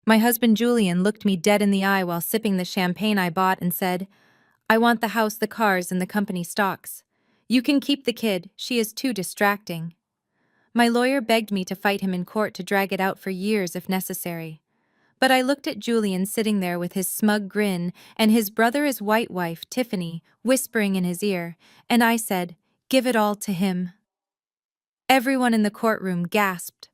My husband Julian looked me dead in the eye while sipping the champagne I bought and said, "I want the house, the cars, and the company stocks. You can keep the kid, she is too distracting." My lawyer begged me to fight him in court to drag it out for years if necessary. But I looked at Julian sitting there with his smug grin and his brother's white wife, Tiffany, whispering in his ear, and I said, "Give it all to him." Everyone in the courtroom gasped.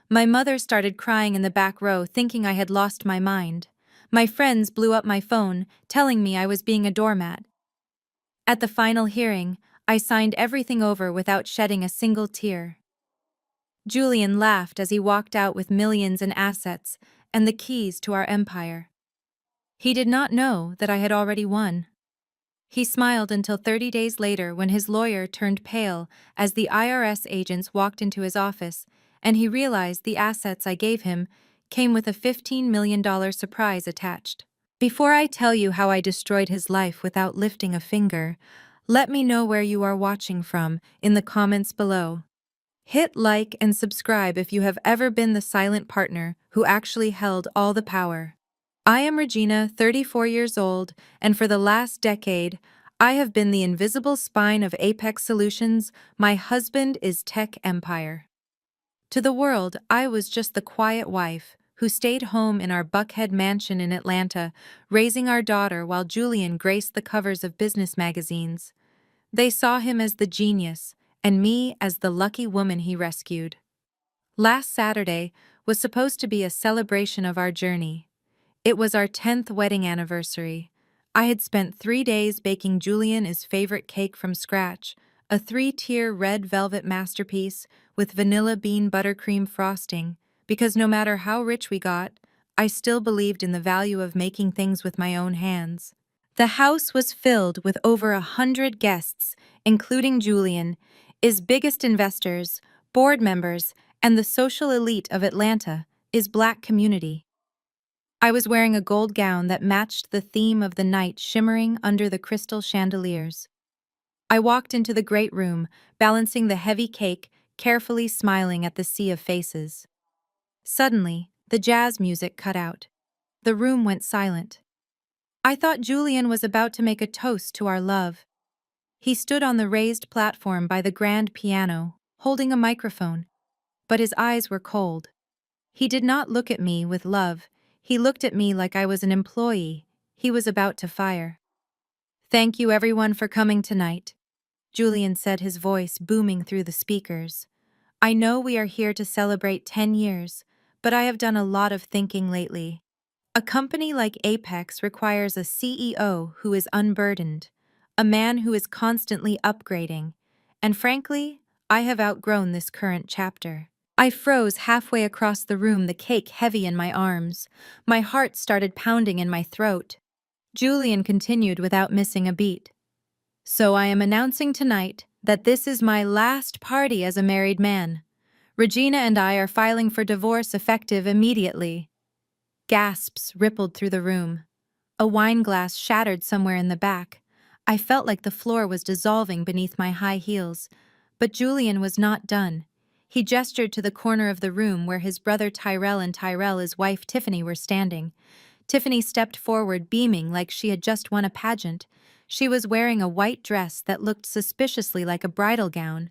My mother started crying in the back row, thinking I had lost my mind. My friends blew up my phone, telling me I was being a doormat. At the final hearing, I signed everything over without shedding a single tear. Julian laughed as he walked out with millions in assets and the keys to our empire. He did not know that I had already won. He smiled until 30 days later when his lawyer turned pale as the IRS agents walked into his office and he realized the assets I gave him came with a $15 million surprise attached. Before I tell you how I destroyed his life without lifting a finger, let me know where you are watching from in the comments below. Hit like and subscribe if you have ever been the silent partner who actually held all the power. I am Regina, 34 years old, and for the last decade, I have been the invisible spine of Apex Solutions. My husband is Tech Empire. To the world, I was just the quiet wife who stayed home in our Buckhead mansion in Atlanta, raising our daughter while Julian graced the covers of business magazines. They saw him as the genius, and me as the lucky woman he rescued. Last Saturday was supposed to be a celebration of our journey. It was our 10th wedding anniversary. I had spent 3 days baking Julian his favorite cake from scratch, a 3-tier red velvet masterpiece with vanilla bean buttercream frosting, because no matter how rich we got, I still believed in the value of making things with my own hands. The house was filled with over 100 guests, including Julian, his biggest investors, board members, and the social elite of Atlanta, his Black community. I was wearing a gold gown that matched the theme of the night shimmering under the crystal chandeliers. I walked into the great room, balancing the heavy cake, carefully smiling at the sea of faces. Suddenly, the jazz music cut out. The room went silent. I thought Julian was about to make a toast to our love. He stood on the raised platform by the grand piano, holding a microphone, but his eyes were cold. He did not look at me with love. He looked at me like I was an employee he was about to fire. "Thank you everyone for coming tonight," Julian said, his voice booming through the speakers. "I know we are here to celebrate 10 years, but I have done a lot of thinking lately. A company like Apex requires a CEO who is unburdened, a man who is constantly upgrading, and frankly, I have outgrown this current chapter." I froze halfway across the room, the cake heavy in my arms. My heart started pounding in my throat. Julian continued without missing a beat. "So I am announcing tonight that this is my last party as a married man. Regina and I are filing for divorce effective immediately." Gasps rippled through the room. A wine glass shattered somewhere in the back. I felt like the floor was dissolving beneath my high heels. But Julian was not done. He gestured to the corner of the room where his brother Tyrell and his wife Tiffany were standing. Tiffany stepped forward, beaming like she had just won a pageant. She was wearing a white dress that looked suspiciously like a bridal gown.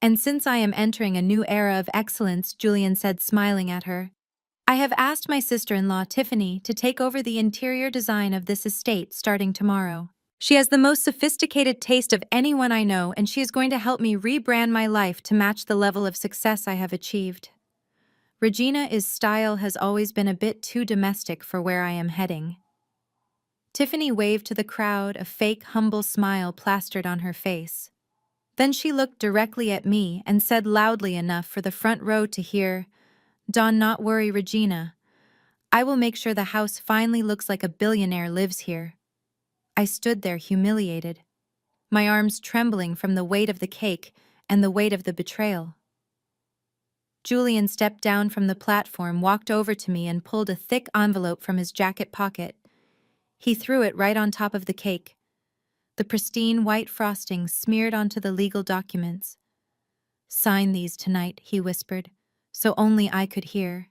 "And since I am entering a new era of excellence," Julian said, smiling at her, "I have asked my sister-in-law, Tiffany, to take over the interior design of this estate starting tomorrow. She has the most sophisticated taste of anyone I know, and she is going to help me rebrand my life to match the level of success I have achieved." Regina's style has always been a bit too domestic for where I am heading. Tiffany waved to the crowd, a fake, humble smile plastered on her face. Then she looked directly at me and said loudly enough for the front row to hear, "Don't not worry, Regina. I will make sure the house finally looks like a billionaire lives here." I stood there humiliated, my arms trembling from the weight of the cake and the weight of the betrayal. Julian stepped down from the platform, walked over to me, and pulled a thick envelope from his jacket pocket. He threw it right on top of the cake, the pristine white frosting smeared onto the legal documents. "Sign these tonight," he whispered, so only I could hear.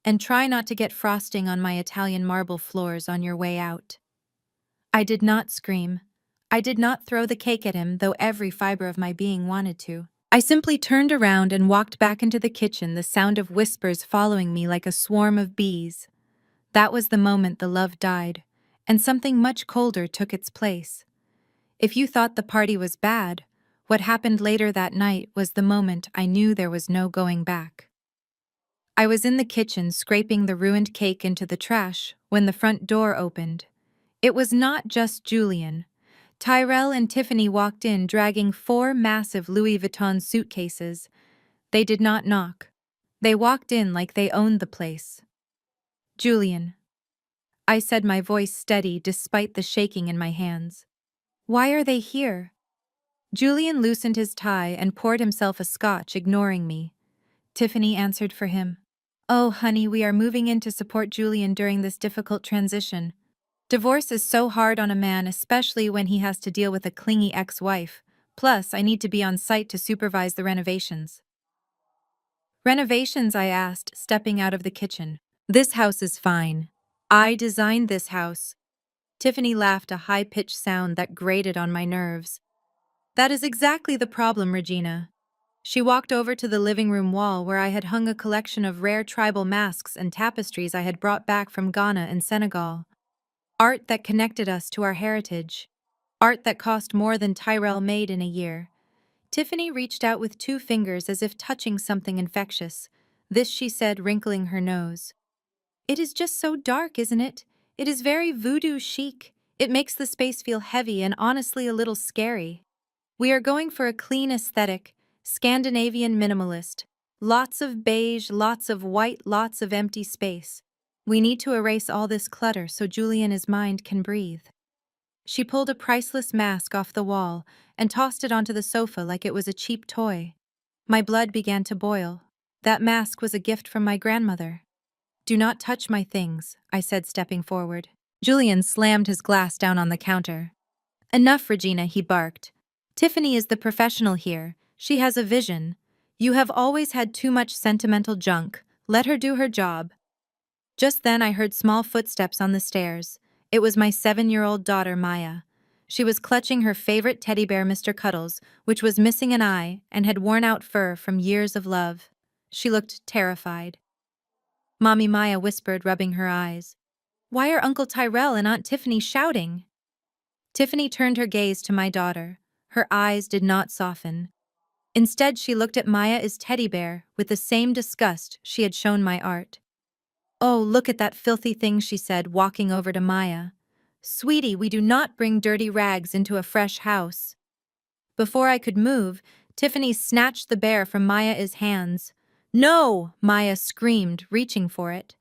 And try not to get frosting on my Italian marble floors on your way out. I did not scream. I did not throw the cake at him, though every fiber of my being wanted to. I simply turned around and walked back into the kitchen, the sound of whispers following me like a swarm of bees. That was the moment the love died, and something much colder took its place. If you thought the party was bad, what happened later that night was the moment I knew there was no going back. I was in the kitchen scraping the ruined cake into the trash when the front door opened. It was not just Julian. Tyrell and Tiffany walked in dragging 4 massive Louis Vuitton suitcases. They did not knock. They walked in like they owned the place. Julian, I said, my voice steady despite the shaking in my hands. Why are they here? Julian loosened his tie and poured himself a scotch, ignoring me. Tiffany answered for him. Oh, honey, we are moving in to support Julian during this difficult transition. Divorce is so hard on a man, especially when he has to deal with a clingy ex-wife. Plus, I need to be on site to supervise the renovations. Renovations? I asked, stepping out of the kitchen. This house is fine. I designed this house. Tiffany laughed, a high-pitched sound that grated on my nerves. That is exactly the problem, Regina. She walked over to the living room wall where I had hung a collection of rare tribal masks and tapestries I had brought back from Ghana and Senegal. Art that connected us to our heritage. Art that cost more than Tyrell made in a year. Tiffany reached out with 2 fingers as if touching something infectious. This, she said, wrinkling her nose. It is just so dark, isn't it? It is very voodoo chic. It makes the space feel heavy and honestly a little scary. We are going for a clean aesthetic, Scandinavian minimalist. Lots of beige, lots of white, lots of empty space. We need to erase all this clutter so Julian's mind can breathe. She pulled a priceless mask off the wall and tossed it onto the sofa like it was a cheap toy. My blood began to boil. That mask was a gift from my grandmother. Do not touch my things, I said, stepping forward. Julian slammed his glass down on the counter. Enough, Regina, he barked. Tiffany is the professional here. She has a vision. You have always had too much sentimental junk. Let her do her job. Just then I heard small footsteps on the stairs. It was my 7-year-old daughter, Maya. She was clutching her favorite teddy bear, Mr. Cuddles, which was missing an eye and had worn out fur from years of love. She looked terrified. Mommy, Maya whispered, rubbing her eyes. Why are Uncle Tyrell and Aunt Tiffany shouting? Tiffany turned her gaze to my daughter. Her eyes did not soften. Instead, she looked at Maya's teddy bear with the same disgust she had shown my art. Oh, look at that filthy thing, she said, walking over to Maya. Sweetie, we do not bring dirty rags into a fresh house. Before I could move, Tiffany snatched the bear from Maya's hands. No! Maya screamed, reaching for it.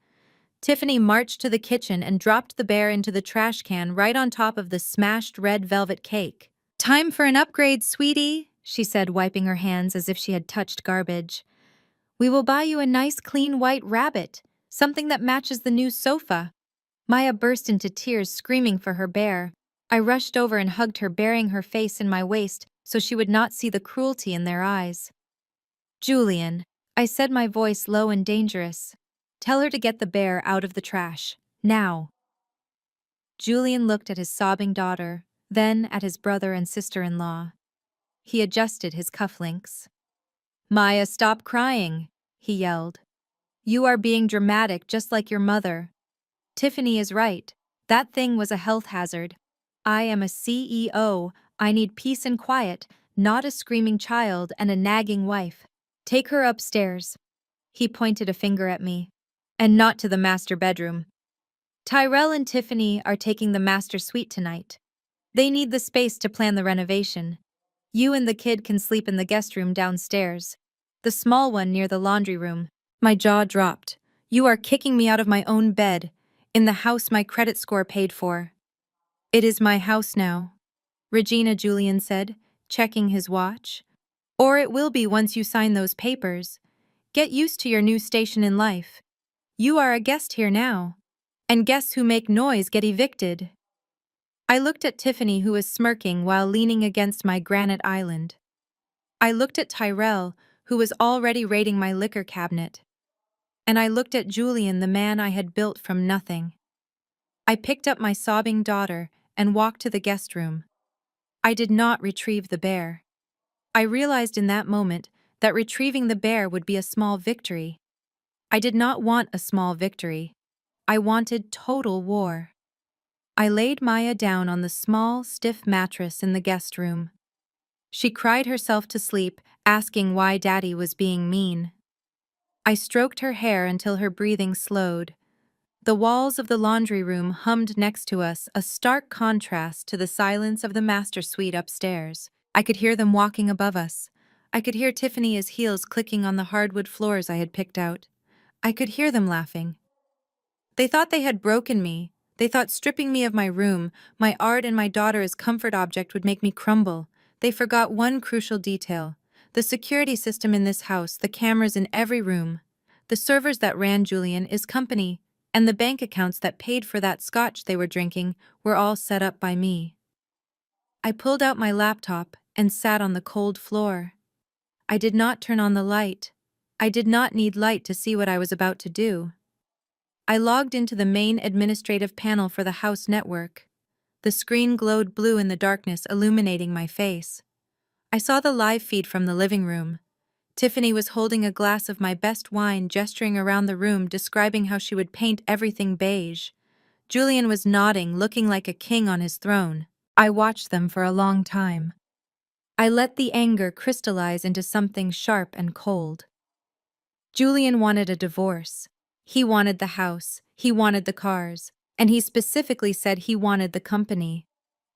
Tiffany marched to the kitchen and dropped the bear into the trash can right on top of the smashed red velvet cake. Time for an upgrade, sweetie, she said, wiping her hands as if she had touched garbage. We will buy you a nice clean white rabbit, something that matches the new sofa. Maya burst into tears, screaming for her bear. I rushed over and hugged her, burying her face in my waist so she would not see the cruelty in their eyes. Julian, I said, my voice low and dangerous. Tell her to get the bear out of the trash. Now. Julian looked at his sobbing daughter, then at his brother and sister-in-law. He adjusted his cufflinks. Maya, stop crying, he yelled. You are being dramatic just like your mother. Tiffany is right. That thing was a health hazard. I am a CEO. I need peace and quiet, not a screaming child and a nagging wife. Take her upstairs. He pointed a finger at me. And not to the master bedroom. Tyrell and Tiffany are taking the master suite tonight. They need the space to plan the renovation. You and the kid can sleep in the guest room downstairs. The small one near the laundry room. My jaw dropped. You are kicking me out of my own bed, in the house my credit score paid for. It is my house now, Regina, Julian said, checking his watch. Or it will be once you sign those papers. Get used to your new station in life. You are a guest here now. And guests who make noise get evicted. I looked at Tiffany, who was smirking while leaning against my granite island. I looked at Tyrell, who was already raiding my liquor cabinet. and I looked at Julian, the man I had built from nothing. I picked up my sobbing daughter and walked to the guest room. I did not retrieve the bear. I realized in that moment that retrieving the bear would be a small victory. I did not want a small victory. I wanted total war. I laid Maya down on the small, stiff mattress in the guest room. She cried herself to sleep, asking why Daddy was being mean. I stroked her hair until her breathing slowed. The walls of the laundry room hummed next to us, a stark contrast to the silence of the master suite upstairs. I could hear them walking above us. I could hear Tiffany's heels clicking on the hardwood floors I had picked out. I could hear them laughing. They thought they had broken me. They thought stripping me of my room, my art, and my daughter as comfort object would make me crumble. They forgot one crucial detail: the security system in this house, the cameras in every room, the servers that ran Julian, his company, and the bank accounts that paid for that scotch they were drinking were all set up by me. I pulled out my laptop and sat on the cold floor. I did not turn on the light. I did not need light to see what I was about to do. I logged into the main administrative panel for the house network. The screen glowed blue in the darkness, illuminating my face. I saw the live feed from the living room. Tiffany was holding a glass of my best wine, gesturing around the room, describing how she would paint everything beige. Julian was nodding, looking like a king on his throne. I watched them for a long time. I let the anger crystallize into something sharp and cold. Julian wanted a divorce. He wanted the house, he wanted the cars, and he specifically said he wanted the company.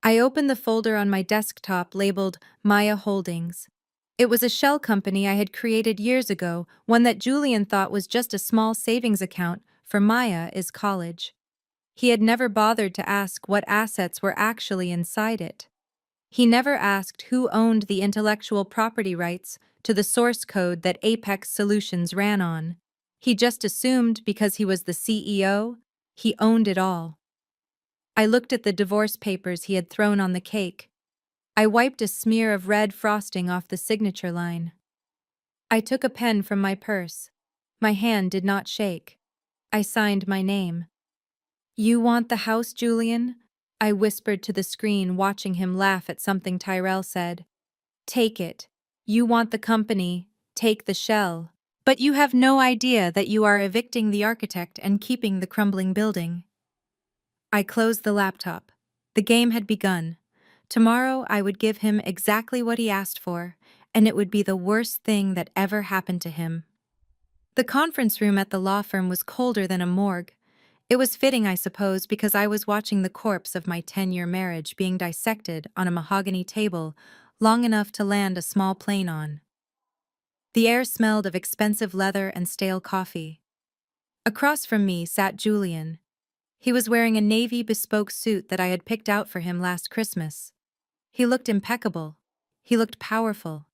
I opened the folder on my desktop labeled Maya Holdings. It was a shell company I had created years ago, one that Julian thought was just a small savings account for Maya's college. He had never bothered to ask what assets were actually inside it. He never asked who owned the intellectual property rights to the source code that Apex Solutions ran on. He just assumed because he was the CEO, he owned it all. I looked at the divorce papers he had thrown on the cake. I wiped a smear of red frosting off the signature line. I took a pen from my purse. My hand did not shake. I signed my name. "You want the house, Julian?" I whispered to the screen, watching him laugh at something Tyrell said. "Take it. You want the company, take the shell. But you have no idea that you are evicting the architect and keeping the crumbling building." I closed the laptop. The game had begun. Tomorrow I would give him exactly what he asked for, and it would be the worst thing that ever happened to him. The conference room at the law firm was colder than a morgue. It was fitting, I suppose, because I was watching the corpse of my 10-year marriage being dissected on a mahogany table long enough to land a small plane on. The air smelled of expensive leather and stale coffee. Across from me sat Julian. He was wearing a navy bespoke suit that I had picked out for him last Christmas. He looked impeccable. He looked powerful.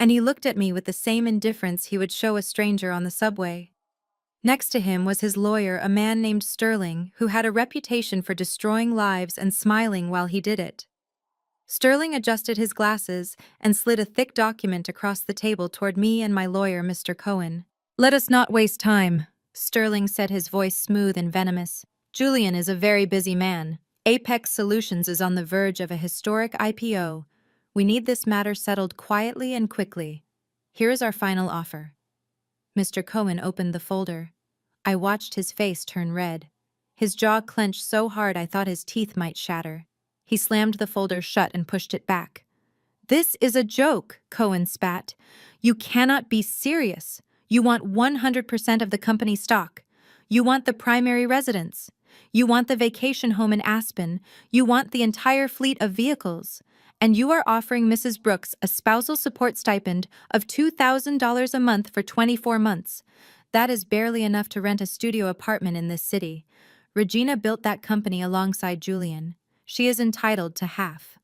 And he looked at me with the same indifference he would show a stranger on the subway. Next to him was his lawyer, a man named Sterling, who had a reputation for destroying lives and smiling while he did it. Sterling adjusted his glasses and slid a thick document across the table toward me and my lawyer, Mr. Cohen. "Let us not waste time," Sterling said, his voice smooth and venomous. "Julian is a very busy man. Apex Solutions is on the verge of a historic IPO. We need this matter settled quietly and quickly. Here is our final offer." Mr. Cohen opened the folder. I watched his face turn red. His jaw clenched so hard I thought his teeth might shatter. He slammed the folder shut and pushed it back. "This is a joke," Cohen spat. "You cannot be serious. You want 100% of the company stock. You want the primary residence. You want the vacation home in Aspen. You want the entire fleet of vehicles. And you are offering Mrs. Brooks a spousal support stipend of $2,000 a month for 24 months. That is barely enough to rent a studio apartment in this city. Regina built that company alongside Julian. She is entitled to half."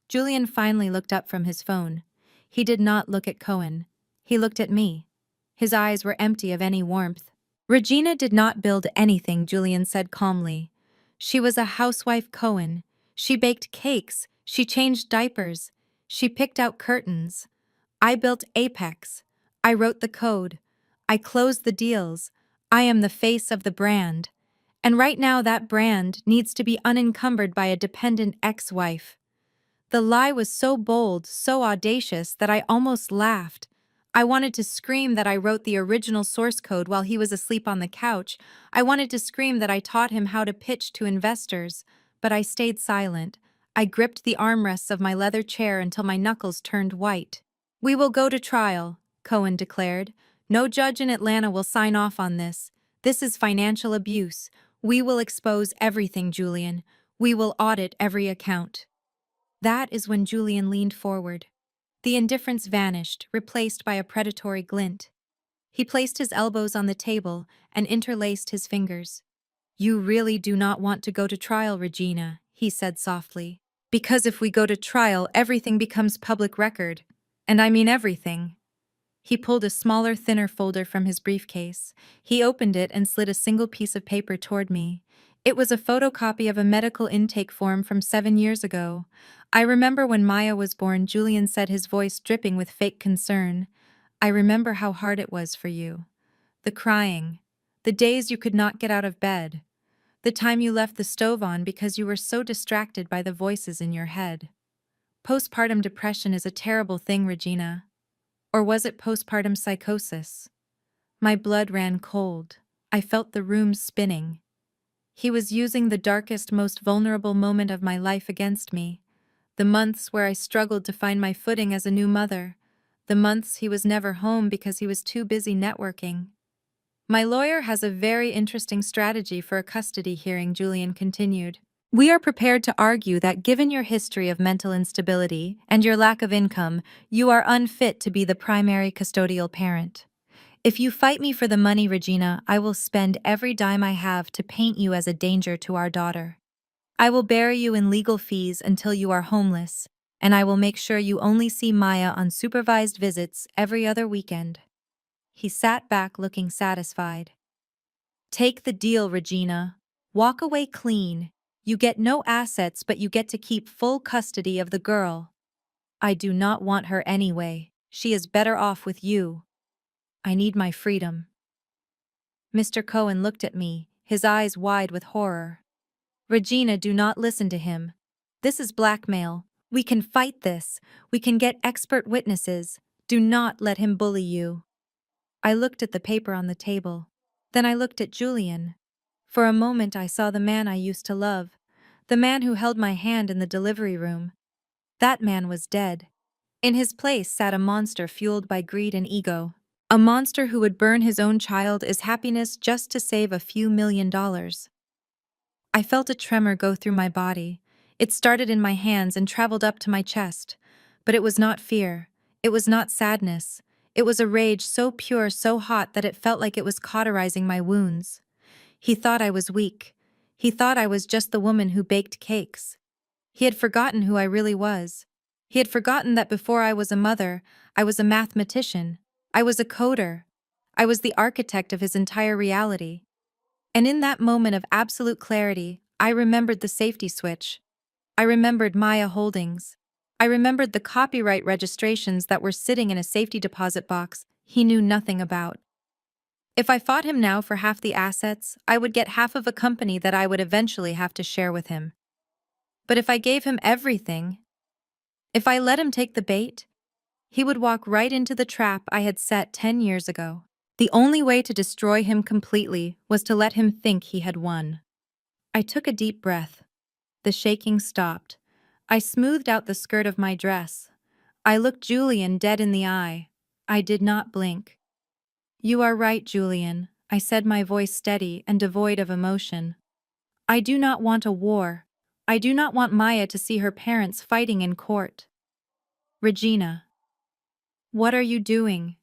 Julian finally looked up from his phone. He did not look at Cohen. He looked at me. His eyes were empty of any warmth. "Regina did not build anything," Julian said calmly. "She was a housewife, Cohen. She baked cakes. She changed diapers. She picked out curtains. I built Apex. I wrote the code. I closed the deals. I am the face of the brand. And right now that brand needs to be unencumbered by a dependent ex-wife. The lie was so bold, so audacious that I almost laughed. I wanted to scream that I wrote the original source code while he was asleep on the couch. I wanted to scream that I taught him how to pitch to investors, but I stayed silent. I gripped the armrests of my leather chair until my knuckles turned white. "We will go to trial," Cohen declared. "No judge in Atlanta will sign off on this. This is financial abuse. We will expose everything, Julian. We will audit every account." That is when Julian leaned forward. The indifference vanished, replaced by a predatory glint. He placed his elbows on the table and interlaced his fingers. "You really do not want to go to trial, Regina," he said softly. "Because if we go to trial, everything becomes public record. And I mean everything." He pulled a smaller, thinner folder from his briefcase. He opened it and slid a single piece of paper toward me. It was a photocopy of a medical intake form from 7 years ago. "I remember when Maya was born," Julian said, his voice dripping with fake concern. "I remember how hard it was for you. The crying. The days you could not get out of bed. The time you left the stove on because you were so distracted by the voices in your head. Postpartum depression is a terrible thing, Regina. Or was it postpartum psychosis?" My blood ran cold. I felt the room spinning. He was using the darkest, most vulnerable moment of my life against me. The months where I struggled to find my footing as a new mother. The months he was never home because he was too busy networking. "My lawyer has a very interesting strategy for a custody hearing," Julian continued. "We are prepared to argue that given your history of mental instability and your lack of income, you are unfit to be the primary custodial parent. If you fight me for the money, Regina, I will spend every dime I have to paint you as a danger to our daughter. I will bury you in legal fees until you are homeless, and I will make sure you only see Maya on supervised visits every other weekend." He sat back looking satisfied. "Take the deal, Regina. Walk away clean. You get no assets, but you get to keep full custody of the girl. I do not want her anyway. She is better off with you. I need my freedom." Mr. Cohen looked at me, his eyes wide with horror. "Regina, do not listen to him. This is blackmail. We can fight this. We can get expert witnesses. Do not let him bully you." I looked at the paper on the table. Then I looked at Julian. For a moment I saw the man I used to love, the man who held my hand in the delivery room. That man was dead. In his place sat a monster fueled by greed and ego. A monster who would burn his own child as happiness just to save a few $1,000,000. I felt a tremor go through my body. It started in my hands and traveled up to my chest. But it was not fear. It was not sadness. It was a rage so pure, so hot that it felt like it was cauterizing my wounds. He thought I was weak. He thought I was just the woman who baked cakes. He had forgotten who I really was. He had forgotten that before I was a mother, I was a mathematician. I was a coder. I was the architect of his entire reality. And in that moment of absolute clarity, I remembered the safety switch. I remembered Maya Holdings. I remembered the copyright registrations that were sitting in a safety deposit box he knew nothing about. If I fought him now for half the assets, I would get half of a company that I would eventually have to share with him. But if I gave him everything, if I let him take the bait, he would walk right into the trap I had set 10 years ago. The only way to destroy him completely was to let him think he had won. I took a deep breath. The shaking stopped. I smoothed out the skirt of my dress. I looked Julian dead in the eye. I did not blink. "You are right, Julian," I said, my voice steady and devoid of emotion. "I do not want a war. I do not want Maya to see her parents fighting in court." "Regina." "What are you doing?"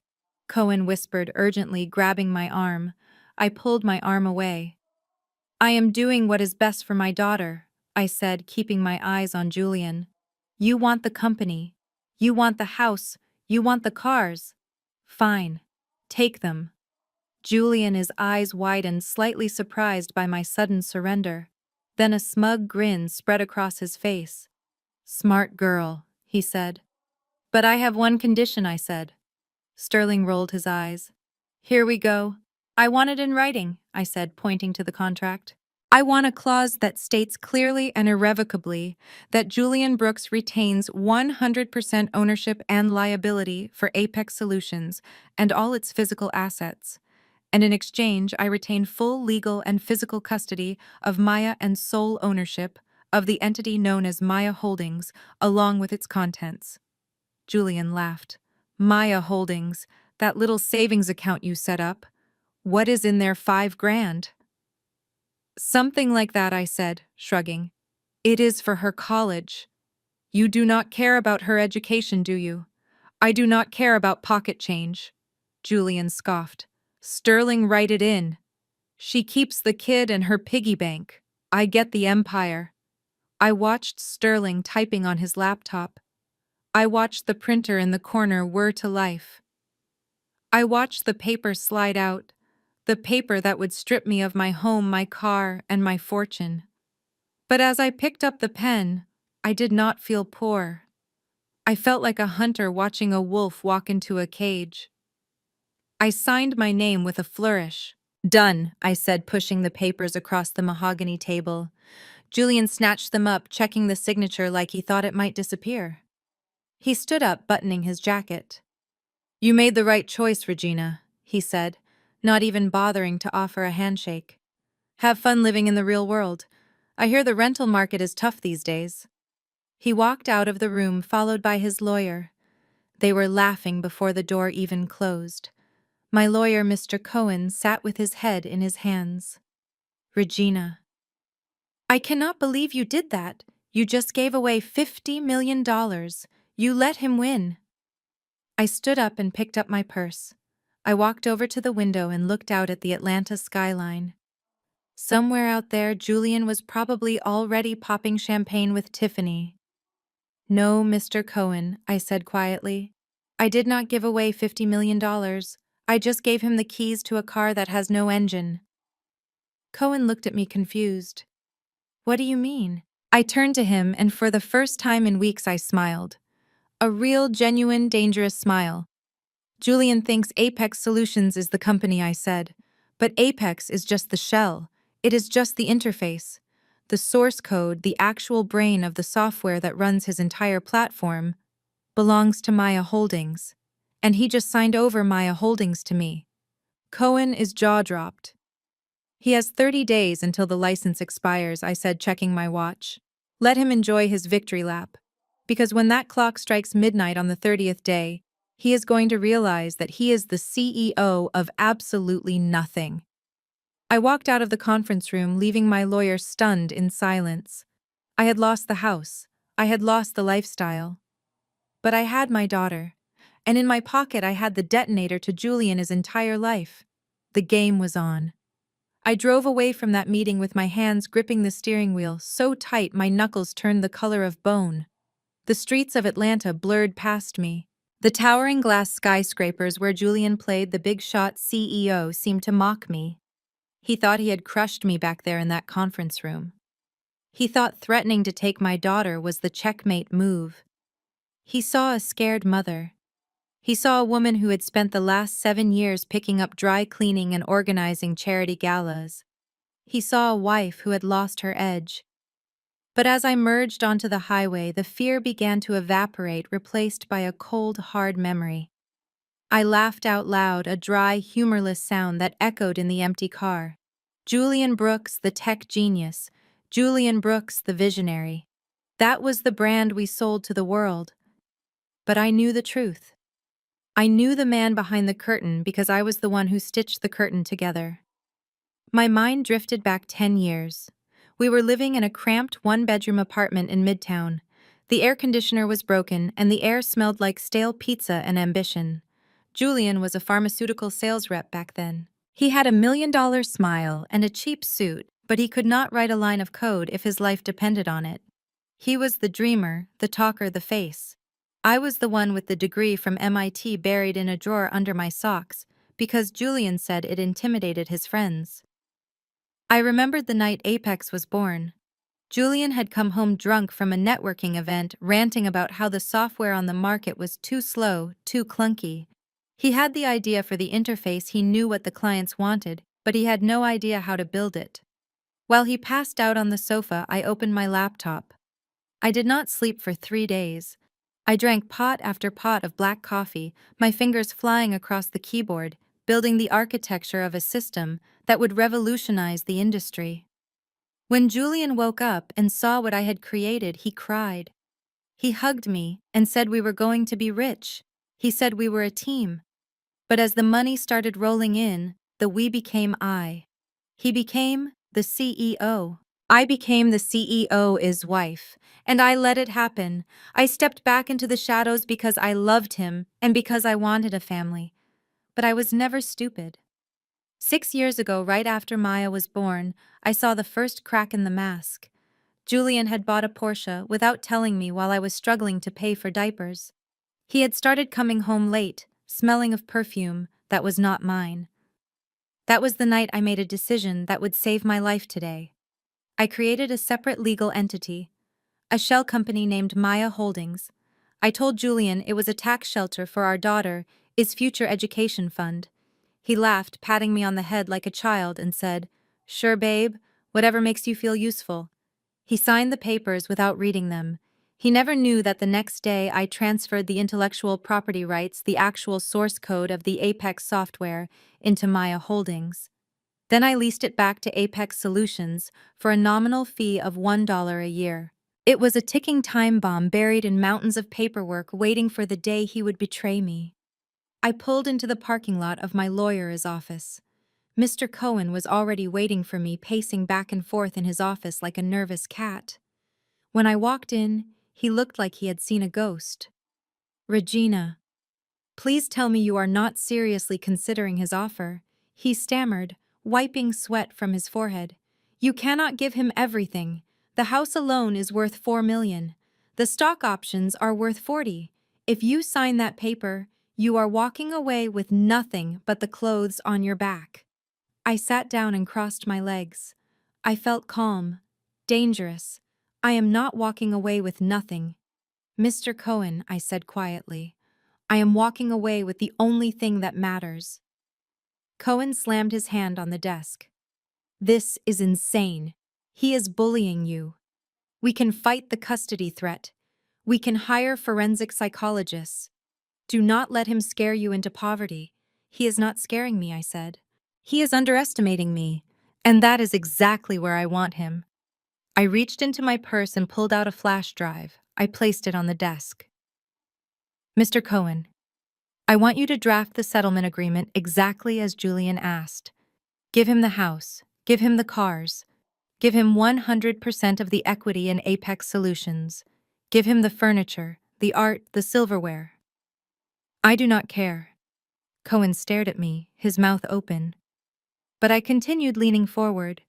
Cohen whispered urgently, grabbing my arm. I pulled my arm away. "I am doing what is best for my daughter," I said, keeping my eyes on Julian. "You want the company. You want the house. You want the cars. Fine. Take them." Julian's eyes widened, slightly surprised by my sudden surrender. Then a smug grin spread across his face. "Smart girl," he said. "But I have one condition," I said. Sterling rolled his eyes. "Here we go." I want it in writing, I said, pointing to the contract. I want a clause that states clearly and irrevocably that Julian Brooks retains 100% ownership and liability for Apex Solutions and all its physical assets. And in exchange, I retain full legal and physical custody of Maya and sole ownership of the entity known as Maya Holdings, along with its contents. Julian laughed. Maya Holdings, that little savings account you set up. What is in there, 5 grand? Something like that, I said, shrugging. It is for her college. You do not care about her education, do you? I do not care about pocket change. Julian scoffed. Sterling, write it in. She keeps the kid and her piggy bank. I get the empire. I watched Sterling typing on his laptop. I watched the printer in the corner whir to life. I watched the paper slide out, the paper that would strip me of my home, my car, and my fortune. But as I picked up the pen, I did not feel poor. I felt like a hunter watching a wolf walk into a cage. I signed my name with a flourish. Done, I said, pushing the papers across the mahogany table. Julian snatched them up, checking the signature like he thought it might disappear. He stood up, buttoning his jacket. You made the right choice, Regina, he said, not even bothering to offer a handshake. Have fun living in the real world. I hear the rental market is tough these days. He walked out of the room, followed by his lawyer. They were laughing before the door even closed. My lawyer, Mr. Cohen, sat with his head in his hands. Regina. I cannot believe you did that. You just gave away $50 million. You let him win. I stood up and picked up my purse. I walked over to the window and looked out at the Atlanta skyline. Somewhere out there, Julian was probably already popping champagne with Tiffany. No, Mr. Cohen, I said quietly. I did not give away $50 million. I just gave him the keys to a car that has no engine. Cohen looked at me confused. What do you mean? I turned to him, and for the first time in weeks I smiled. A real, genuine, dangerous smile. Julian thinks Apex Solutions is the company, I said. But Apex is just the shell. It is just the interface. The source code, the actual brain of the software that runs his entire platform, belongs to Maya Holdings. And he just signed over Maya Holdings to me. Cohen is jaw-dropped. He has 30 days until the license expires, I said, checking my watch. Let him enjoy his victory lap. Because when that clock strikes midnight on the 30th day, he is going to realize that he is the CEO of absolutely nothing. I walked out of the conference room, leaving my lawyer stunned in silence. I had lost the house. I had lost the lifestyle. But I had my daughter. And in my pocket I had the detonator to Julian's entire life. The game was on. I drove away from that meeting with my hands gripping the steering wheel so tight my knuckles turned the color of bone. The streets of Atlanta blurred past me. The towering glass skyscrapers where Julian played the big shot CEO seemed to mock me. He thought he had crushed me back there in that conference room. He thought threatening to take my daughter was the checkmate move. He saw a scared mother. He saw a woman who had spent the last 7 years picking up dry cleaning and organizing charity galas. He saw a wife who had lost her edge. But as I merged onto the highway, the fear began to evaporate, replaced by a cold, hard memory. I laughed out loud, a dry, humorless sound that echoed in the empty car. Julian Brooks, the tech genius. Julian Brooks, the visionary. That was the brand we sold to the world. But I knew the truth. I knew the man behind the curtain because I was the one who stitched the curtain together. My mind drifted back 10 years. We were living in a cramped one-bedroom apartment in Midtown. The air conditioner was broken, and the air smelled like stale pizza and ambition. Julian was a pharmaceutical sales rep back then. He had $1 million smile and a cheap suit, but he could not write a line of code if his life depended on it. He was the dreamer, the talker, the face. I was the one with the degree from MIT buried in a drawer under my socks, because Julian said it intimidated his friends. I remembered the night Apex was born. Julian had come home drunk from a networking event, ranting about how the software on the market was too slow, too clunky. He had the idea for the interface, he knew what the clients wanted, but he had no idea how to build it. While he passed out on the sofa, I opened my laptop. I did not sleep for 3 days. I drank pot after pot of black coffee, my fingers flying across the keyboard, building the architecture of a system that would revolutionize the industry. When Julian woke up and saw what I had created, he cried. He hugged me and said we were going to be rich. He said we were a team. But as the money started rolling in, the we became I. He became the CEO. I became the CEO's wife, and I let it happen. I stepped back into the shadows because I loved him and because I wanted a family. But I was never stupid. 6 years ago, right after Maya was born, I saw the first crack in the mask. Julian had bought a Porsche without telling me while I was struggling to pay for diapers. He had started coming home late, smelling of perfume that was not mine. That was the night I made a decision that would save my life today. I created a separate legal entity, a shell company named Maya Holdings. I told Julian it was a tax shelter for our daughter's future education fund. He laughed, patting me on the head like a child, and said, "Sure, babe, whatever makes you feel useful." He signed the papers without reading them. He never knew that the next day I transferred the intellectual property rights, the actual source code of the Apex software, into Maya Holdings. Then I leased it back to Apex Solutions for a nominal fee of $1 a year. It was a ticking time bomb buried in mountains of paperwork waiting for the day he would betray me. I pulled into the parking lot of my lawyer's office. Mr. Cohen was already waiting for me, pacing back and forth in his office like a nervous cat. When I walked in, he looked like he had seen a ghost. "Regina, please tell me you are not seriously considering his offer," he stammered, wiping sweat from his forehead. "You cannot give him everything. The house alone is worth $4 million. The stock options are worth 40. If you sign that paper, you are walking away with nothing but the clothes on your back." I sat down and crossed my legs. I felt calm, dangerous. "I am not walking away with nothing. Mr. Cohen," I said quietly, "I am walking away with the only thing that matters." Cohen slammed his hand on the desk. "This is insane. He is bullying you. We can fight the custody threat. We can hire forensic psychologists. Do not let him scare you into poverty." "He is not scaring me," I said. "He is underestimating me, and that is exactly where I want him." I reached into my purse and pulled out a flash drive. I placed it on the desk. "Mr. Cohen, I want you to draft the settlement agreement exactly as Julian asked. Give him the house, give him the cars, give him 100% of the equity in Apex Solutions. Give him the furniture, the art, the silverware." "I do not care." Cohen stared at me, his mouth open. But I continued, leaning forward.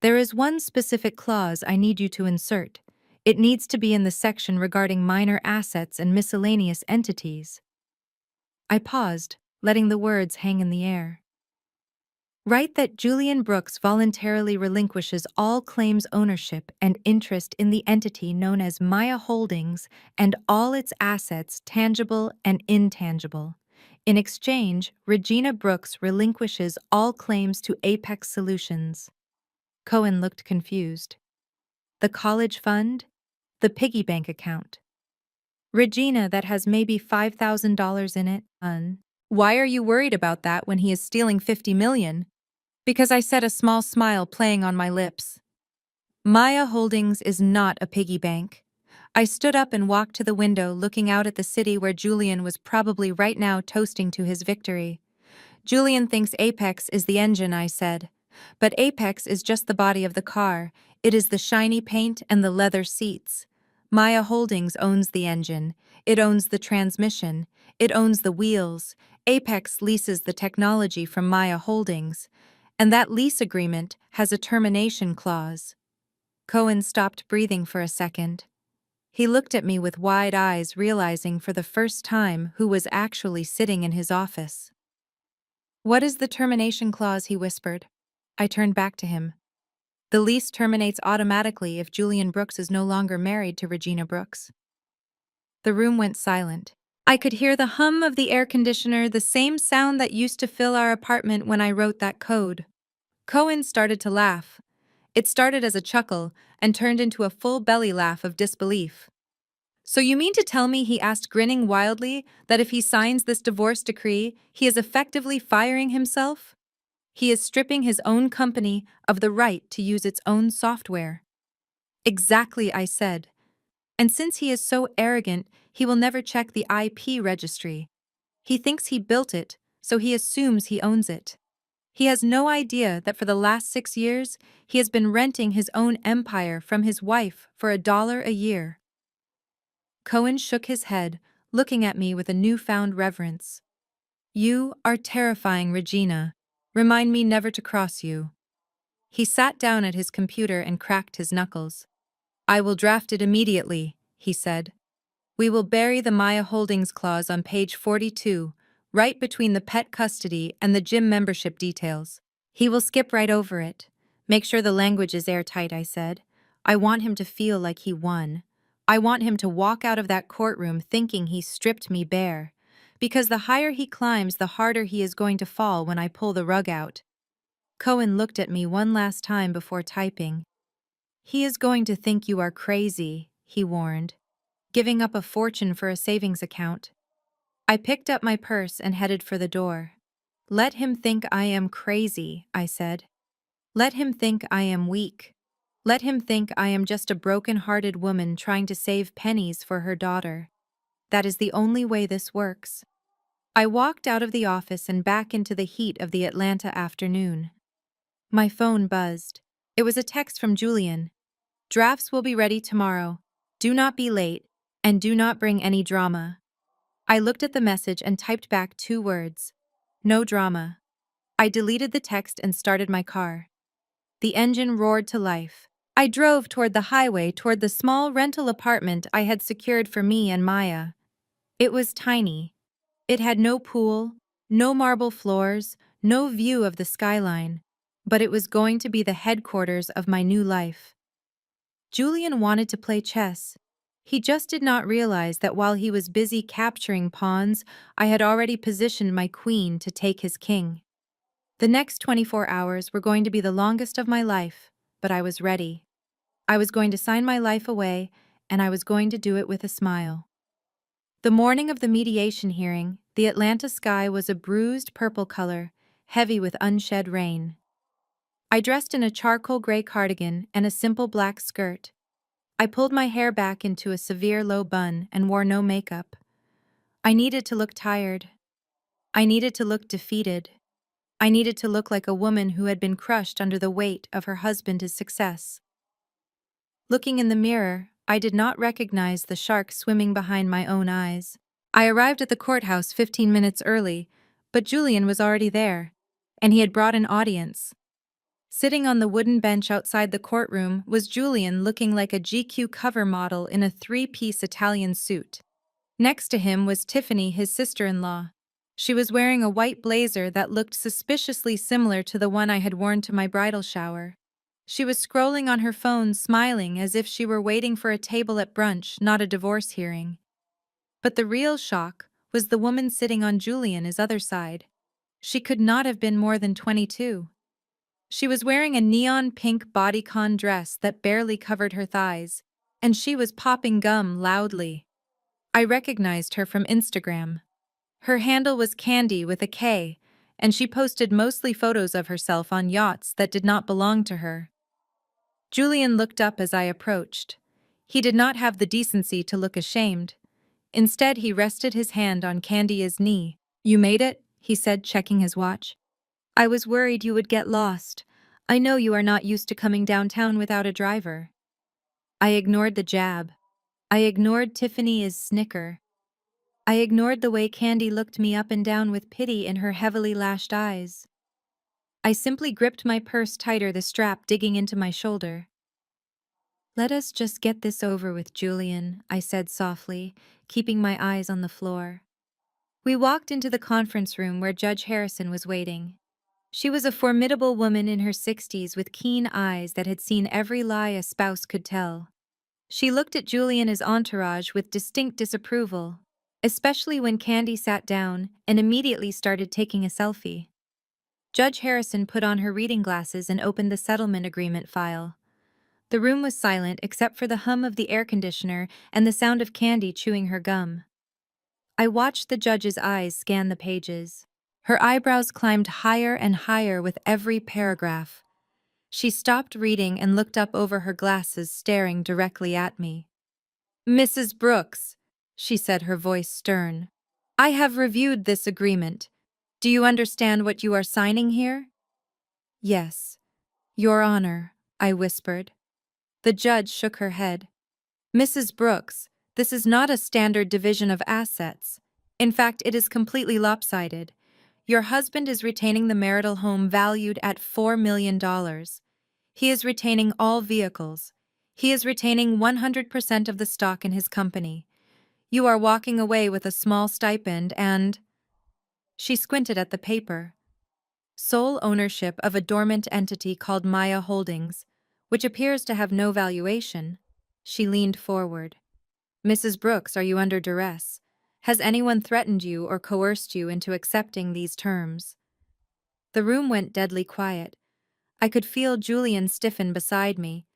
"There is one specific clause I need you to insert. It needs to be in the section regarding minor assets and miscellaneous entities." I paused, letting the words hang in the air. "Write that Julian Brooks voluntarily relinquishes all claims ownership and interest in the entity known as Maya Holdings and all its assets, tangible and intangible. In exchange, Regina Brooks relinquishes all claims to Apex Solutions." Cohen looked confused. "The college fund? The piggy bank account? Regina, that has maybe $5,000 in it? Why are you worried about that when he is stealing 50 million? Because I said, a small smile playing on my lips. "Maya Holdings is not a piggy bank." I stood up and walked to the window, looking out at the city where Julian was probably right now toasting to his victory. "Julian thinks Apex is the engine," I said. "But Apex is just the body of the car. It is the shiny paint and the leather seats. Maya Holdings owns the engine. It owns the transmission. It owns the wheels. Apex leases the technology from Maya Holdings. And that lease agreement has a termination clause." Cohen stopped breathing for a second. He looked at me with wide eyes, realizing for the first time who was actually sitting in his office. "What is the termination clause?" he whispered. I turned back to him. "The lease terminates automatically if Julian Brooks is no longer married to Regina Brooks." The room went silent. I could hear the hum of the air conditioner, the same sound that used to fill our apartment when I wrote that code. Cohen started to laugh. It started as a chuckle and turned into a full belly laugh of disbelief. So you mean to tell me, he asked, grinning wildly, that if he signs this divorce decree, he is effectively firing himself? He is stripping his own company of the right to use its own software. Exactly, I said. And since he is so arrogant, he will never check the IP registry. He thinks he built it, so he assumes he owns it. He has no idea that for the last 6 years, he has been renting his own empire from his wife for $1 a year. Cohen shook his head, looking at me with a newfound reverence. You are terrifying, Regina. Remind me never to cross you. He sat down at his computer and cracked his knuckles. I will draft it immediately, he said. We will bury the Maya Holdings clause on page 42, right between the pet custody and the gym membership details. He will skip right over it. Make sure the language is airtight, I said. I want him to feel like he won. I want him to walk out of that courtroom thinking he stripped me bare. Because the higher he climbs, the harder he is going to fall when I pull the rug out. Cohen looked at me one last time before typing. He is going to think you are crazy, he warned. Giving up a fortune for a savings account. I picked up my purse and headed for the door. Let him think I am crazy, I said. Let him think I am weak. Let him think I am just a broken-hearted woman trying to save pennies for her daughter. That is the only way this works. I walked out of the office and back into the heat of the Atlanta afternoon. My phone buzzed. It was a text from Julian. Drafts will be ready tomorrow. Do not be late, and do not bring any drama. I looked at the message and typed back 2 words. No drama. I deleted the text and started my car. The engine roared to life. I drove toward the highway, toward the small rental apartment I had secured for me and Maya. It was tiny. It had no pool, no marble floors, no view of the skyline, but it was going to be the headquarters of my new life. Julian wanted to play chess. He just did not realize that while he was busy capturing pawns, I had already positioned my queen to take his king. The next 24 hours were going to be the longest of my life, but I was ready. I was going to sign my life away, and I was going to do it with a smile. The morning of the mediation hearing, the Atlanta sky was a bruised purple color, heavy with unshed rain. I dressed in a charcoal gray cardigan and a simple black skirt. I pulled my hair back into a severe low bun and wore no makeup. I needed to look tired. I needed to look defeated. I needed to look like a woman who had been crushed under the weight of her husband's success. Looking in the mirror, I did not recognize the shark swimming behind my own eyes. I arrived at the courthouse 15 minutes early, but Julian was already there, and he had brought an audience. Sitting on the wooden bench outside the courtroom was Julian, looking like a GQ cover model in a 3-piece Italian suit. Next to him was Tiffany, his sister-in-law. She was wearing a white blazer that looked suspiciously similar to the one I had worn to my bridal shower. She was scrolling on her phone, smiling as if she were waiting for a table at brunch, not a divorce hearing. But the real shock was the woman sitting on Julian's other side. She could not have been more than 22. She was wearing a neon pink bodycon dress that barely covered her thighs, and she was popping gum loudly. I recognized her from Instagram. Her handle was Candy with a K, and she posted mostly photos of herself on yachts that did not belong to her. Julian looked up as I approached. He did not have the decency to look ashamed. Instead, he rested his hand on Candy's knee. "You made it?" he said, checking his watch. "I was worried you would get lost. I know you are not used to coming downtown without a driver." I ignored the jab. I ignored Tiffany's snicker. I ignored the way Candy looked me up and down with pity in her heavily lashed eyes. I simply gripped my purse tighter, the strap digging into my shoulder. "Let us just get this over with, Julian," I said softly, keeping my eyes on the floor. We walked into the conference room where Judge Harrison was waiting. She was a formidable woman in her 60s with keen eyes that had seen every lie a spouse could tell. She looked at Julian's entourage with distinct disapproval. especially when Candy sat down and immediately started taking a selfie. Judge Harrison put on her reading glasses and opened the settlement agreement file. The room was silent except for the hum of the air conditioner and the sound of Candy chewing her gum. I watched the judge's eyes scan the pages. Her eyebrows climbed higher and higher with every paragraph. She stopped reading and looked up over her glasses, staring directly at me. "Mrs. Brooks," she said, her voice stern, "I have reviewed this agreement. Do you understand what you are signing here?" "Yes, Your Honor," I whispered. The judge shook her head. "Mrs. Brooks, this is not a standard division of assets. In fact, it is completely lopsided. Your husband is retaining the marital home valued at $4 million. He is retaining all vehicles. He is retaining 100% of the stock in his company. You are walking away with a small stipend and—" She squinted at the paper. "Sole ownership of a dormant entity called Maya Holdings, which appears to have no valuation." She leaned forward. "Mrs. Brooks, are you under duress? Has anyone threatened you or coerced you into accepting these terms?" The room went deadly quiet. I could feel Julian stiffen beside me.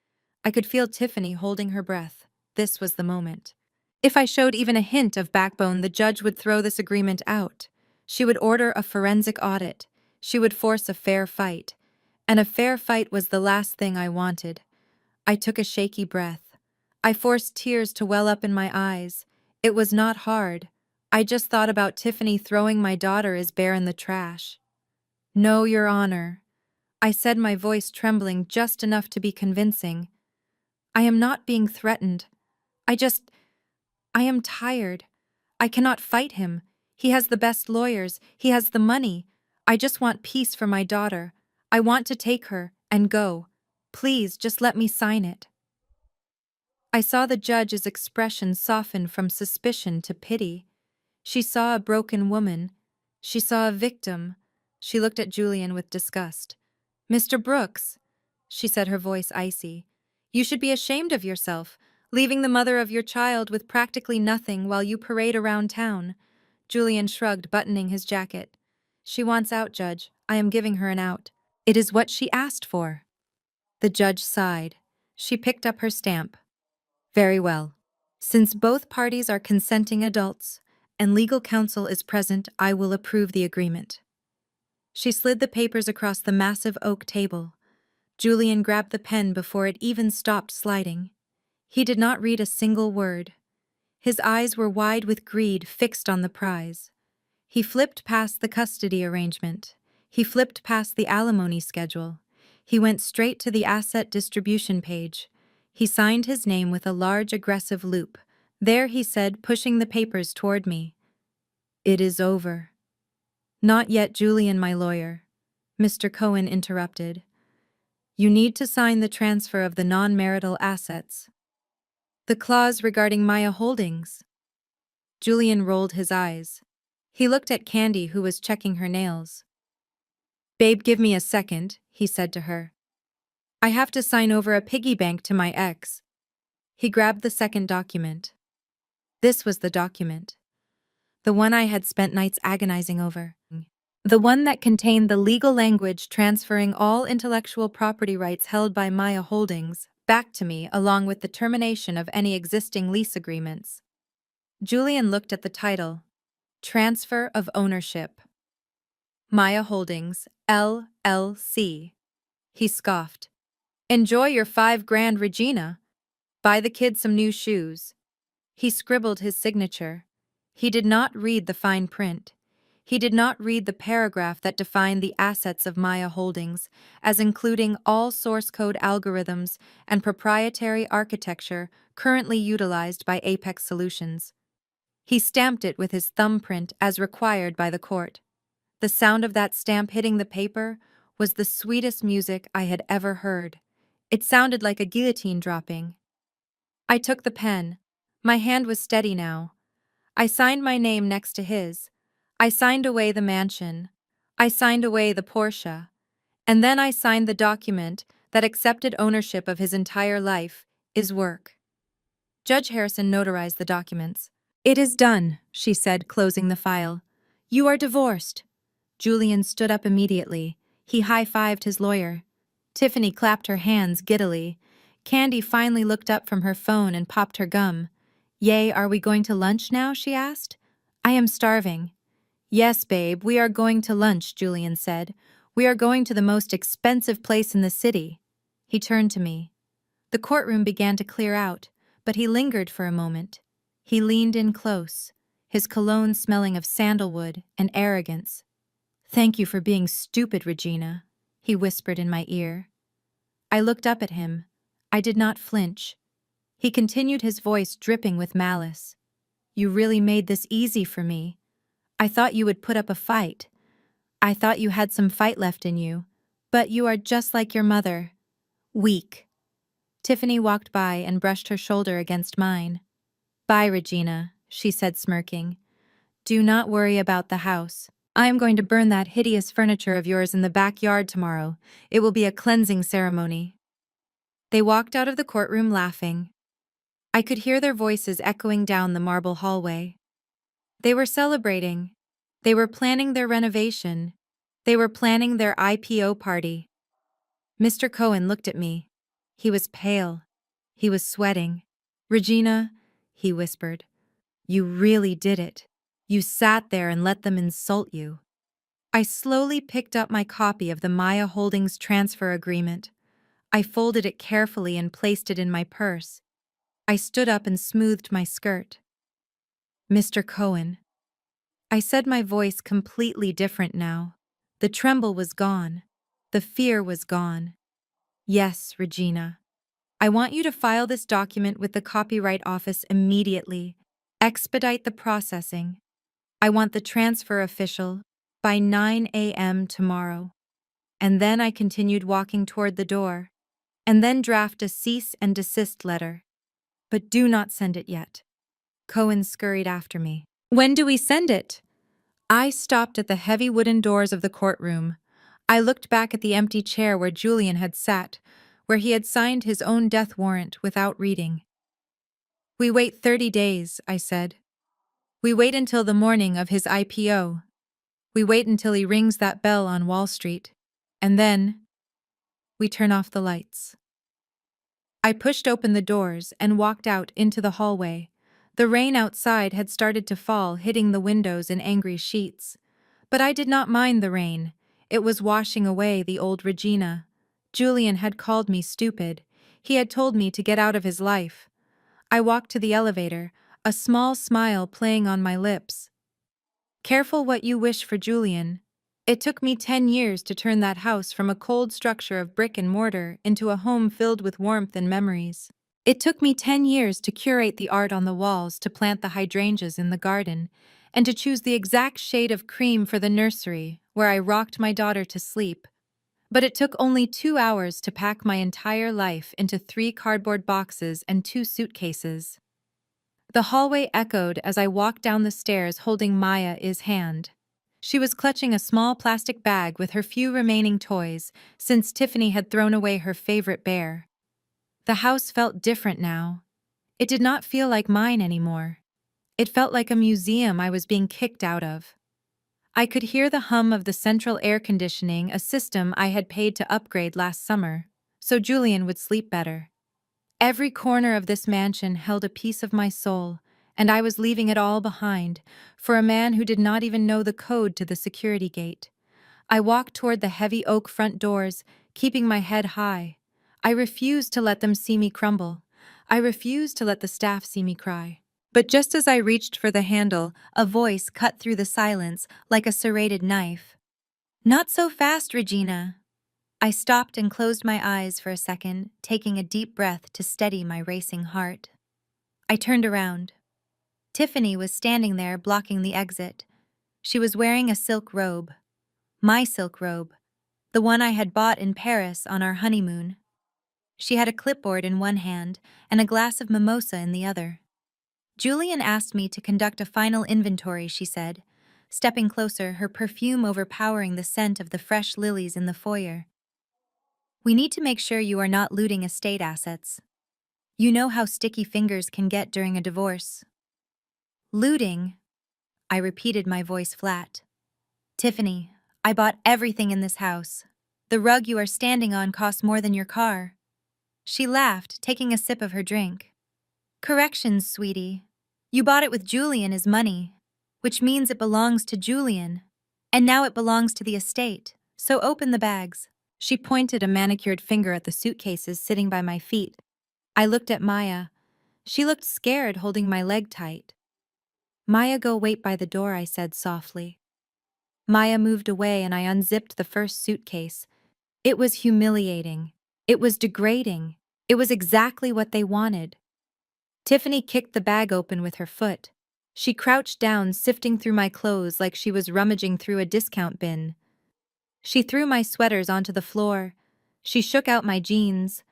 I could feel Tiffany holding her breath. This was the moment. If I showed even a hint of backbone, the judge would throw this agreement out. She would order a forensic audit. She would force a fair fight. And a fair fight was the last thing I wanted. I took a shaky breath. I forced tears to well up in my eyes. It was not hard. I just thought about Tiffany throwing my daughter as bare in the trash. "No, Your Honor," I said, my voice trembling just enough to be convincing. "I am not being threatened. I am tired. I cannot fight him. He has the best lawyers. He has the money. I just want peace for my daughter. I want to take her and go. Please, just let me sign it." I saw the judge's expression soften from suspicion to pity. She saw a broken woman. She saw a victim. She looked at Julian with disgust. "Mr. Brooks," she said, her voice icy, "you should be ashamed of yourself, leaving the mother of your child with practically nothing while you parade around town." Julian shrugged, buttoning his jacket. "She wants out, Judge. I am giving her an out. It is what she asked for." The judge sighed. She picked up her stamp. "Very well. Since both parties are consenting adults and legal counsel is present, I will approve the agreement." She slid the papers across the massive oak table. Julian grabbed the pen before it even stopped sliding. He did not read a single word. His eyes were wide with greed, fixed on the prize. He flipped past the custody arrangement. He flipped past the alimony schedule. He went straight to the asset distribution page. He signed his name with a large, aggressive loop. "There," he said, pushing the papers toward me. "It is over." "Not yet, Julian, my lawyer," Mr. Cohen interrupted. "You need to sign the transfer of the non-marital assets. The clause regarding Maya Holdings." Julian rolled his eyes. He looked at Candy, who was checking her nails. "Babe, give me a second," he said to her. "I have to sign over a piggy bank to my ex." He grabbed the second document. This was the document. The one I had spent nights agonizing over. The one that contained the legal language transferring all intellectual property rights held by Maya Holdings back to me, along with the termination of any existing lease agreements. Julian looked at the title. Transfer of Ownership. Maya Holdings, LLC. He scoffed. "Enjoy your $5,000, Regina. Buy the kid some new shoes." He scribbled his signature. He did not read the fine print. He did not read the paragraph that defined the assets of Maya Holdings as including all source code algorithms and proprietary architecture currently utilized by Apex Solutions. He stamped it with his thumbprint as required by the court. The sound of that stamp hitting the paper was the sweetest music I had ever heard. It sounded like a guillotine dropping. I took the pen. My hand was steady now. I signed my name next to his. I signed away the mansion. I signed away the Porsche. And then I signed the document that accepted ownership of his entire life, his work. Judge Harrison notarized the documents. It is done, she said, closing the file. You are divorced. Julian stood up immediately. He high-fived his lawyer. Tiffany clapped her hands giddily. Candy finally looked up from her phone and popped her gum. Yay, are we going to lunch now? She asked. I am starving. Yes, babe, we are going to lunch, Julian said. We are going to the most expensive place in the city. He turned to me. The courtroom began to clear out, but he lingered for a moment. He leaned in close, his cologne smelling of sandalwood and arrogance. Thank you for being stupid, Regina, he whispered in my ear. I looked up at him. I did not flinch. He continued, his voice dripping with malice. You really made this easy for me. I thought you would put up a fight. I thought you had some fight left in you. But you are just like your mother. Weak. Tiffany walked by and brushed her shoulder against mine. Bye, Regina, she said, smirking. Do not worry about the house. I am going to burn that hideous furniture of yours in the backyard tomorrow. It will be a cleansing ceremony. They walked out of the courtroom laughing. I could hear their voices echoing down the marble hallway. They were celebrating. They were planning their renovation. They were planning their IPO party. Mr. Cohen looked at me. He was pale. He was sweating. Regina, he whispered, you really did it. You sat there and let them insult you. I slowly picked up my copy of the Maya Holdings transfer agreement. I folded it carefully and placed it in my purse. I stood up and smoothed my skirt. Mr. Cohen. I said, my voice completely different now. The tremble was gone. The fear was gone. Yes, Regina. I want you to file this document with the Copyright Office immediately. Expedite the processing. I want the transfer official by 9 a.m. tomorrow. And then I continued walking toward the door. And then draft a cease and desist letter. But do not send it yet. Cohen scurried after me. When do we send it? I stopped at the heavy wooden doors of the courtroom. I looked back at the empty chair where Julian had sat, where he had signed his own death warrant without reading. We wait 30 days, I said. We wait until the morning of his IPO. We wait until he rings that bell on Wall Street. And then, we turn off the lights. I pushed open the doors and walked out into the hallway. The rain outside had started to fall, hitting the windows in angry sheets. But I did not mind the rain. It was washing away the old Regina. Julian had called me stupid. He had told me to get out of his life. I walked to the elevator, a small smile playing on my lips. Careful what you wish for, Julian. It took me 10 years to turn that house from a cold structure of brick and mortar into a home filled with warmth and memories. It took me 10 years to curate the art on the walls, to plant the hydrangeas in the garden, and to choose the exact shade of cream for the nursery, where I rocked my daughter to sleep. But it took only 2 hours to pack my entire life into 3 cardboard boxes and 2 suitcases. The hallway echoed as I walked down the stairs holding Maya's hand. She was clutching a small plastic bag with her few remaining toys, since Tiffany had thrown away her favorite bear. The house felt different now. It did not feel like mine anymore. It felt like a museum I was being kicked out of. I could hear the hum of the central air conditioning, a system I had paid to upgrade last summer, so Julian would sleep better. Every corner of this mansion held a piece of my soul, and I was leaving it all behind for a man who did not even know the code to the security gate. I walked toward the heavy oak front doors, keeping my head high. I refused to let them see me crumble. I refused to let the staff see me cry. But just as I reached for the handle, a voice cut through the silence like a serrated knife. Not so fast, Regina. I stopped and closed my eyes for a second, taking a deep breath to steady my racing heart. I turned around. Tiffany was standing there blocking the exit. She was wearing a silk robe. My silk robe. The one I had bought in Paris on our honeymoon. She had a clipboard in one hand and a glass of mimosa in the other. Julian asked me to conduct a final inventory, she said, stepping closer, her perfume overpowering the scent of the fresh lilies in the foyer. We need to make sure you are not looting estate assets. You know how sticky fingers can get during a divorce. Looting, I repeated, my voice flat. Tiffany, I bought everything in this house. The rug you are standing on costs more than your car. She laughed, taking a sip of her drink. Corrections, sweetie. You bought it with Julian as money, which means it belongs to Julian. And now it belongs to the estate, so open the bags. She pointed a manicured finger at the suitcases sitting by my feet. I looked at Maya. She looked scared, holding my leg tight. Maya, go wait by the door, I said softly. Maya moved away and I unzipped the first suitcase. It was humiliating. It was degrading. It was exactly what they wanted. Tiffany kicked the bag open with her foot. She crouched down, sifting through my clothes like she was rummaging through a discount bin. She threw my sweaters onto the floor. She shook out my jeans.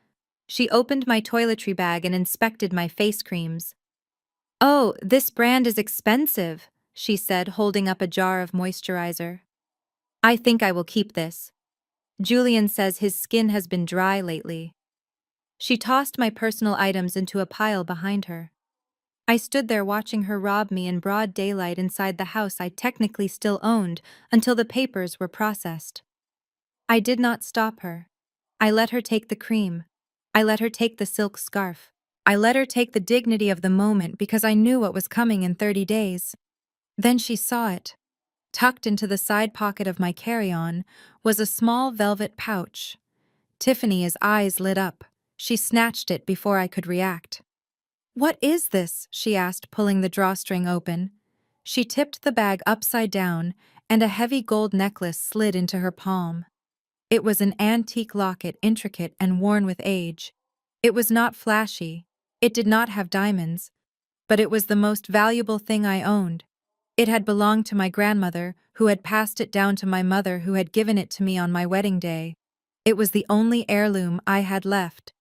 She opened my toiletry bag and inspected my face creams. "Oh, this brand is expensive," she said, holding up a jar of moisturizer. "I think I will keep this. Julian says his skin has been dry lately." She tossed my personal items into a pile behind her. I stood there watching her rob me in broad daylight inside the house I technically still owned until the papers were processed. I did not stop her. I let her take the cream. I let her take the silk scarf. I let her take the dignity of the moment because I knew what was coming in 30 days. Then she saw it. Tucked into the side pocket of my carry-on was a small velvet pouch. Tiffany's eyes lit up. She snatched it before I could react. "What is this?" she asked, pulling the drawstring open. She tipped the bag upside down, and a heavy gold necklace slid into her palm. It was an antique locket, intricate and worn with age. It was not flashy. It did not have diamonds. But it was the most valuable thing I owned. It had belonged to my grandmother, who had passed it down to my mother, who had given it to me on my wedding day. It was the only heirloom I had left.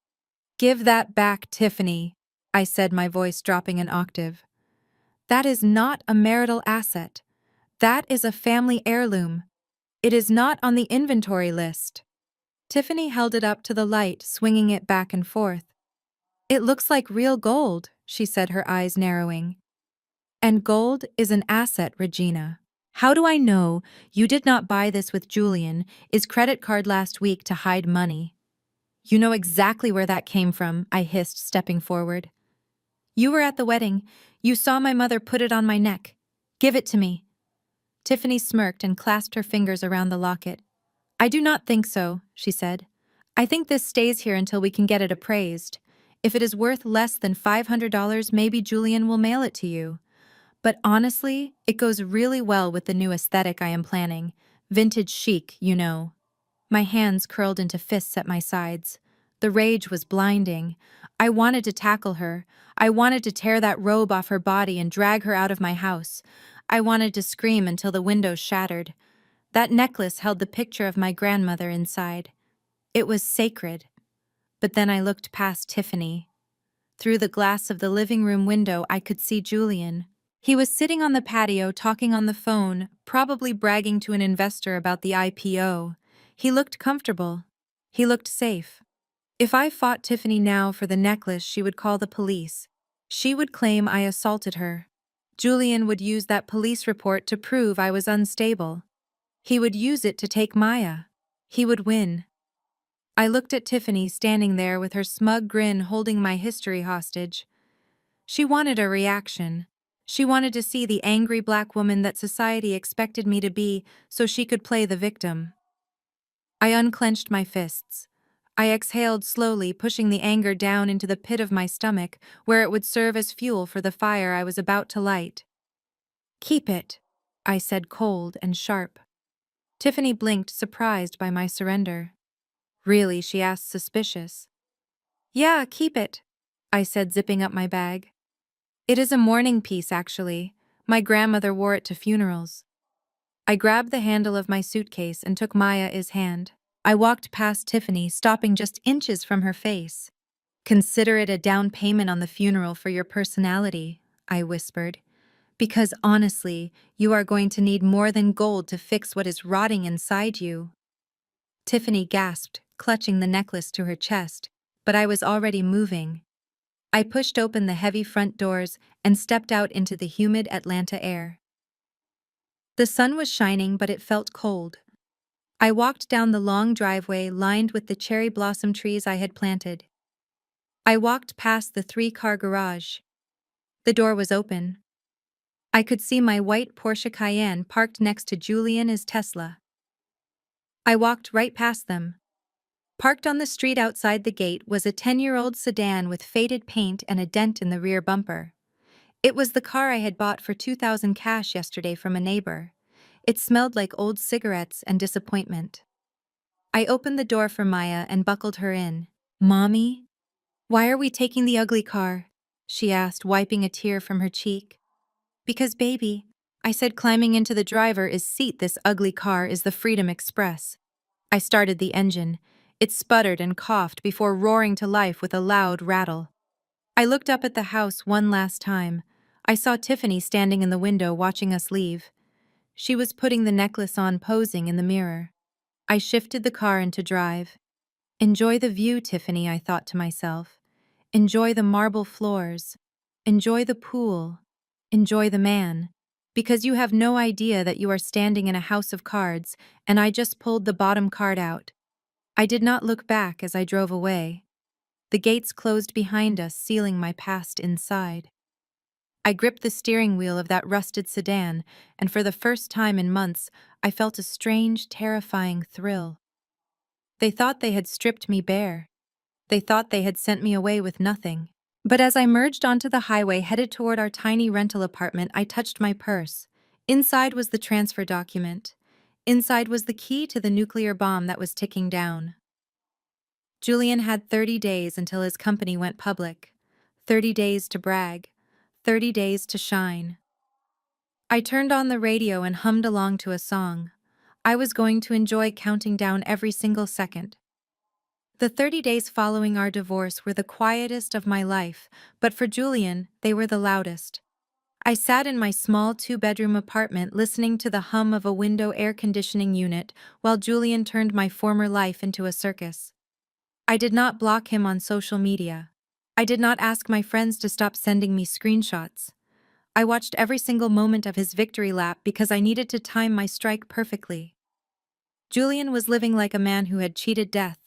"Give that back, Tiffany," I said, my voice dropping an octave. "That is not a marital asset. That is a family heirloom. It is not on the inventory list." Tiffany held it up to the light, swinging it back and forth. "It looks like real gold," she said, her eyes narrowing. "And gold is an asset, Regina. How do I know you did not buy this with Julian, his credit card last week to hide money?" "You know exactly where that came from," I hissed, stepping forward. "You were at the wedding. You saw my mother put it on my neck. Give it to me." Tiffany smirked and clasped her fingers around the locket. "I do not think so," she said. "I think this stays here until we can get it appraised. If it is worth less than $500, maybe Julian will mail it to you. But honestly, it goes really well with the new aesthetic I am planning. Vintage chic, you know." My hands curled into fists at my sides. The rage was blinding. I wanted to tackle her. I wanted to tear that robe off her body and drag her out of my house. I wanted to scream until the windows shattered. That necklace held the picture of my grandmother inside. It was sacred. But then I looked past Tiffany. Through the glass of the living room window, I could see Julian. He was sitting on the patio talking on the phone, probably bragging to an investor about the IPO. He looked comfortable. He looked safe. If I fought Tiffany now for the necklace, she would call the police. She would claim I assaulted her. Julian would use that police report to prove I was unstable. He would use it to take Maya. He would win. I looked at Tiffany standing there with her smug grin, holding my history hostage. She wanted a reaction. She wanted to see the angry black woman that society expected me to be so she could play the victim. I unclenched my fists. I exhaled slowly, pushing the anger down into the pit of my stomach, where it would serve as fuel for the fire I was about to light. "Keep it," I said, cold and sharp. Tiffany blinked, surprised by my surrender. "Really?" she asked, suspicious. "Yeah, keep it," I said, zipping up my bag. "It is a mourning piece, actually. My grandmother wore it to funerals." I grabbed the handle of my suitcase and took Maya's hand. I walked past Tiffany, stopping just inches from her face. "Consider it a down payment on the funeral for your personality," I whispered. "Because honestly, you are going to need more than gold to fix what is rotting inside you." Tiffany gasped, clutching the necklace to her chest, but I was already moving. I pushed open the heavy front doors and stepped out into the humid Atlanta air. The sun was shining, but it felt cold. I walked down the long driveway lined with the cherry blossom trees I had planted. I walked past the three-car garage. The door was open. I could see my white Porsche Cayenne parked next to Julian's Tesla. I walked right past them. Parked on the street outside the gate was a 10-year-old sedan with faded paint and a dent in the rear bumper. It was the car I had bought for $2,000 cash yesterday from a neighbor. It smelled like old cigarettes and disappointment. I opened the door for Maya and buckled her in. "Mommy? Why are we taking the ugly car?" she asked, wiping a tear from her cheek. "Because, baby," I said, climbing into the driver's seat, "this ugly car is the Freedom Express." I started the engine. It sputtered and coughed before roaring to life with a loud rattle. I looked up at the house one last time. I saw Tiffany standing in the window watching us leave. She was putting the necklace on, posing in the mirror. I shifted the car into drive. "Enjoy the view, Tiffany," I thought to myself. "Enjoy the marble floors. Enjoy the pool. Enjoy the man. Because you have no idea that you are standing in a house of cards, and I just pulled the bottom card out." I did not look back as I drove away. The gates closed behind us, sealing my past inside. I gripped the steering wheel of that rusted sedan, and for the first time in months, I felt a strange, terrifying thrill. They thought they had stripped me bare. They thought they had sent me away with nothing. But as I merged onto the highway headed toward our tiny rental apartment, I touched my purse. Inside was the transfer document. Inside was the key to the nuclear bomb that was ticking down. Julian had 30 days until his company went public. 30 days to brag. 30 days to shine. I turned on the radio and hummed along to a song. I was going to enjoy counting down every single second. The 30 days following our divorce were the quietest of my life, but for Julian, they were the loudest. I sat in my small two-bedroom apartment listening to the hum of a window air conditioning unit while Julian turned my former life into a circus. I did not block him on social media. I did not ask my friends to stop sending me screenshots. I watched every single moment of his victory lap because I needed to time my strike perfectly. Julian was living like a man who had cheated death.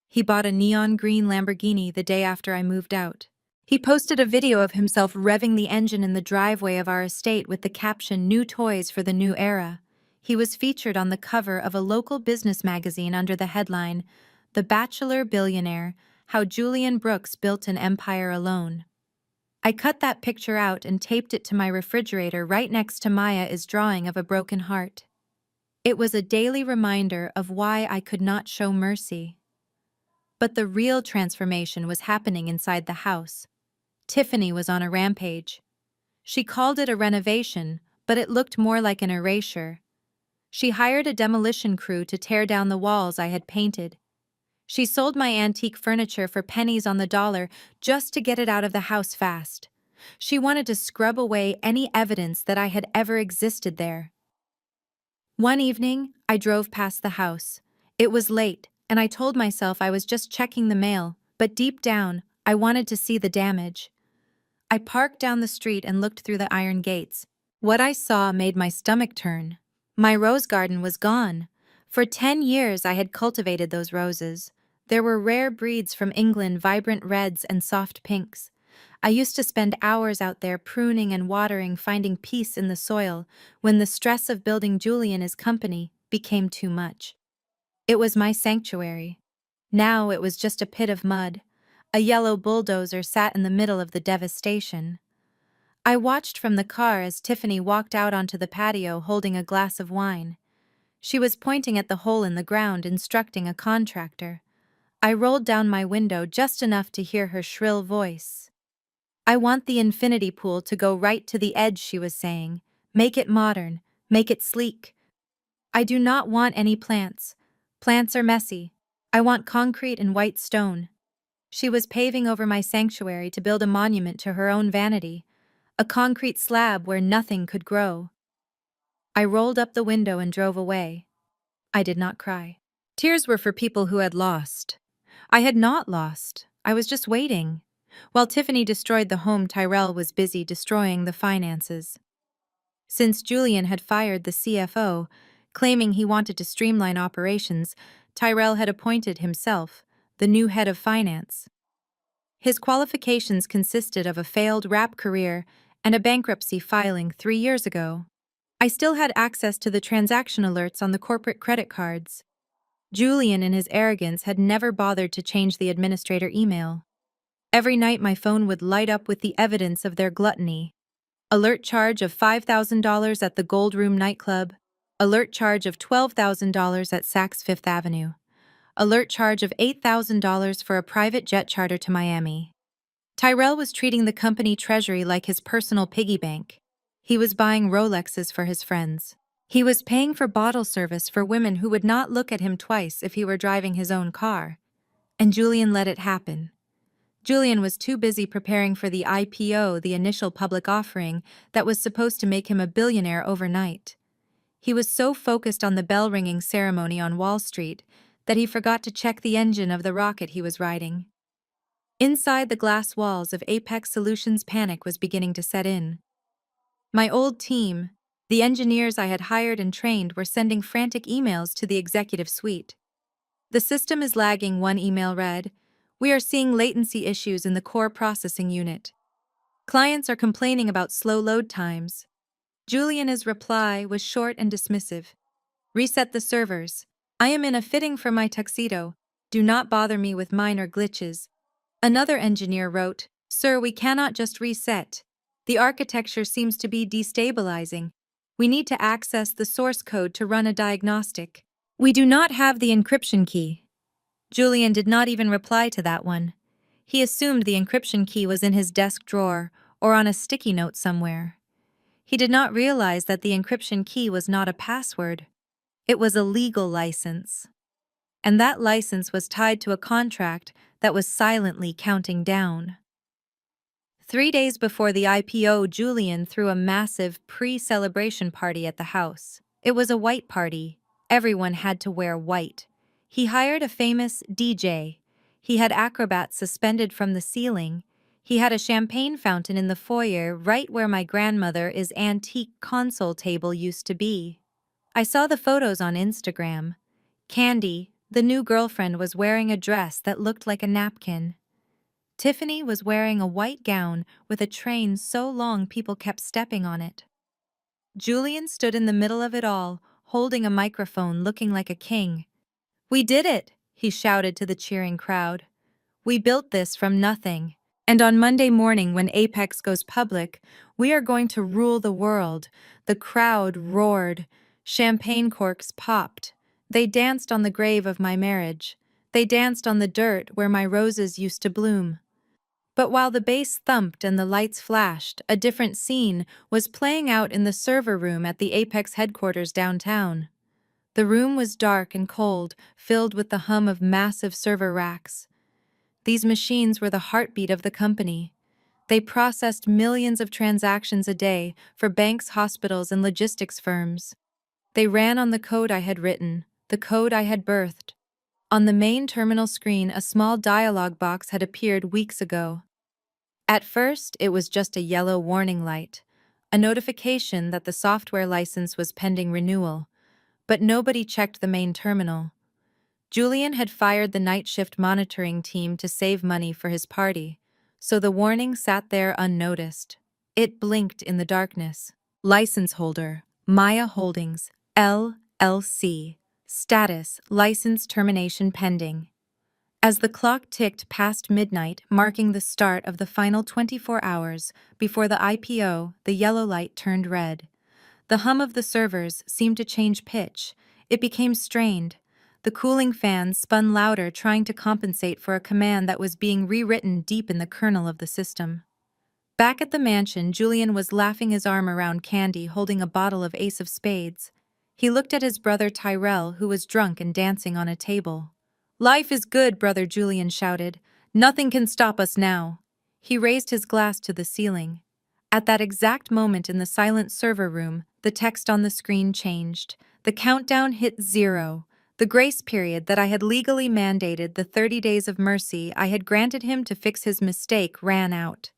He bought a neon green Lamborghini the day after I moved out. He posted a video of himself revving the engine in the driveway of our estate with the caption, "New toys for the new era." He was featured on the cover of a local business magazine under the headline, "The Bachelor Billionaire: How Julian Brooks Built an Empire Alone." I cut that picture out and taped it to my refrigerator right next to Maya's drawing of a broken heart. It was a daily reminder of why I could not show mercy. But the real transformation was happening inside the house. Tiffany was on a rampage. She called it a renovation, but it looked more like an erasure. She hired a demolition crew to tear down the walls I had painted. She sold my antique furniture for pennies on the dollar just to get it out of the house fast. She wanted to scrub away any evidence that I had ever existed there. One evening, I drove past the house. It was late, and I told myself I was just checking the mail, but deep down, I wanted to see the damage. I parked down the street and looked through the iron gates. What I saw made my stomach turn. My rose garden was gone. For 10 years I had cultivated those roses. There were rare breeds from England, vibrant reds and soft pinks. I used to spend hours out there pruning and watering, finding peace in the soil, when the stress of building Julian's company became too much. It was my sanctuary. Now it was just a pit of mud. A yellow bulldozer sat in the middle of the devastation. I watched from the car as Tiffany walked out onto the patio holding a glass of wine. She was pointing at the hole in the ground, instructing a contractor. I rolled down my window just enough to hear her shrill voice. "I want the infinity pool to go right to the edge," she was saying. "Make it modern. Make it sleek. I do not want any plants. Plants are messy. I want concrete and white stone." She was paving over my sanctuary to build a monument to her own vanity, a concrete slab where nothing could grow. I rolled up the window and drove away. I did not cry. Tears were for people who had lost. I had not lost. I was just waiting. While Tiffany destroyed the home, Tyrell was busy destroying the finances. Since Julian had fired the CFO, claiming he wanted to streamline operations, Tyrell had appointed himself the new head of finance. His qualifications consisted of a failed rap career and a bankruptcy filing 3 years ago. I still had access to the transaction alerts on the corporate credit cards. Julian, in his arrogance, had never bothered to change the administrator email. Every night my phone would light up with the evidence of their gluttony. Alert charge of $5,000 at the Gold Room nightclub. Alert charge of $12,000 at Saks Fifth Avenue. Alert charge of $8,000 for a private jet charter to Miami. Tyrell was treating the company treasury like his personal piggy bank. He was buying Rolexes for his friends. He was paying for bottle service for women who would not look at him twice if he were driving his own car. And Julian let it happen. Julian was too busy preparing for the IPO, the initial public offering, that was supposed to make him a billionaire overnight. He was so focused on the bell-ringing ceremony on Wall Street that he forgot to check the engine of the rocket he was riding. Inside the glass walls of Apex Solutions, panic was beginning to set in. My old team, the engineers I had hired and trained, were sending frantic emails to the executive suite. "The system is lagging," one email read. "We are seeing latency issues in the core processing unit. Clients are complaining about slow load times." Julian's reply was short and dismissive. "Reset the servers. I am in a fitting for my tuxedo. Do not bother me with minor glitches." Another engineer wrote, "Sir, we cannot just reset. The architecture seems to be destabilizing. We need to access the source code to run a diagnostic. We do not have the encryption key." Julian did not even reply to that one. He assumed the encryption key was in his desk drawer or on a sticky note somewhere. He did not realize that the encryption key was not a password. It was a legal license. And that license was tied to a contract that was silently counting down. 3 days before the IPO, Julian threw a massive pre-celebration party at the house. It was a white party. Everyone had to wear white. He hired a famous DJ. He had acrobats suspended from the ceiling. He had a champagne fountain in the foyer, right where my grandmother's antique console table used to be. I saw the photos on Instagram. Candy, the new girlfriend, was wearing a dress that looked like a napkin. Tiffany was wearing a white gown with a train so long people kept stepping on it. Julian stood in the middle of it all, holding a microphone, looking like a king. "We did it," he shouted to the cheering crowd. "We built this from nothing. And on Monday morning, when Apex goes public, we are going to rule the world." The crowd roared. Champagne corks popped. They danced on the grave of my marriage. They danced on the dirt where my roses used to bloom. But while the bass thumped and the lights flashed, a different scene was playing out in the server room at the Apex headquarters downtown. The room was dark and cold, filled with the hum of massive server racks. These machines were the heartbeat of the company. They processed millions of transactions a day for banks, hospitals, and logistics firms. They ran on the code I had written, the code I had birthed. On the main terminal screen, a small dialog box had appeared weeks ago. At first, it was just a yellow warning light, a notification that the software license was pending renewal, but nobody checked the main terminal. Julian had fired the night shift monitoring team to save money for his party, so the warning sat there unnoticed. It blinked in the darkness. License holder, Maya Holdings, LLC. Status, license termination pending. As the clock ticked past midnight, marking the start of the final 24 hours before the IPO, the yellow light turned red. The hum of the servers seemed to change pitch. It became strained. The cooling fans spun louder, trying to compensate for a command that was being rewritten deep in the kernel of the system. Back at the mansion, Julian was laughing his arm around Candy, holding a bottle of Ace of Spades. He looked at his brother Tyrell, who was drunk and dancing on a table. "Life is good," brother Julian shouted. "Nothing can stop us now." He raised his glass to the ceiling. At that exact moment in the silent server room, the text on the screen changed. The countdown hit 0. The grace period that I had legally mandated, the 30 days of mercy I had granted him to fix his mistake, ran out.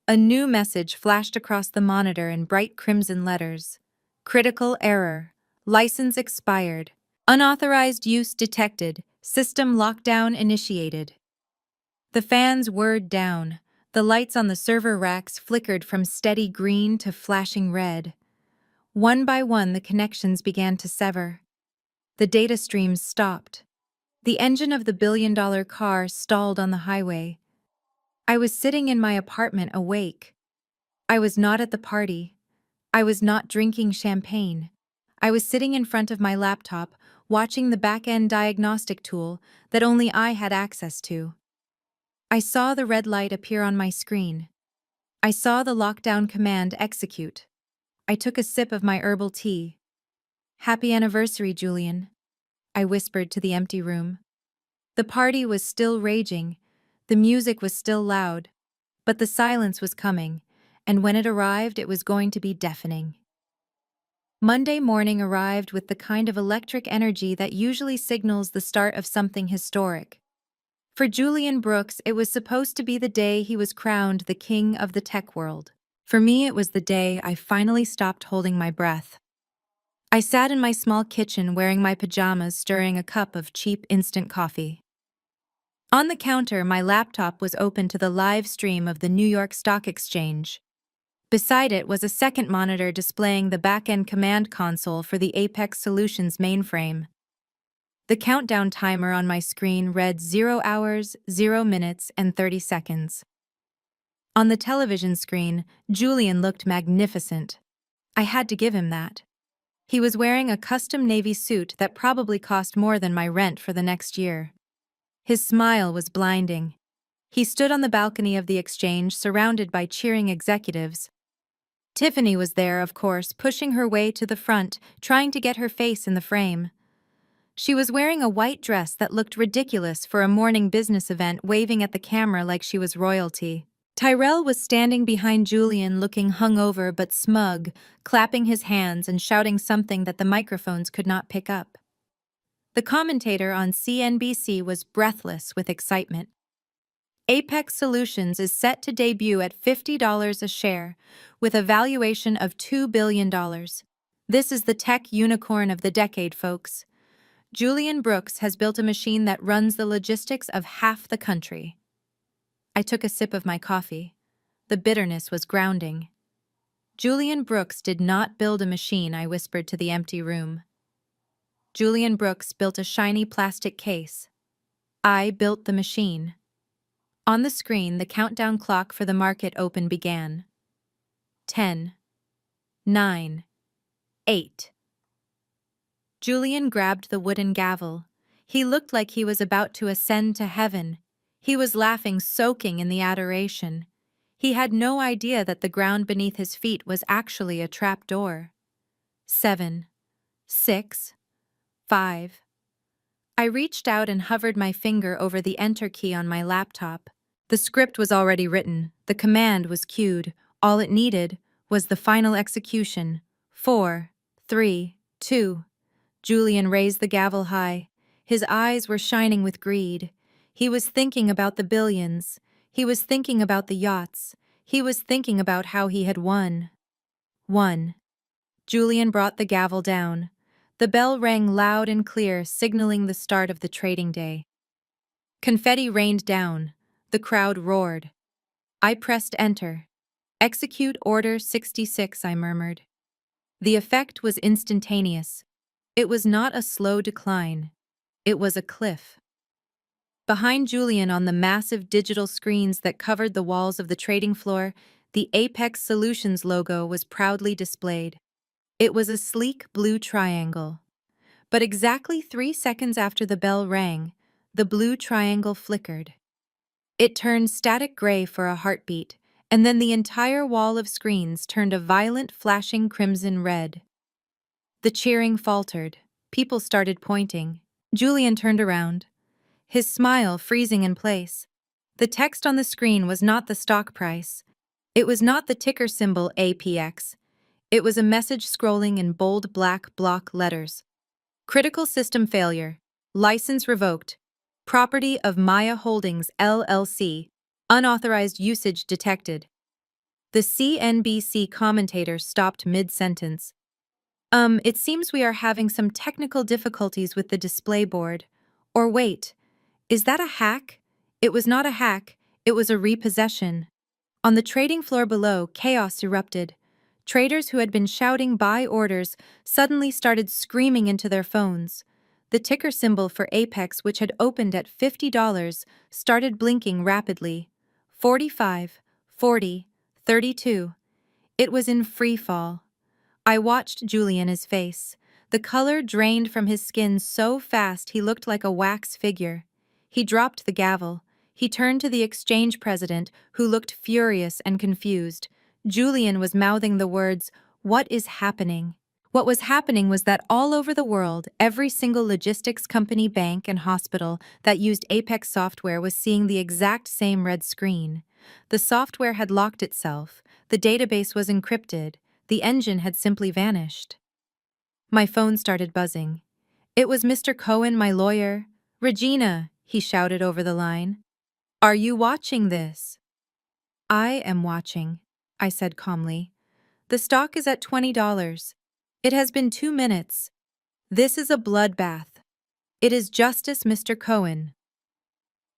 A new message flashed across the monitor in bright crimson letters. Critical error. License expired. Unauthorized use detected. System lockdown initiated. The fans whirred down. The lights on the server racks flickered from steady green to flashing red. One by one, the connections began to sever. The data streams stopped. The engine of the billion-dollar car stalled on the highway. I was sitting in my apartment awake. I was not at the party. I was not drinking champagne. I was sitting in front of my laptop, watching the back-end diagnostic tool that only I had access to. I saw the red light appear on my screen. I saw the lockdown command execute. I took a sip of my herbal tea. "Happy anniversary, Julian," I whispered to the empty room. The party was still raging, the music was still loud, but the silence was coming, and when it arrived, it was going to be deafening. Monday morning arrived with the kind of electric energy that usually signals the start of something historic. For Julian Brooks, it was supposed to be the day he was crowned the king of the tech world. For me, it was the day I finally stopped holding my breath. I sat in my small kitchen wearing my pajamas, stirring a cup of cheap instant coffee. On the counter, my laptop was open to the live stream of the New York Stock Exchange. Beside it was a second monitor displaying the back-end command console for the Apex Solutions mainframe. The countdown timer on my screen read 0 hours, 0 minutes, and 30 seconds. On the television screen, Julian looked magnificent. I had to give him that. He was wearing a custom navy suit that probably cost more than my rent for the next year. His smile was blinding. He stood on the balcony of the exchange, surrounded by cheering executives. Tiffany was there, of course, pushing her way to the front, trying to get her face in the frame. She was wearing a white dress that looked ridiculous for a morning business event, waving at the camera like she was royalty. Tyrell was standing behind Julian, looking hungover but smug, clapping his hands and shouting something that the microphones could not pick up. The commentator on CNBC was breathless with excitement. Apex Solutions is set to debut at $50 a share, with a valuation of $2 billion. This is the tech unicorn of the decade, folks. Julian Brooks has built a machine that runs the logistics of half the country. I took a sip of my coffee. The bitterness was grounding. Julian Brooks did not build a machine, I whispered to the empty room. Julian Brooks built a shiny plastic case. I built the machine. On the screen, the countdown clock for the market open began. 10, 9, 8. Julian grabbed the wooden gavel. He looked like he was about to ascend to heaven. He was laughing, soaking in the adoration. He had no idea that the ground beneath his feet was actually a trap door. 7, 6, 5. I reached out and hovered my finger over the enter key on my laptop. The script was already written. The command was cued. All it needed was the final execution. 4, 3, 2. Julian raised the gavel high. His eyes were shining with greed. He was thinking about the billions. He was thinking about the yachts. He was thinking about how he had won. 1. Julian brought the gavel down. The bell rang loud and clear, signaling the start of the trading day. Confetti rained down. The crowd roared. I pressed enter. "Execute Order 66, I murmured. The effect was instantaneous. It was not a slow decline. It was a cliff. Behind Julian, on the massive digital screens that covered the walls of the trading floor, the Apex Solutions logo was proudly displayed. It was a sleek blue triangle. But exactly 3 seconds after the bell rang, the blue triangle flickered. It turned static gray for a heartbeat, and then the entire wall of screens turned a violent, flashing crimson red. The cheering faltered. People started pointing. Julian turned around, his smile freezing in place. The text on the screen was not the stock price. It was not the ticker symbol APX. It was a message scrolling in bold black block letters. "Critical system failure. License revoked. Property of Maya Holdings, LLC. Unauthorized usage detected. The CNBC commentator stopped mid-sentence. It seems we are having some technical difficulties with the display board. Or wait, is that a hack? It was not a hack, it was a repossession. On the trading floor below, chaos erupted. Traders who had been shouting buy orders suddenly started screaming into their phones. The ticker symbol for Apex, which had opened at $50, started blinking rapidly. 45, 40, 32. It was in free fall. I watched Julian's face. The color drained from his skin so fast he looked like a wax figure. He dropped the gavel. He turned to the exchange president, who looked furious and confused. Julian was mouthing the words, "What is happening?" What was happening was that all over the world, every single logistics company, bank, and hospital that used Apex software was seeing the exact same red screen. The software had locked itself, the database was encrypted, the engine had simply vanished. My phone started buzzing. It was Mr. Cohen, my lawyer. "Regina," he shouted over the line. "Are you watching this?" "I am watching," I said calmly. "The stock is at $20. It has been 2 minutes. This is a bloodbath. It is justice, Mr. Cohen."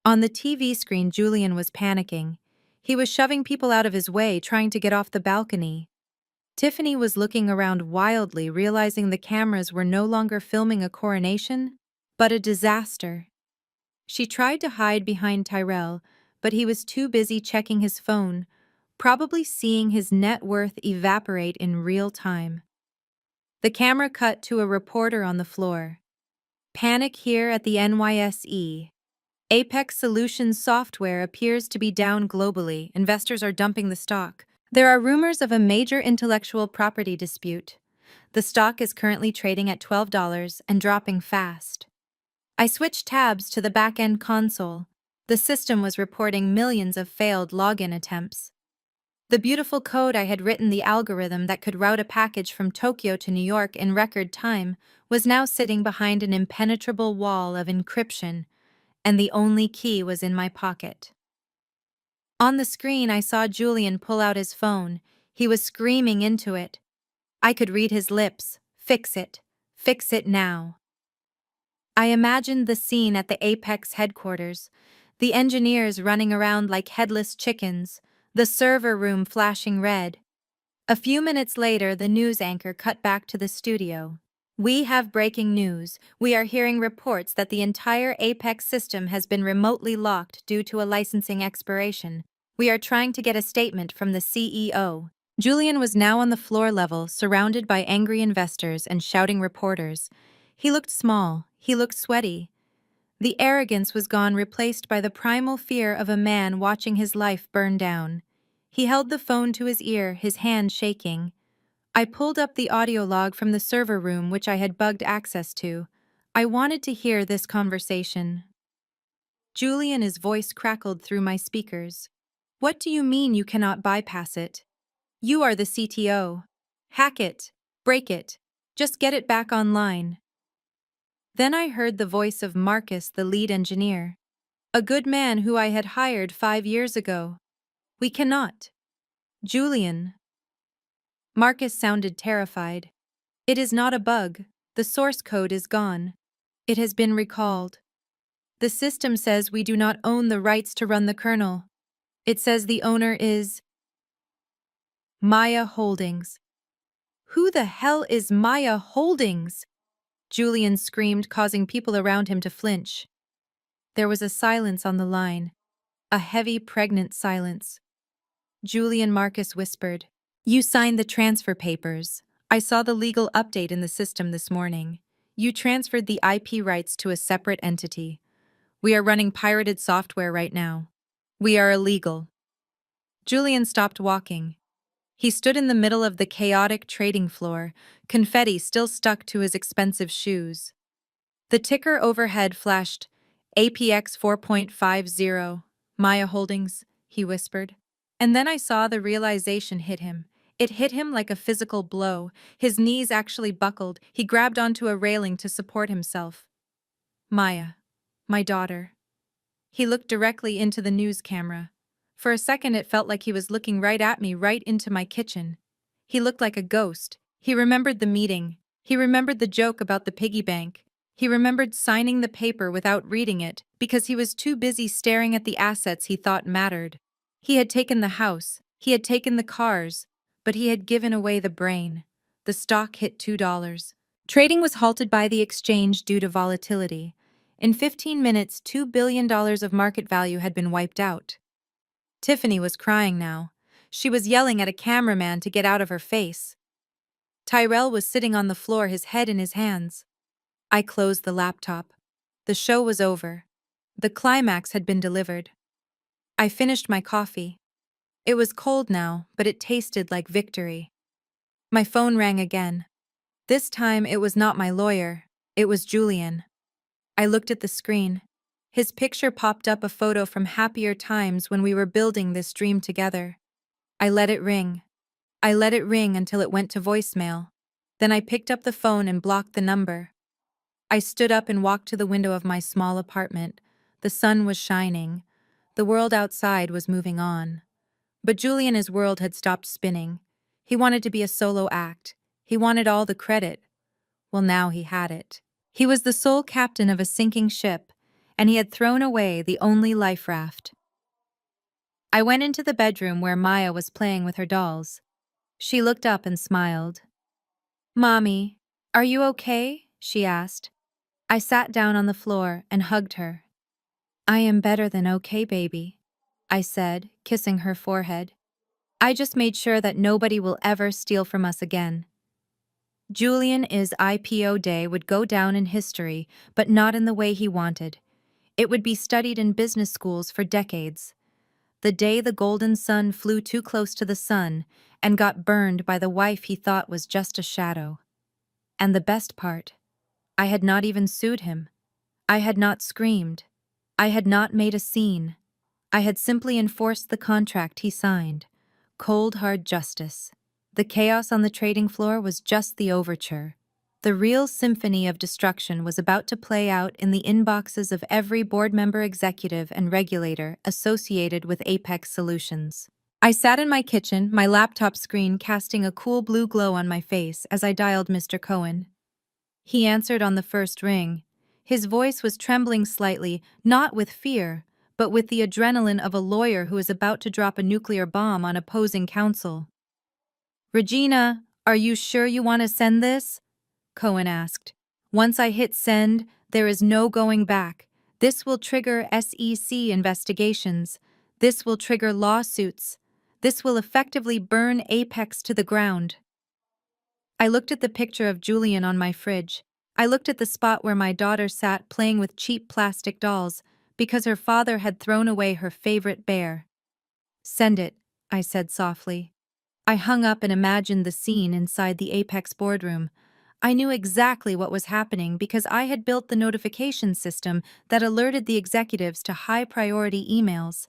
On the TV screen, Julian was panicking. He was shoving people out of his way, trying to get off the balcony. Tiffany was looking around wildly, realizing the cameras were no longer filming a coronation, but a disaster. She tried to hide behind Tyrell, but he was too busy checking his phone, probably seeing his net worth evaporate in real time. The camera cut to a reporter on the floor. "Panic here at the NYSE. Apex Solutions software appears to be down globally. Investors are dumping the stock. There are rumors of a major intellectual property dispute. The stock is currently trading at $12 and dropping fast." I switched tabs to the back-end console. The system was reporting millions of failed login attempts. The beautiful code I had written, the algorithm that could route a package from Tokyo to New York in record time, was now sitting behind an impenetrable wall of encryption, and the only key was in my pocket. On the screen, I saw Julian pull out his phone. He was screaming into it. I could read his lips. "Fix it. Fix it now." I imagined the scene at the Apex headquarters, the engineers running around like headless chickens, the server room flashing red. A few minutes later, the news anchor cut back to the studio. "We have breaking news. We are hearing reports that the entire Apex system has been remotely locked due to a licensing expiration. We are trying to get a statement from the CEO." Julian was now on the floor level, surrounded by angry investors and shouting reporters. He looked small. He looked sweaty. The arrogance was gone, replaced by the primal fear of a man watching his life burn down. He held the phone to his ear, his hand shaking. I pulled up the audio log from the server room, which I had bugged access to. I wanted to hear this conversation. Julian's voice crackled through my speakers. "What do you mean you cannot bypass it? You are the CTO. Hack it. Break it. Just get it back online." Then I heard the voice of Marcus, the lead engineer. A good man who I had hired 5 years ago. "We cannot." "Julian." Marcus sounded terrified. "It is not a bug. The source code is gone. It has been recalled. The system says we do not own the rights to run the kernel. It says the owner is Maya Holdings." "Who the hell is Maya Holdings?" Julian screamed, causing people around him to flinch. There was a silence on the line, a heavy, pregnant silence. Julian Marcus whispered, "You signed the transfer papers. I saw the legal update in the system this morning. You transferred the IP rights to a separate entity. We are running pirated software right now. We are illegal." Julian stopped walking. He stood in the middle of the chaotic trading floor, confetti still stuck to his expensive shoes. The ticker overhead flashed, "APX 4.50, Maya Holdings," he whispered. And then I saw the realization hit him. It hit him like a physical blow. His knees actually buckled. He grabbed onto a railing to support himself. Maya. My daughter. He looked directly into the news camera. For a second it felt like he was looking right at me, right into my kitchen. He looked like a ghost. He remembered the meeting. He remembered the joke about the piggy bank. He remembered signing the paper without reading it because he was too busy staring at the assets he thought mattered. He had taken the house. He had taken the cars. But he had given away the brain. The stock hit $2. Trading was halted by the exchange due to volatility. In 15 minutes, $2 billion of market value had been wiped out. Tiffany was crying now. She was yelling at a cameraman to get out of her face. Tyrell was sitting on the floor, his head in his hands. I closed the laptop. The show was over. The climax had been delivered. I finished my coffee. It was cold now, but it tasted like victory. My phone rang again. This time it was not my lawyer. It was Julian. I looked at the screen. His picture popped up, a photo from happier times when we were building this dream together. I let it ring. I let it ring until it went to voicemail. Then I picked up the phone and blocked the number. I stood up and walked to the window of my small apartment. The sun was shining. The world outside was moving on. But Julian's world had stopped spinning. He wanted to be a solo act. He wanted all the credit. Well, now he had it. He was the sole captain of a sinking ship, and he had thrown away the only life raft. I went into the bedroom where Maya was playing with her dolls. She looked up and smiled. "Mommy, are you okay?" she asked. I sat down on the floor and hugged her. "I am better than okay, baby," I said, kissing her forehead. "I just made sure that nobody will ever steal from us again." Julian's IPO day would go down in history, but not in the way he wanted. It would be studied in business schools for decades. The day the golden sun flew too close to the sun and got burned by the wife he thought was just a shadow. And the best part, I had not even sued him. I had not screamed. I had not made a scene. I had simply enforced the contract he signed. Cold, hard justice. The chaos on the trading floor was just the overture. The real symphony of destruction was about to play out in the inboxes of every board member, executive, and regulator associated with Apex Solutions. I sat in my kitchen, my laptop screen casting a cool blue glow on my face as I dialed Mr. Cohen. He answered on the first ring. His voice was trembling slightly, not with fear, but with the adrenaline of a lawyer who is about to drop a nuclear bomb on opposing counsel. "Regina, are you sure you want to send this?" Cohen asked. "Once I hit send, there is no going back. This will trigger SEC investigations. This will trigger lawsuits. This will effectively burn Apex to the ground." I looked at the picture of Julian on my fridge. I looked at the spot where my daughter sat playing with cheap plastic dolls because her father had thrown away her favorite bear. "Send it," I said softly. I hung up and imagined the scene inside the Apex boardroom. I knew exactly what was happening because I had built the notification system that alerted the executives to high-priority emails.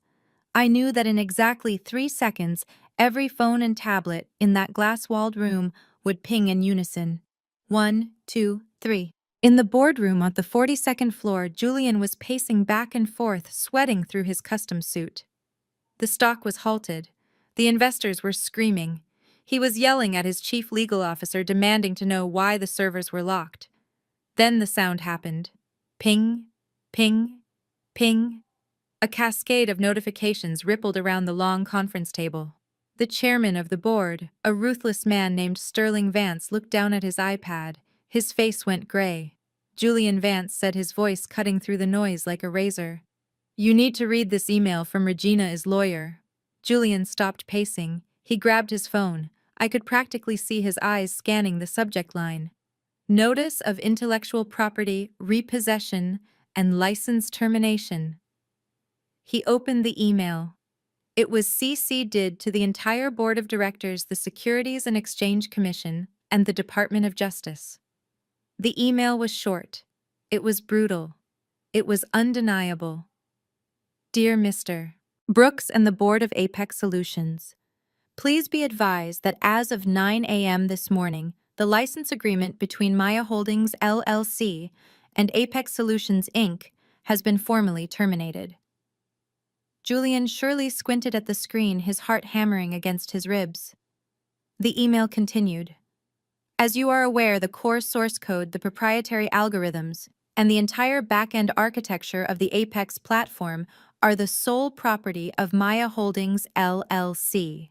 I knew that in exactly 3 seconds, every phone and tablet in that glass-walled room would ping in unison. 1, 2, 3. In the boardroom on the 42nd floor, Julian was pacing back and forth, sweating through his custom suit. The stock was halted. The investors were screaming. He was yelling at his chief legal officer, demanding to know why the servers were locked. Then the sound happened. Ping, ping, ping. A cascade of notifications rippled around the long conference table. The chairman of the board, a ruthless man named Sterling Vance, looked down at his iPad. His face went gray. Julian Vance said, his voice cutting through the noise like a razor. "You need to read this email from Regina's lawyer." Julian stopped pacing. He grabbed his phone. I could practically see his eyes scanning the subject line. "Notice of intellectual property, repossession, and license termination." He opened the email. It was CC'd to the entire board of directors, the Securities and Exchange Commission, and the Department of Justice. The email was short. It was brutal. It was undeniable. "Dear Mr. Brooks and the Board of Apex Solutions, please be advised that as of 9 a.m. this morning, the license agreement between Maya Holdings LLC and Apex Solutions, Inc. has been formally terminated. Julian surely squinted at the screen, his heart hammering against his ribs. The email continued. As you are aware, the core source code, the proprietary algorithms, and the entire back-end architecture of the Apex platform are the sole property of Maya Holdings, LLC.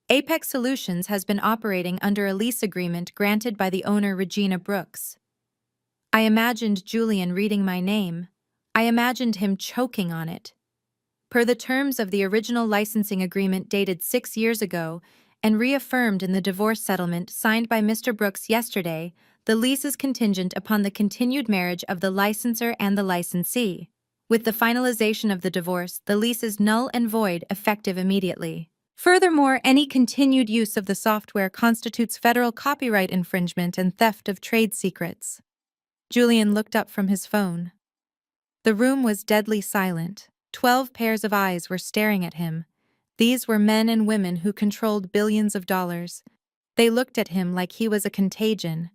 Apex Solutions has been operating under a lease agreement granted by the owner Regina Brooks. I imagined Julian reading my name. I imagined him choking on it. Per the terms of the original licensing agreement dated 6 years ago and reaffirmed in the divorce settlement signed by Mr. Brooks yesterday, the lease is contingent upon the continued marriage of the licensor and the licensee. With the finalization of the divorce, the lease is null and void, effective immediately. Furthermore, any continued use of the software constitutes federal copyright infringement and theft of trade secrets. Julian looked up from his phone. The room was deadly silent. 12 pairs of eyes were staring at him. These were men and women who controlled billions of dollars. They looked at him like he was a contagion.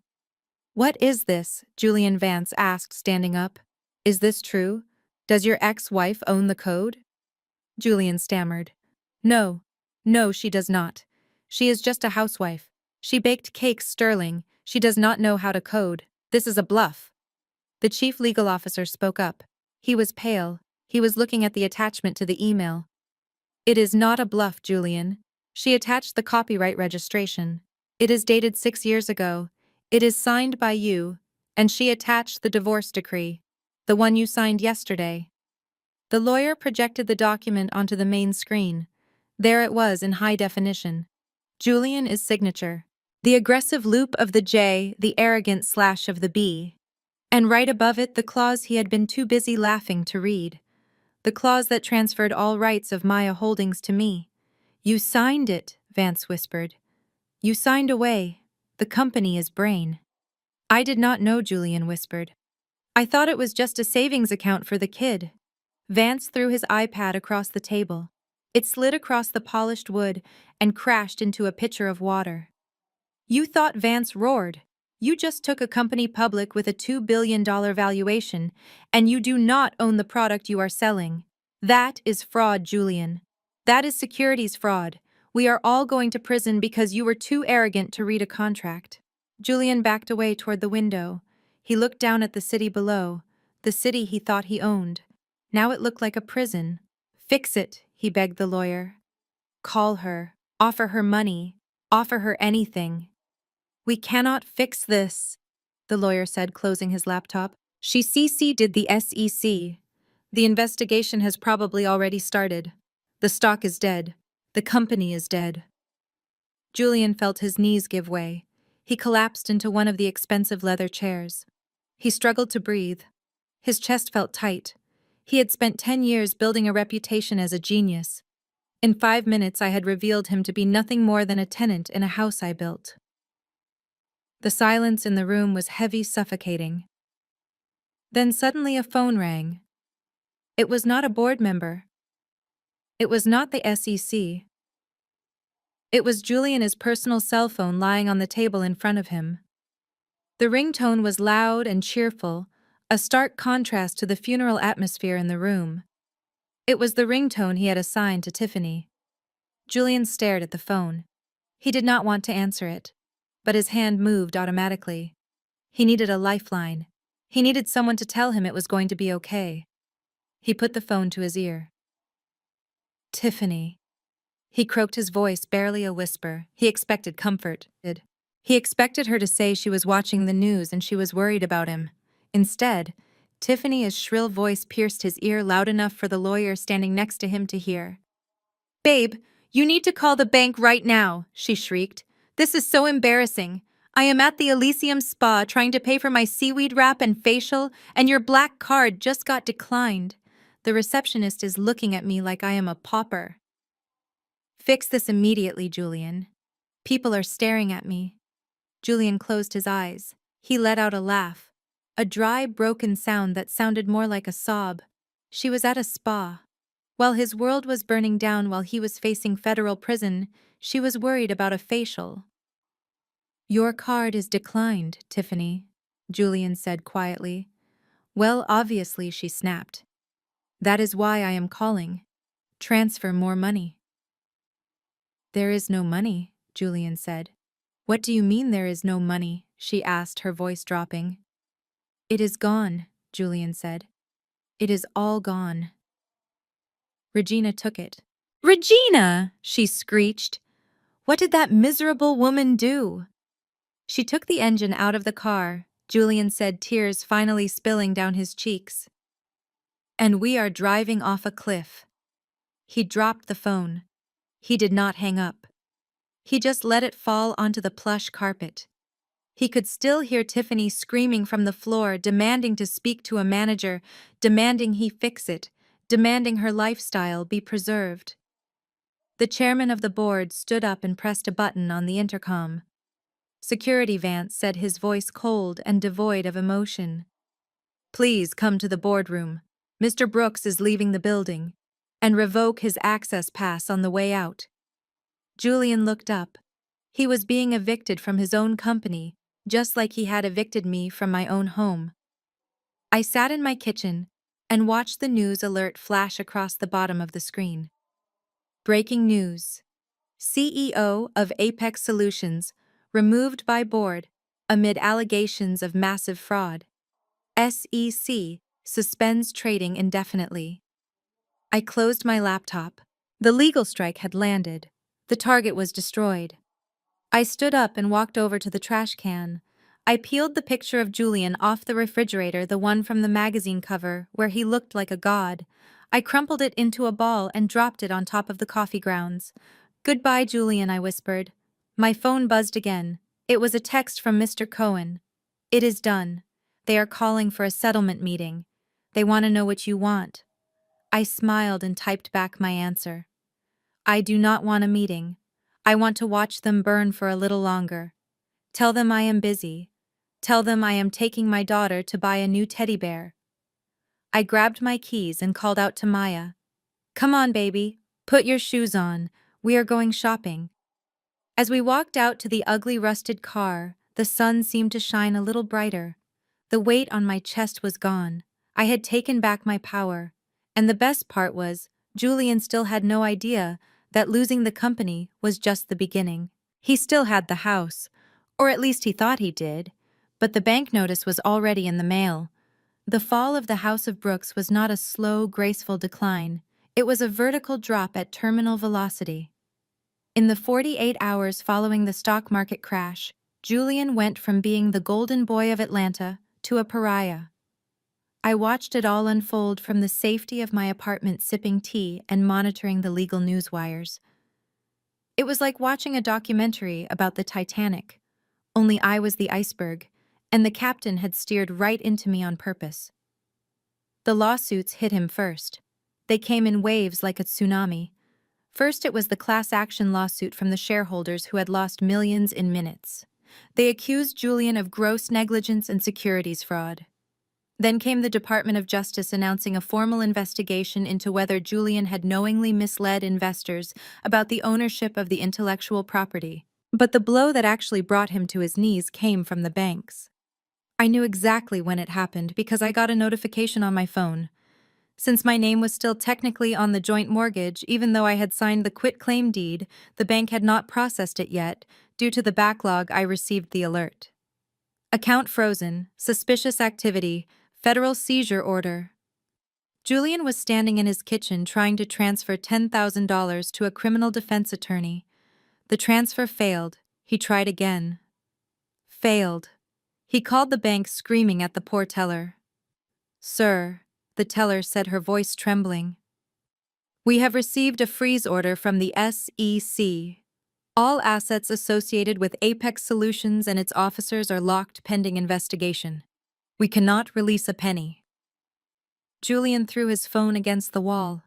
What is this? Julian Vance asked, standing up. Is this true? Does your ex-wife own the code? Julian stammered. No, she does not. She is just a housewife. She baked cakes sterling. She does not know how to code. This is a bluff. The chief legal officer spoke up. He was pale. He was looking at the attachment to the email. It is not a bluff, Julian. She attached the copyright registration. It is dated 6 years ago. It is signed by you, and she attached the divorce decree, the one you signed yesterday. The lawyer projected the document onto the main screen. There it was in high definition. Julian's signature. The aggressive loop of the J, the arrogant slash of the B. And right above it, the clause he had been too busy laughing to read. The clause that transferred all rights of Maya Holdings to me. You signed it, Vance whispered. You signed away. The company is Brain. I did not know, Julian whispered. I thought it was just a savings account for the kid. Vance threw his iPad across the table. It slid across the polished wood and crashed into a pitcher of water. You thought, Vance roared. You just took a company public with a $2 billion valuation, and you do not own the product you are selling. That is fraud, Julian. That is securities fraud. We are all going to prison because you were too arrogant to read a contract. Julian backed away toward the window. He looked down at the city below, the city he thought he owned. Now it looked like a prison. Fix it, he begged the lawyer. Call her. Offer her money. Offer her anything. We cannot fix this, the lawyer said, closing his laptop. She CC'd the SEC. The investigation has probably already started. The stock is dead. The company is dead. Julian felt his knees give way. He collapsed into one of the expensive leather chairs. He struggled to breathe. His chest felt tight. He had spent 10 years building a reputation as a genius. In 5 minutes, I had revealed him to be nothing more than a tenant in a house I built. The silence in the room was heavy, suffocating. Then suddenly a phone rang. It was not a board member. It was not the SEC. It was Julian's personal cell phone lying on the table in front of him. The ringtone was loud and cheerful, a stark contrast to the funeral atmosphere in the room. It was the ringtone he had assigned to Tiffany. Julian stared at the phone. He did not want to answer it, but his hand moved automatically. He needed a lifeline. He needed someone to tell him it was going to be okay. He put the phone to his ear. Tiffany. He croaked, his voice barely a whisper. He expected comfort. He expected her to say she was watching the news and she was worried about him. Instead, Tiffany's shrill voice pierced his ear loud enough for the lawyer standing next to him to hear. Babe, you need to call the bank right now, she shrieked. This is so embarrassing. I am at the Elysium Spa trying to pay for my seaweed wrap and facial, and your black card just got declined. The receptionist is looking at me like I am a pauper. Fix this immediately, Julian. People are staring at me. Julian closed his eyes. He let out a laugh. A dry, broken sound that sounded more like a sob. She was at a spa. While his world was burning down while he was facing federal prison, she was worried about a facial. Your card is declined, Tiffany, Julian said quietly. Well, obviously, she snapped. That is why I am calling. Transfer more money. There is no money, Julian said. What do you mean there is no money? She asked, her voice dropping. It is gone, Julian said. It is all gone. Regina took it. Regina! She screeched. What did that miserable woman do? She took the engine out of the car, Julian said, tears finally spilling down his cheeks. And we are driving off a cliff. He dropped the phone. He did not hang up. He just let it fall onto the plush carpet. He could still hear Tiffany screaming from the floor, demanding to speak to a manager, demanding he fix it, demanding her lifestyle be preserved. The chairman of the board stood up and pressed a button on the intercom. Security Vance said, his voice cold and devoid of emotion. Please come to the boardroom. Mr. Brooks is leaving the building. And revoke his access pass on the way out. Julian looked up. He was being evicted from his own company, just like he had evicted me from my own home. I sat in my kitchen and watched the news alert flash across the bottom of the screen. Breaking news. CEO of Apex Solutions removed by board amid allegations of massive fraud. SEC suspends trading indefinitely. I closed my laptop. The legal strike had landed. The target was destroyed. I stood up and walked over to the trash can. I peeled the picture of Julian off the refrigerator, the one from the magazine cover, where he looked like a god. I crumpled it into a ball and dropped it on top of the coffee grounds. Goodbye, Julian, I whispered. My phone buzzed again. It was a text from Mr. Cohen. It is done. They are calling for a settlement meeting. They want to know what you want. I smiled and typed back my answer. I do not want a meeting. I want to watch them burn for a little longer. Tell them I am busy. Tell them I am taking my daughter to buy a new teddy bear. I grabbed my keys and called out to Maya. Come on, baby. Put your shoes on. We are going shopping. As we walked out to the ugly rusted car, the sun seemed to shine a little brighter. The weight on my chest was gone. I had taken back my power. And the best part was, Julian still had no idea that losing the company was just the beginning. He still had the house, or at least he thought he did, but the bank notice was already in the mail. The fall of the House of Brooks was not a slow, graceful decline. It was a vertical drop at terminal velocity. In the 48 hours following the stock market crash, Julian went from being the golden boy of Atlanta to a pariah. I watched it all unfold from the safety of my apartment, sipping tea and monitoring the legal news wires. It was like watching a documentary about the Titanic, only I was the iceberg, and the captain had steered right into me on purpose. The lawsuits hit him first. They came in waves like a tsunami. First, it was the class action lawsuit from the shareholders who had lost millions in minutes. They accused Julian of gross negligence and securities fraud. Then came the Department of Justice announcing a formal investigation into whether Julian had knowingly misled investors about the ownership of the intellectual property. But the blow that actually brought him to his knees came from the banks. I knew exactly when it happened because I got a notification on my phone. Since my name was still technically on the joint mortgage, even though I had signed the quitclaim deed, the bank had not processed it yet. Due to the backlog, I received the alert. Account frozen, suspicious activity, federal seizure order. Julian was standing in his kitchen trying to transfer $10,000 to a criminal defense attorney. The transfer failed. He tried again. Failed. He called the bank, screaming at the poor teller. Sir, the teller said, her voice trembling. We have received a freeze order from the SEC. All assets associated with Apex Solutions and its officers are locked pending investigation. We cannot release a penny. Julian threw his phone against the wall.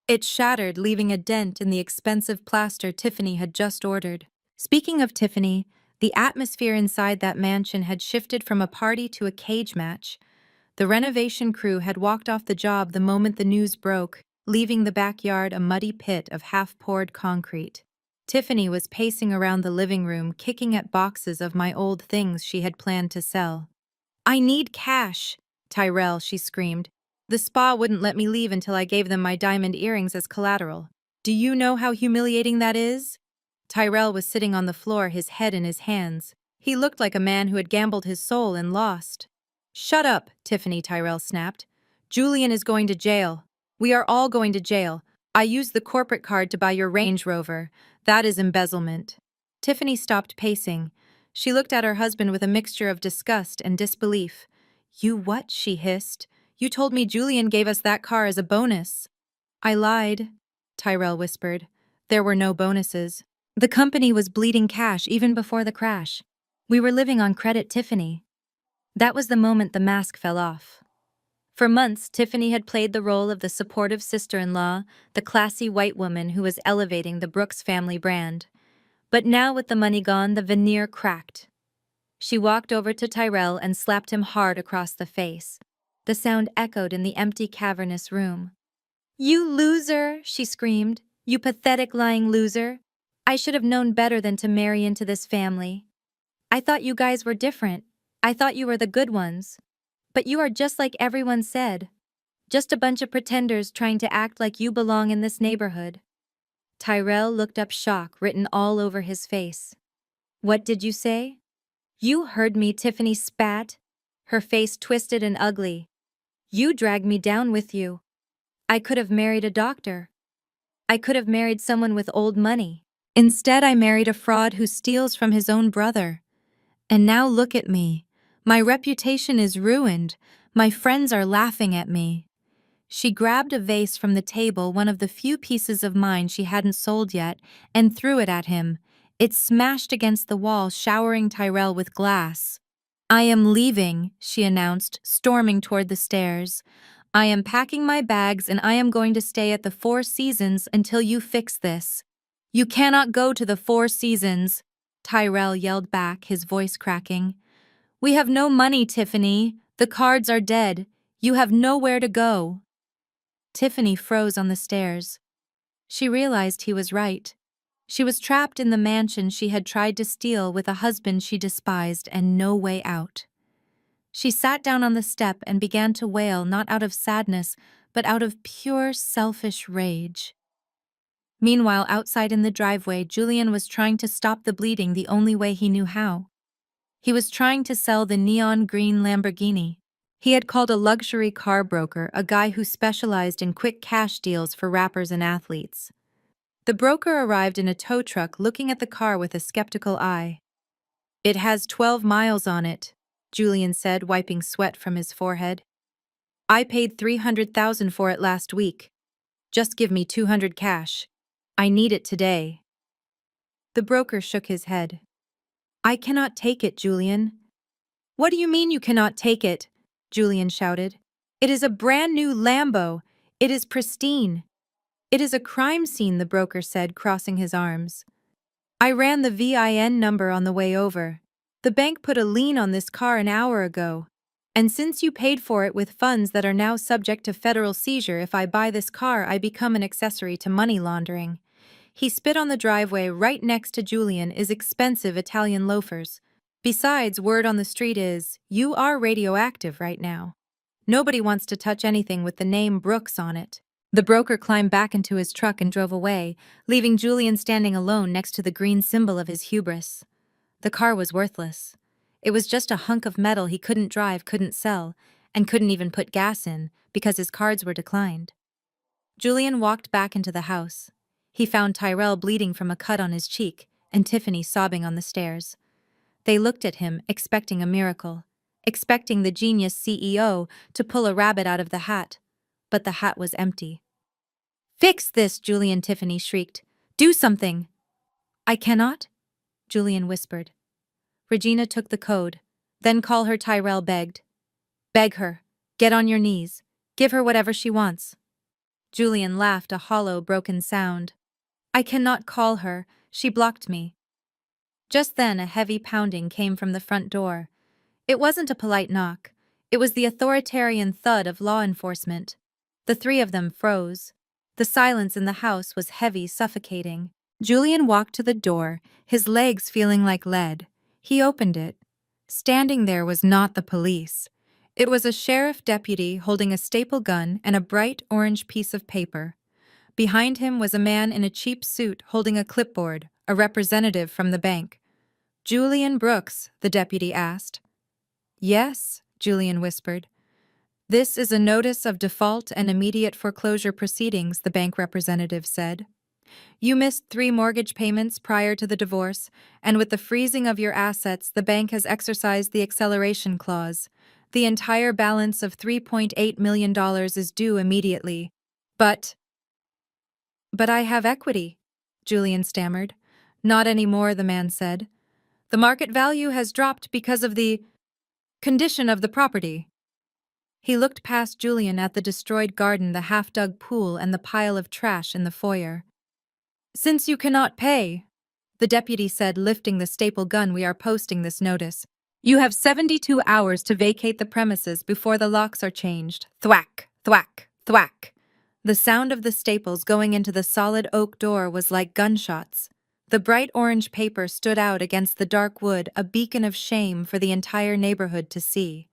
It shattered, leaving a dent in the expensive plaster Tiffany had just ordered. Speaking of Tiffany, the atmosphere inside that mansion had shifted from a party to a cage match. The renovation crew had walked off the job the moment the news broke, leaving the backyard a muddy pit of half-poured concrete. Tiffany was pacing around the living room, kicking at boxes of my old things she had planned to sell. I need cash. Tyrell, she screamed. The spa wouldn't let me leave until I gave them my diamond earrings as collateral. Do you know how humiliating that is? Tyrell was sitting on the floor, his head in his hands. He looked like a man who had gambled his soul and lost. Shut up, Tiffany, Tyrell snapped. Julian is going to jail. We are all going to jail. I used the corporate card to buy your Range Rover. That is embezzlement. Tiffany stopped pacing. She looked at her husband with a mixture of disgust and disbelief. You what? She hissed. You told me Julian gave us that car as a bonus. I lied, Tyrell whispered. There were no bonuses. The company was bleeding cash even before the crash. We were living on credit, Tiffany. That was the moment the mask fell off. For months, Tiffany had played the role of the supportive sister-in-law, the classy white woman who was elevating the Brooks family brand. But now, with the money gone, the veneer cracked. She walked over to Tyrell and slapped him hard across the face. The sound echoed in the empty, cavernous room. You loser, she screamed. You pathetic, lying loser. I should have known better than to marry into this family. I thought you guys were different. I thought you were the good ones. But you are just like everyone said. Just a bunch of pretenders trying to act like you belong in this neighborhood. Tyrell looked up, shock written all over his face. What did you say? You heard me, Tiffany spat. Her face twisted and ugly. You dragged me down with you. I could have married a doctor. I could have married someone with old money. Instead, I married a fraud who steals from his own brother. And now look at me. My reputation is ruined. My friends are laughing at me. She grabbed a vase from the table, one of the few pieces of mine she hadn't sold yet, and threw it at him. It smashed against the wall, showering Tyrell with glass. I am leaving, she announced, storming toward the stairs. I am packing my bags and I am going to stay at the Four Seasons until you fix this. You cannot go to the Four Seasons, Tyrell yelled back, his voice cracking. We have no money, Tiffany. The cards are dead. You have nowhere to go. Tiffany froze on the stairs. She realized he was right. She was trapped in the mansion she had tried to steal with a husband she despised and no way out. She sat down on the step and began to wail, not out of sadness, but out of pure, selfish rage. Meanwhile, outside in the driveway, Julian was trying to stop the bleeding the only way he knew how. He was trying to sell the neon green Lamborghini. He had called a luxury car broker, a guy who specialized in quick cash deals for rappers and athletes. The broker arrived in a tow truck, looking at the car with a skeptical eye. It has 12 miles on it, Julian said, wiping sweat from his forehead. I paid $300,000 for it last week. Just give me $200 cash. I need it today. The broker shook his head. I cannot take it, Julian. What do you mean you cannot take it? Julian shouted. It is a brand new Lambo. It is pristine. It is a crime scene, the broker said, crossing his arms. I ran the VIN number on the way over. The bank put a lien on this car an hour ago. And since you paid for it with funds that are now subject to federal seizure, if I buy this car, I become an accessory to money laundering. He spit on the driveway. Right next to Julian is expensive Italian loafers. Besides, word on the street is, you are radioactive right now. Nobody wants to touch anything with the name Brooks on it. The broker climbed back into his truck and drove away, leaving Julian standing alone next to the green symbol of his hubris. The car was worthless. It was just a hunk of metal he couldn't drive, couldn't sell, and couldn't even put gas in because his cards were declined. Julian walked back into the house. He found Tyrell bleeding from a cut on his cheek and Tiffany sobbing on the stairs. They looked at him, expecting a miracle, expecting the genius CEO to pull a rabbit out of the hat. But the hat was empty. Fix this, Julian, Tiffany shrieked. Do something. I cannot, Julian whispered. Regina took the code. Then call her, Tyrell begged. Beg her. Get on your knees. Give her whatever she wants. Julian laughed, a hollow, broken sound. I cannot call her. She blocked me. Just then a heavy pounding came from the front door. It wasn't a polite knock. It was the authoritarian thud of law enforcement. The three of them froze. The silence in the house was heavy, suffocating. Julian walked to the door, his legs feeling like lead. He opened it. Standing there was not the police. It was a sheriff deputy holding a staple gun and a bright orange piece of paper. Behind him was a man in a cheap suit holding a clipboard, a representative from the bank. "Julian Brooks?" the deputy asked. "Yes," Julian whispered. "This is a notice of default and immediate foreclosure proceedings," the bank representative said. "You missed 3 mortgage payments prior to the divorce, and with the freezing of your assets, the bank has exercised the acceleration clause. The entire balance of $3.8 million is due immediately. But I have equity," Julian stammered. "Not anymore," the man said. "The market value has dropped because of the condition of the property." He looked past Julian at the destroyed garden, the half-dug pool, and the pile of trash in the foyer. "Since you cannot pay," the deputy said, lifting the staple gun, "we are posting this notice. You have 72 hours to vacate the premises before the locks are changed." Thwack, thwack, thwack. The sound of the staples going into the solid oak door was like gunshots. The bright orange paper stood out against the dark wood, a beacon of shame for the entire neighborhood to see.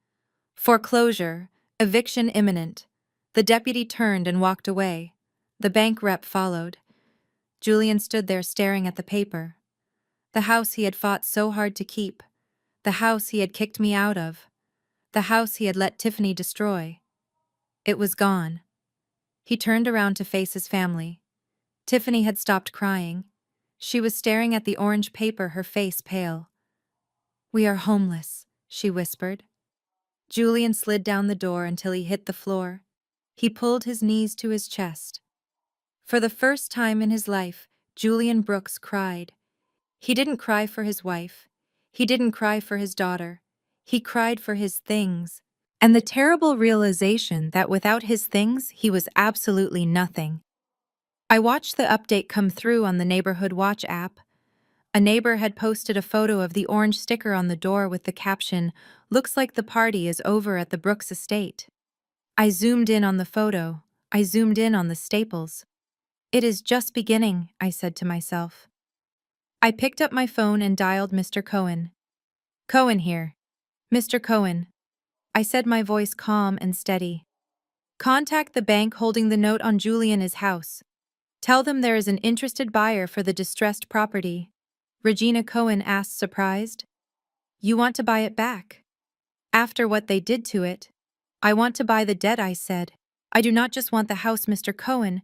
Foreclosure, eviction imminent. The deputy turned and walked away. The bank rep followed. Julian stood there staring at the paper. The house he had fought so hard to keep. The house he had kicked me out of. The house he had let Tiffany destroy. It was gone. He turned around to face his family. Tiffany had stopped crying. She was staring at the orange paper, her face pale. "We are homeless," she whispered. Julian slid down the door until he hit the floor. He pulled his knees to his chest. For the first time in his life, Julian Brooks cried. He didn't cry for his wife. He didn't cry for his daughter. He cried for his things. And the terrible realization that without his things, he was absolutely nothing. I watched the update come through on the Neighborhood Watch app. A neighbor had posted a photo of the orange sticker on the door with the caption, "Looks like the party is over at the Brooks estate." I zoomed in on the photo. I zoomed in on the staples. "It is just beginning," I said to myself. I picked up my phone and dialed Mr. Cohen. "Cohen here." "Mr. Cohen," I said, my voice calm and steady. "Contact the bank holding the note on Julian's house. Tell them there is an interested buyer for the distressed property." Regina Cohen asked, surprised. "You want to buy it back?" "After what they did to it." "I want to buy the debt," I said. "I do not just want the house, Mr. Cohen.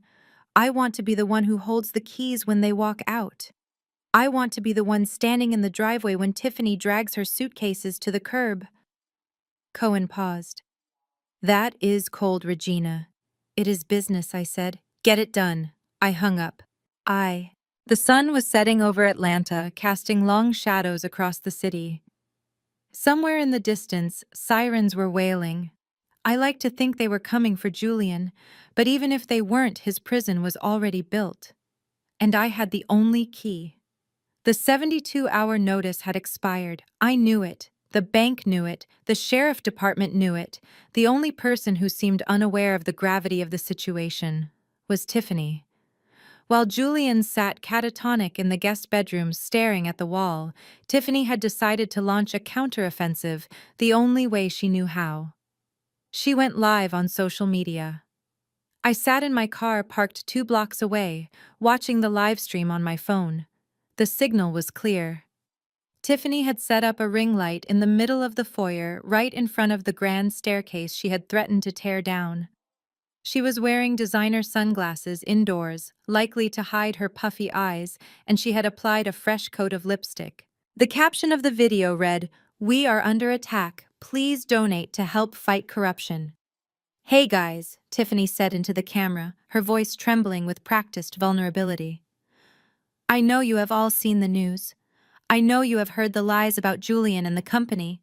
I want to be the one who holds the keys when they walk out. I want to be the one standing in the driveway when Tiffany drags her suitcases to the curb." Cohen paused. "That is cold, Regina." "It is business," I said. "Get it done." I hung up. The sun was setting over Atlanta, casting long shadows across the city. Somewhere in the distance, sirens were wailing. I liked to think they were coming for Julian, but even if they weren't, his prison was already built. And I had the only key. The 72-hour notice had expired. I knew it. The bank knew it. The sheriff department knew it. The only person who seemed unaware of the gravity of the situation was Tiffany. While Julian sat catatonic in the guest bedroom staring at the wall, Tiffany had decided to launch a counteroffensive the only way she knew how. She went live on social media. I sat in my car parked 2 blocks away, watching the live stream on my phone. The signal was clear. Tiffany had set up a ring light in the middle of the foyer, right in front of the grand staircase she had threatened to tear down. She was wearing designer sunglasses indoors, likely to hide her puffy eyes, and she had applied a fresh coat of lipstick. The caption of the video read, "We are under attack. Please donate to help fight corruption." "Hey guys," Tiffany said into the camera, her voice trembling with practiced vulnerability. "I know you have all seen the news. I know you have heard the lies about Julian and the company.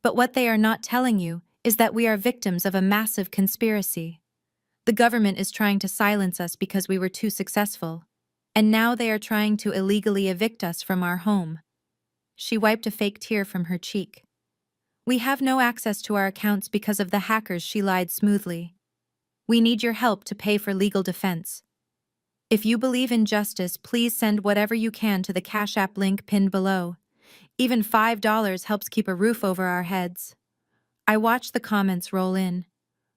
But what they are not telling you is that we are victims of a massive conspiracy. The government is trying to silence us because we were too successful. And now they are trying to illegally evict us from our home." She wiped a fake tear from her cheek. "We have no access to our accounts because of the hackers," she lied smoothly. "We need your help to pay for legal defense. If you believe in justice, please send whatever you can to the Cash App link pinned below. Even $5 helps keep a roof over our heads." I watched the comments roll in.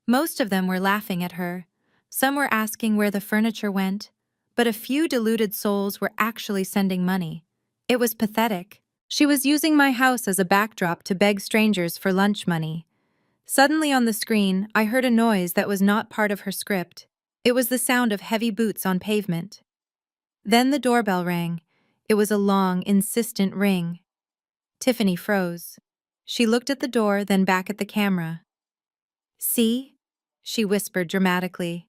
Most of them were laughing at her. Some were asking where the furniture went, but a few deluded souls were actually sending money. It was pathetic. She was using my house as a backdrop to beg strangers for lunch money. Suddenly on the screen, I heard a noise that was not part of her script. It was the sound of heavy boots on pavement. Then the doorbell rang. It was a long, insistent ring. Tiffany froze. She looked at the door, then back at the camera. "See?" she whispered dramatically.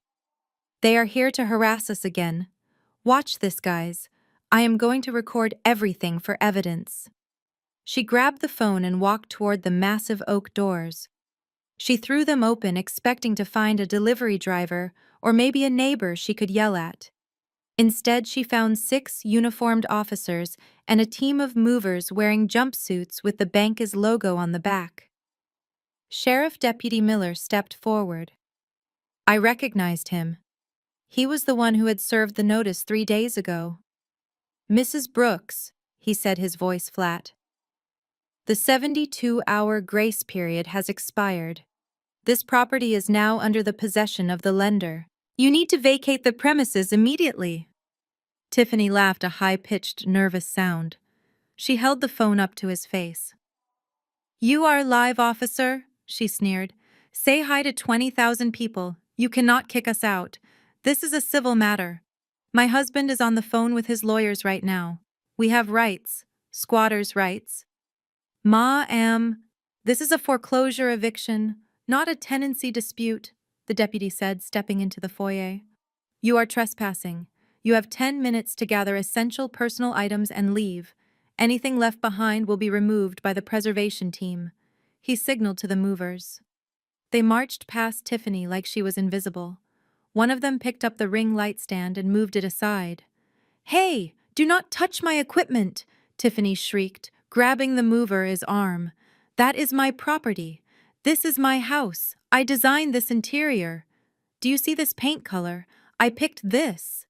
"They are here to harass us again. Watch this, guys. I am going to record everything for evidence." She grabbed the phone and walked toward the massive oak doors. She threw them open, expecting to find a delivery driver or maybe a neighbor she could yell at. Instead, she found 6 uniformed officers and a team of movers wearing jumpsuits with the bank's logo on the back. Sheriff Deputy Miller stepped forward. I recognized him. He was the one who had served the notice 3 days ago. "Mrs. Brooks," he said, his voice flat. "The 72-hour grace period has expired. This property is now under the possession of the lender. You need to vacate the premises immediately." Tiffany laughed a high-pitched, nervous sound. She held the phone up to his face. "You are live, officer," she sneered. "Say hi to 20,000 people. You cannot kick us out. This is a civil matter. My husband is on the phone with his lawyers right now. We have rights. Squatters' rights. This is a foreclosure eviction, not a tenancy dispute," the deputy said, stepping into the foyer. "You are trespassing. You have 10 minutes to gather essential personal items and leave. Anything left behind will be removed by the preservation team." He signaled to the movers. They marched past Tiffany like she was invisible. One of them picked up the ring light stand and moved it aside. "Hey, do not touch my equipment!" Tiffany shrieked, grabbing the mover's arm. "That is my property. This is my house. I designed this interior. Do you see this paint color? I picked this."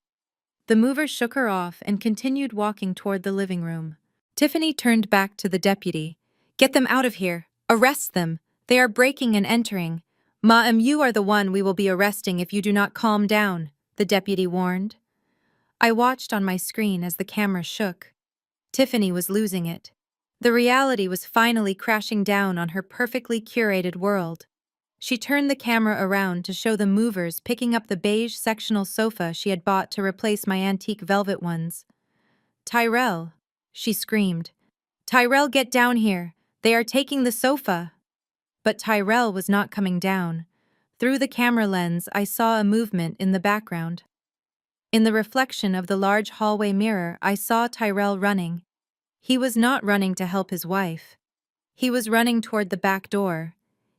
The mover shook her off and continued walking toward the living room. Tiffany turned back to the deputy. "Get them out of here. Arrest them. They are breaking and entering. You are the one we will be arresting if you do not calm down," the deputy warned. I watched on my screen as the camera shook. Tiffany was losing it. The reality was finally crashing down on her perfectly curated world. She turned the camera around to show the movers picking up the beige sectional sofa she had bought to replace my antique velvet ones. "Tyrell," she screamed. "Tyrell, get down here. They are taking the sofa." But Tyrell was not coming down. Through the camera lens, I saw a movement in the background. In the reflection of the large hallway mirror, I saw Tyrell running. He was not running to help his wife. He was running toward the back door.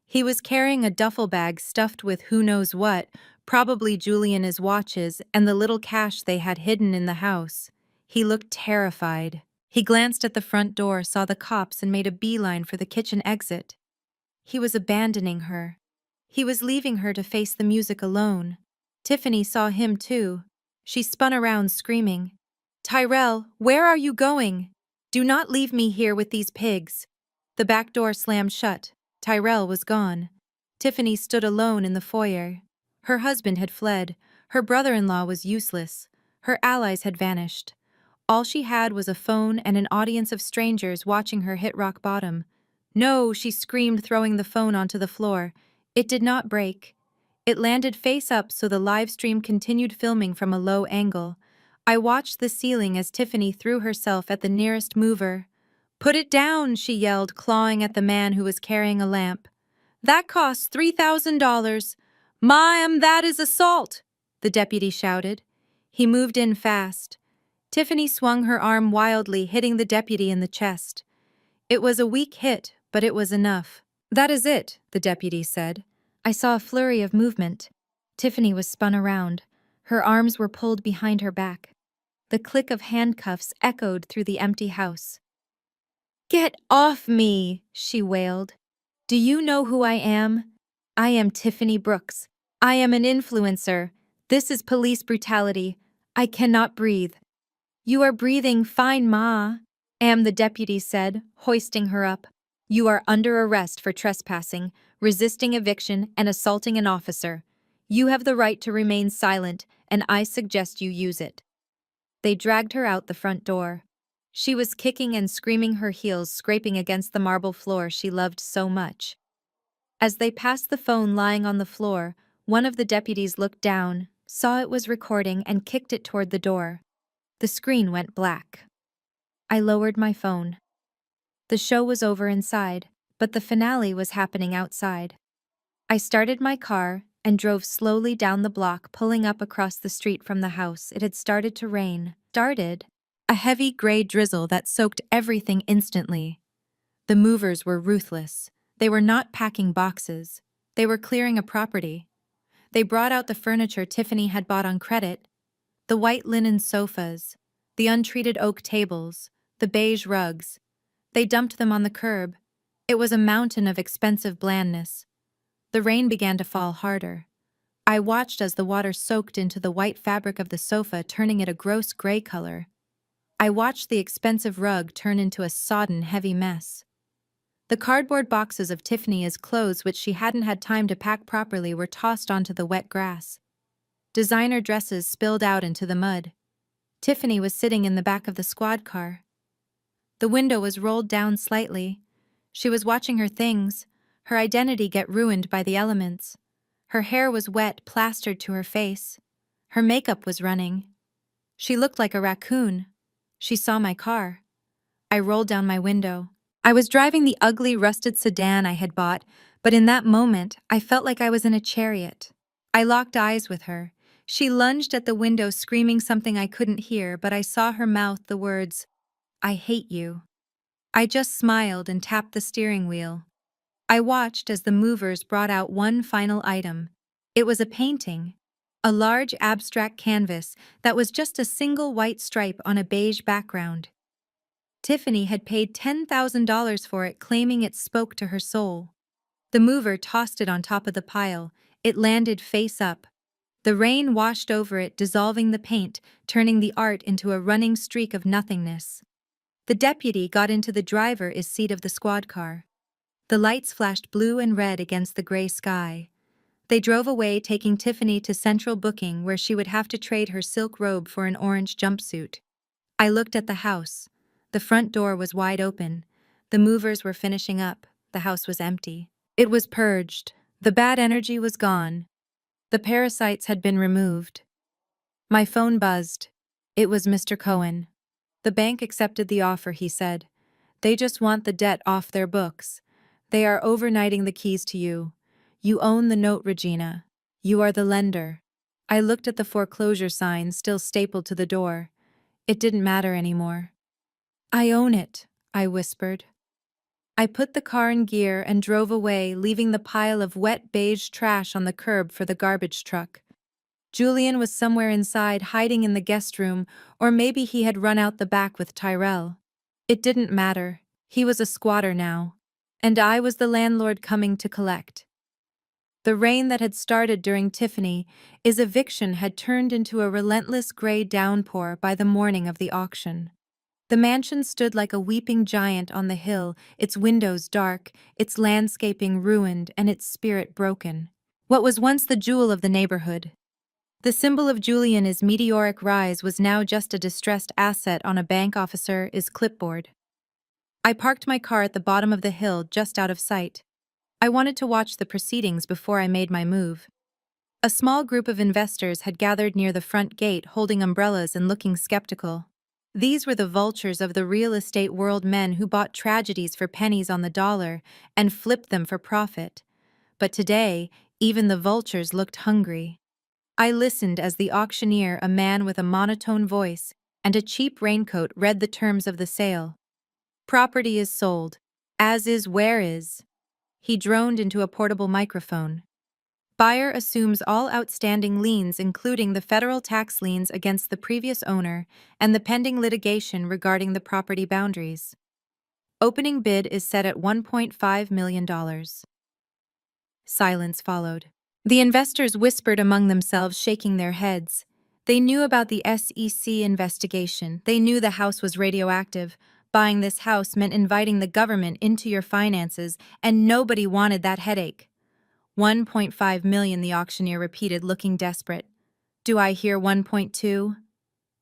He was carrying a duffel bag stuffed with who knows what, probably Juliana's watches and the little cash they had hidden in the house. He looked terrified. He glanced at the front door, saw the cops, and made a beeline for the kitchen exit. He was abandoning her. He was leaving her to face the music alone. Tiffany saw him too. She spun around, screaming, "Tyrell, where are you going? Do not leave me here with these pigs." The back door slammed shut. Tyrell was gone. Tiffany stood alone in the foyer. Her husband had fled. Her brother-in-law was useless. Her allies had vanished. All she had was a phone and an audience of strangers watching her hit rock bottom. "No," she screamed, throwing the phone onto the floor. It did not break. It landed face up so the live stream continued filming from a low angle. I watched the ceiling as Tiffany threw herself at the nearest mover. "Put it down," she yelled, clawing at the man who was carrying a lamp. "That costs $3,000. That is assault," the deputy shouted. He moved in fast. Tiffany swung her arm wildly, hitting the deputy in the chest. It was a weak hit, but it was enough. "That is it," the deputy said. I saw a flurry of movement. Tiffany was spun around. Her arms were pulled behind her back. The click of handcuffs echoed through the empty house. "Get off me," she wailed. "Do you know who I am? I am Tiffany Brooks. I am an influencer. This is police brutality. I cannot breathe." "You are breathing fine, Ma," the deputy said, hoisting her up. You are under arrest for trespassing, resisting eviction, and assaulting an officer. You have the right to remain silent, and I suggest you use it." They dragged her out the front door. She was kicking and screaming, her heels scraping against the marble floor she loved so much. As they passed the phone lying on the floor, one of the deputies looked down, saw it was recording, and kicked it toward the door. The screen went black. I lowered my phone. The show was over inside, but the finale was happening outside. I started my car and drove slowly down the block, pulling up across the street from the house. It had started to rain. A heavy gray drizzle that soaked everything instantly. The movers were ruthless. They were not packing boxes. They were clearing a property. They brought out the furniture Tiffany had bought on credit, the white linen sofas, the untreated oak tables, the beige rugs. They dumped them on the curb. It was a mountain of expensive blandness. The rain began to fall harder. I watched as the water soaked into the white fabric of the sofa, turning it a gross gray color. I watched the expensive rug turn into a sodden, heavy mess. The cardboard boxes of Tiffany's clothes, which she hadn't had time to pack properly, were tossed onto the wet grass. Designer dresses spilled out into the mud. Tiffany was sitting in the back of the squad car. The window was rolled down slightly. She was watching her things, her identity get ruined by the elements. Her hair was wet, plastered to her face. Her makeup was running. She looked like a raccoon. She saw my car. I rolled down my window. I was driving the ugly, rusted sedan I had bought, but in that moment, I felt like I was in a chariot. I locked eyes with her. She lunged at the window, screaming something I couldn't hear, but I saw her mouth the words, "I hate you." I just smiled and tapped the steering wheel. I watched as the movers brought out one final item. It was a painting. A large abstract canvas that was just a single white stripe on a beige background. Tiffany had paid $10,000 for it, claiming it spoke to her soul. The mover tossed it on top of the pile. It landed face up. The rain washed over it, dissolving the paint, turning the art into a running streak of nothingness. The deputy got into the driver's seat of the squad car. The lights flashed blue and red against the gray sky. They drove away, taking Tiffany to central booking, where she would have to trade her silk robe for an orange jumpsuit. I looked at the house. The front door was wide open. The movers were finishing up. The house was empty. It was purged. The bad energy was gone. The parasites had been removed. My phone buzzed. It was Mr. Cohen. "The bank accepted the offer," he said. "They just want the debt off their books. They are overnighting the keys to you. You own the note, Regina. You are the lender." I looked at the foreclosure sign still stapled to the door. It didn't matter anymore. "I own it," I whispered. I put the car in gear and drove away, leaving the pile of wet beige trash on the curb for the garbage truck. Julian was somewhere inside, hiding in the guest room, or maybe he had run out the back with Tyrell. It didn't matter. He was a squatter now. And I was the landlord coming to collect. The rain that had started during Tiffany's eviction had turned into a relentless gray downpour by the morning of the auction. The mansion stood like a weeping giant on the hill, its windows dark, its landscaping ruined, and its spirit broken. What was once the jewel of the neighborhood, the symbol of Julian's meteoric rise, was now just a distressed asset on a bank officer's clipboard. I parked my car at the bottom of the hill, just out of sight. I wanted to watch the proceedings before I made my move. A small group of investors had gathered near the front gate, holding umbrellas and looking skeptical. These were the vultures of the real estate world, men who bought tragedies for pennies on the dollar and flipped them for profit. But today, even the vultures looked hungry. I listened as the auctioneer, a man with a monotone voice and a cheap raincoat, read the terms of the sale. "Property is sold, as is where is." He droned into a portable microphone. "Buyer assumes all outstanding liens, including the federal tax liens against the previous owner and the pending litigation regarding the property boundaries. Opening bid is set at $1.5 million. Silence followed. The investors whispered among themselves, shaking their heads. They knew about the SEC investigation. They knew the house was radioactive, Buying this house meant inviting the government into your finances, and nobody wanted that headache. 1.5 million, the auctioneer repeated, looking desperate. Do I hear 1.2?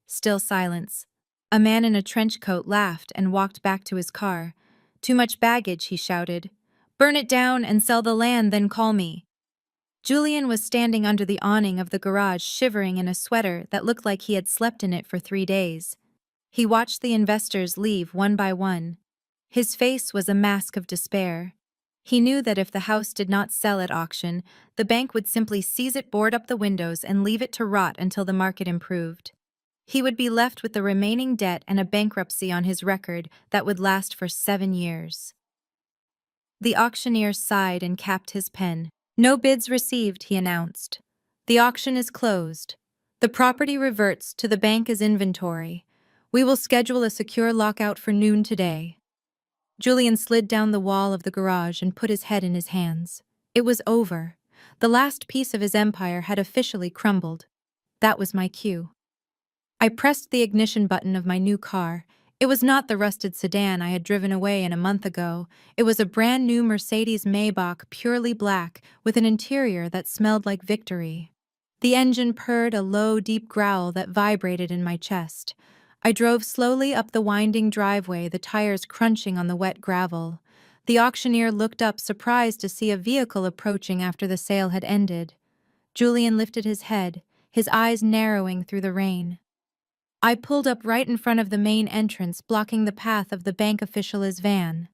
Still silence. A man in a trench coat laughed and walked back to his car. Too much baggage, he shouted. Burn it down and sell the land, then call me. Julian was standing under the awning of the garage, shivering in a sweater that looked like he had slept in it for 3 days. He watched the investors leave one by one. His face was a mask of despair. He knew that if the house did not sell at auction, the bank would simply seize it, board up the windows, and leave it to rot until the market improved. He would be left with the remaining debt and a bankruptcy on his record that would last for 7 years. The auctioneer sighed and capped his pen. No bids received, he announced. The auction is closed. The property reverts to the bank as inventory. We will schedule a secure lockout for noon today. Julian slid down the wall of the garage and put his head in his hands. It was over. The last piece of his empire had officially crumbled. That was my cue. I pressed the ignition button of my new car. It was not the rusted sedan I had driven away a month ago. It was a brand new Mercedes Maybach, purely black, with an interior that smelled like victory. The engine purred a low, deep growl that vibrated in my chest. I drove slowly up the winding driveway, the tires crunching on the wet gravel. The auctioneer looked up, surprised to see a vehicle approaching after the sale had ended. Julian lifted his head, his eyes narrowing through the rain. I pulled up right in front of the main entrance, blocking the path of the bank official's van.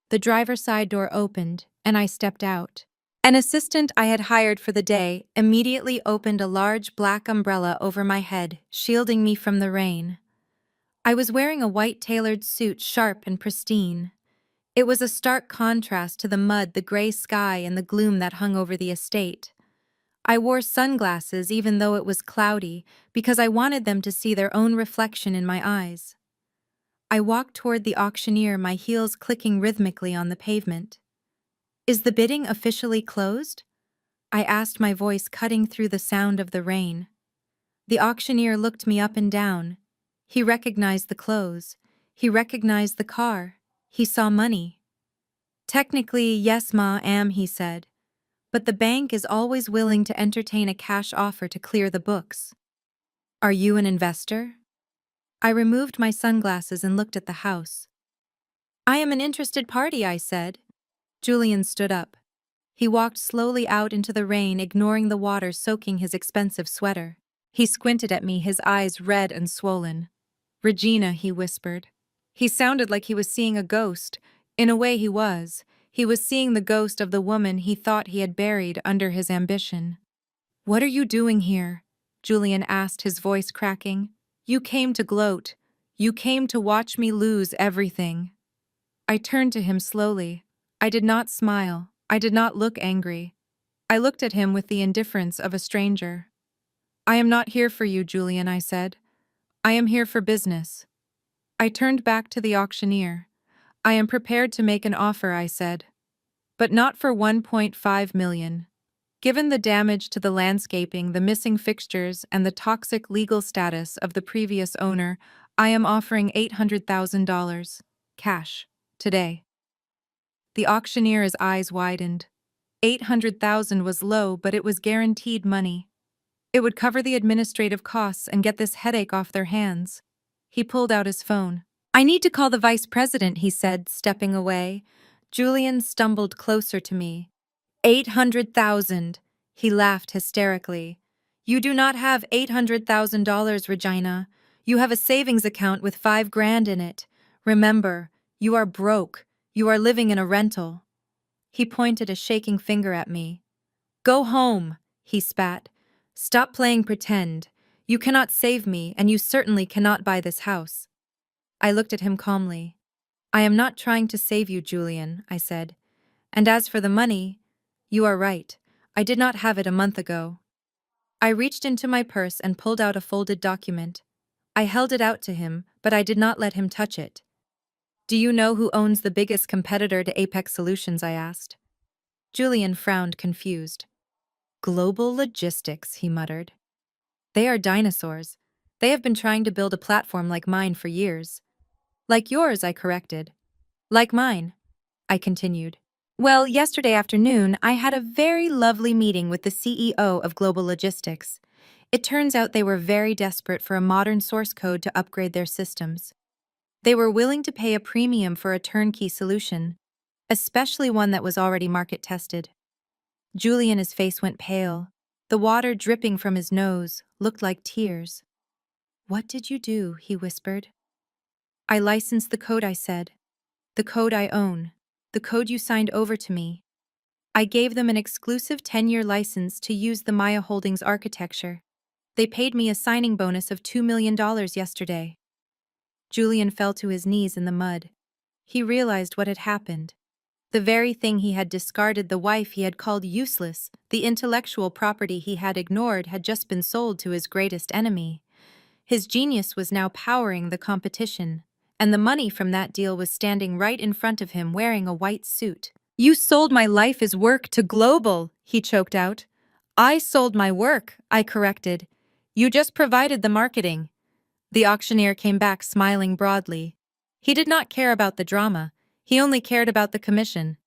The driver's side door opened, and I stepped out. An assistant I had hired for the day immediately opened a large black umbrella over my head, shielding me from the rain. I was wearing a white tailored suit, sharp and pristine. It was a stark contrast to the mud, the gray sky, and the gloom that hung over the estate. I wore sunglasses even though it was cloudy, because I wanted them to see their own reflection in my eyes. I walked toward the auctioneer, my heels clicking rhythmically on the pavement. Is the bidding officially closed? I asked, my voice cutting through the sound of the rain. The auctioneer looked me up and down. He recognized the clothes. He recognized the car. He saw money. Technically, yes, ma'am, he said. But the bank is always willing to entertain a cash offer to clear the books. Are you an investor? I removed my sunglasses and looked at the house. I am an interested party, I said. Julian stood up. He walked slowly out into the rain, ignoring the water soaking his expensive sweater. He squinted at me, his eyes red and swollen. Regina, he whispered. He sounded like he was seeing a ghost. In a way, he was. He was seeing the ghost of the woman he thought he had buried under his ambition. What are you doing here? Julian asked, his voice cracking. You came to gloat. You came to watch me lose everything. I turned to him slowly. I did not smile. I did not look angry. I looked at him with the indifference of a stranger. I am not here for you, Julian, I said. I am here for business. I turned back to the auctioneer. I am prepared to make an offer, I said. But not for 1.5 million. Given the damage to the landscaping, the missing fixtures, and the toxic legal status of the previous owner, I am offering $800,000. Cash. Today. The auctioneer's eyes widened. 800,000 was low, but it was guaranteed money. It would cover the administrative costs and get this headache off their hands. He pulled out his phone. I need to call the vice president, he said, stepping away. Julian stumbled closer to me. 800,000. He laughed hysterically. You do not have $800,000, Regina. You have a savings account with $5,000 in it. Remember, you are broke. You are living in a rental. He pointed a shaking finger at me. Go home, he spat. Stop playing pretend. You cannot save me, and you certainly cannot buy this house. I looked at him calmly. I am not trying to save you, Julian, I said. And as for the money, you are right. I did not have it a month ago. I reached into my purse and pulled out a folded document. I held it out to him, but I did not let him touch it. Do you know who owns the biggest competitor to Apex Solutions? I asked. Julian frowned, confused. Global Logistics, he muttered. They are dinosaurs. They have been trying to build a platform like mine for years. Like yours, I corrected. Like mine, I continued. Well, yesterday afternoon, I had a very lovely meeting with the CEO of Global Logistics. It turns out they were very desperate for a modern source code to upgrade their systems. They were willing to pay a premium for a turnkey solution, especially one that was already market tested. Julian's face went pale. The water dripping from his nose looked like tears. What did you do? He whispered. I licensed the code, I said. The code I own. The code you signed over to me. I gave them an exclusive 10-year license to use the Maya Holdings architecture. They paid me a signing bonus of $2 million yesterday. Julian fell to his knees in the mud. He realized what had happened. The very thing he had discarded, the wife he had called useless, the intellectual property he had ignored, had just been sold to his greatest enemy. His genius was now powering the competition, and the money from that deal was standing right in front of him wearing a white suit. You sold my life as work to Global, he choked out. I sold my work, I corrected. You just provided the marketing. The auctioneer came back smiling broadly. He did not care about the drama. He only cared about the commission.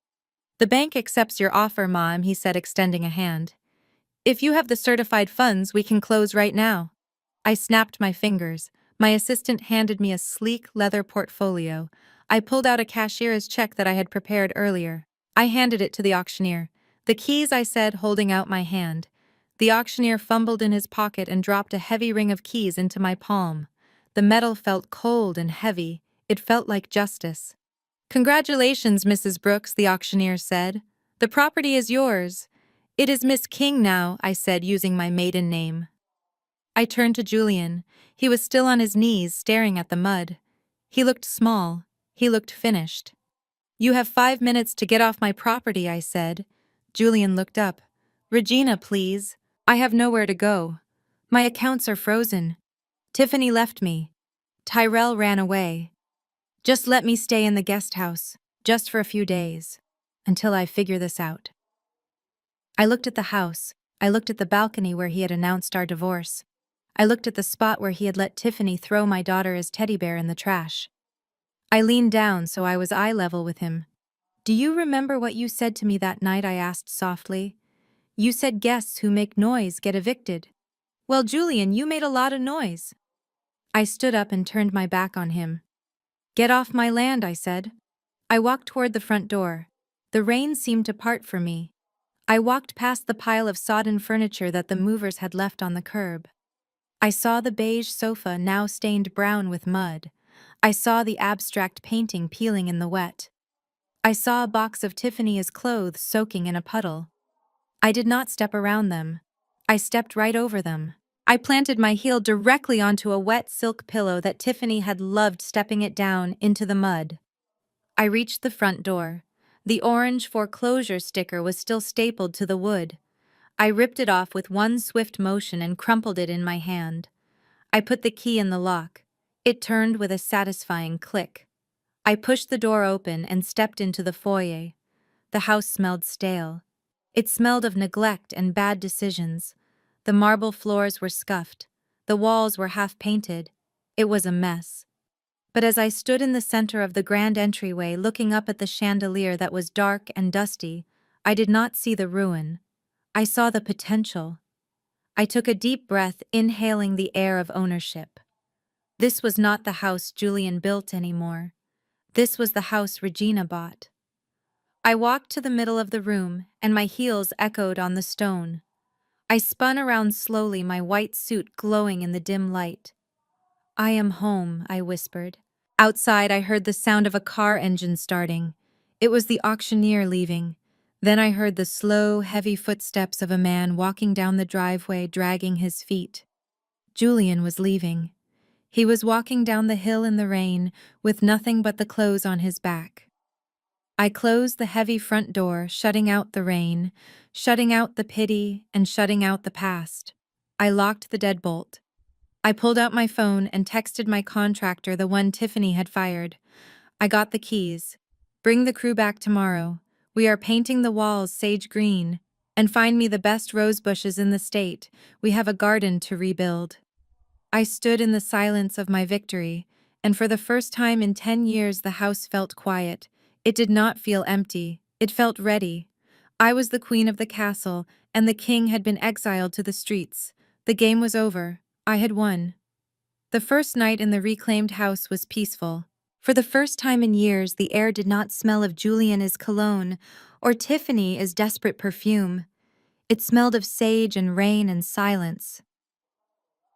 The bank accepts your offer, Mom, he said, extending a hand. If you have the certified funds, we can close right now. I snapped my fingers. My assistant handed me a sleek leather portfolio. I pulled out a cashier's check that I had prepared earlier. I handed it to the auctioneer. The keys, I said, holding out my hand. The auctioneer fumbled in his pocket and dropped a heavy ring of keys into my palm. The metal felt cold and heavy. It felt like justice. Congratulations, Mrs. Brooks, the auctioneer said. The property is yours. It is Miss King now, I said, using my maiden name. I turned to Julian. He was still on his knees, staring at the mud. He looked small. He looked finished. You have 5 minutes to get off my property, I said. Julian looked up. Regina, please. I have nowhere to go. My accounts are frozen. Tiffany left me. Tyrell ran away. Just let me stay in the guest house, just for a few days, until I figure this out. I looked at the house. I looked at the balcony where he had announced our divorce. I looked at the spot where he had let Tiffany throw my daughter as teddy bear in the trash. I leaned down so I was eye level with him. Do you remember what you said to me that night? I asked softly. You said guests who make noise get evicted. Well, Julian, you made a lot of noise. I stood up and turned my back on him. Get off my land, I said. I walked toward the front door. The rain seemed to part for me. I walked past the pile of sodden furniture that the movers had left on the curb. I saw the beige sofa now stained brown with mud. I saw the abstract painting peeling in the wet. I saw a box of Tiffany's clothes soaking in a puddle. I did not step around them. I stepped right over them. I planted my heel directly onto a wet silk pillow that Tiffany had loved stepping it down into the mud. I reached the front door. The orange foreclosure sticker was still stapled to the wood. I ripped it off with one swift motion and crumpled it in my hand. I put the key in the lock. It turned with a satisfying click. I pushed the door open and stepped into the foyer. The house smelled stale. It smelled of neglect and bad decisions. The marble floors were scuffed. The walls were half-painted. It was a mess. But as I stood in the center of the grand entryway looking up at the chandelier that was dark and dusty, I did not see the ruin. I saw the potential. I took a deep breath, inhaling the air of ownership. This was not the house Julian built anymore. This was the house Regina bought. I walked to the middle of the room, and my heels echoed on the stone. I spun around slowly, my white suit glowing in the dim light. I am home, I whispered. Outside, I heard the sound of a car engine starting. It was the auctioneer leaving. Then I heard the slow, heavy footsteps of a man walking down the driveway, dragging his feet. Julian was leaving. He was walking down the hill in the rain, with nothing but the clothes on his back. I closed the heavy front door, shutting out the rain, shutting out the pity, and shutting out the past. I locked the deadbolt. I pulled out my phone and texted my contractor, the one Tiffany had fired. I got the keys. Bring the crew back tomorrow. We are painting the walls sage green. And find me the best rose bushes in the state. We have a garden to rebuild. I stood in the silence of my victory, and for the first time in 10 years the house felt quiet. It did not feel empty, it felt ready. I was the queen of the castle, and the king had been exiled to the streets. The game was over. I had won. The first night in the reclaimed house was peaceful. For the first time in years, the air did not smell of Julian as cologne or Tiffany as desperate perfume. It smelled of sage and rain and silence.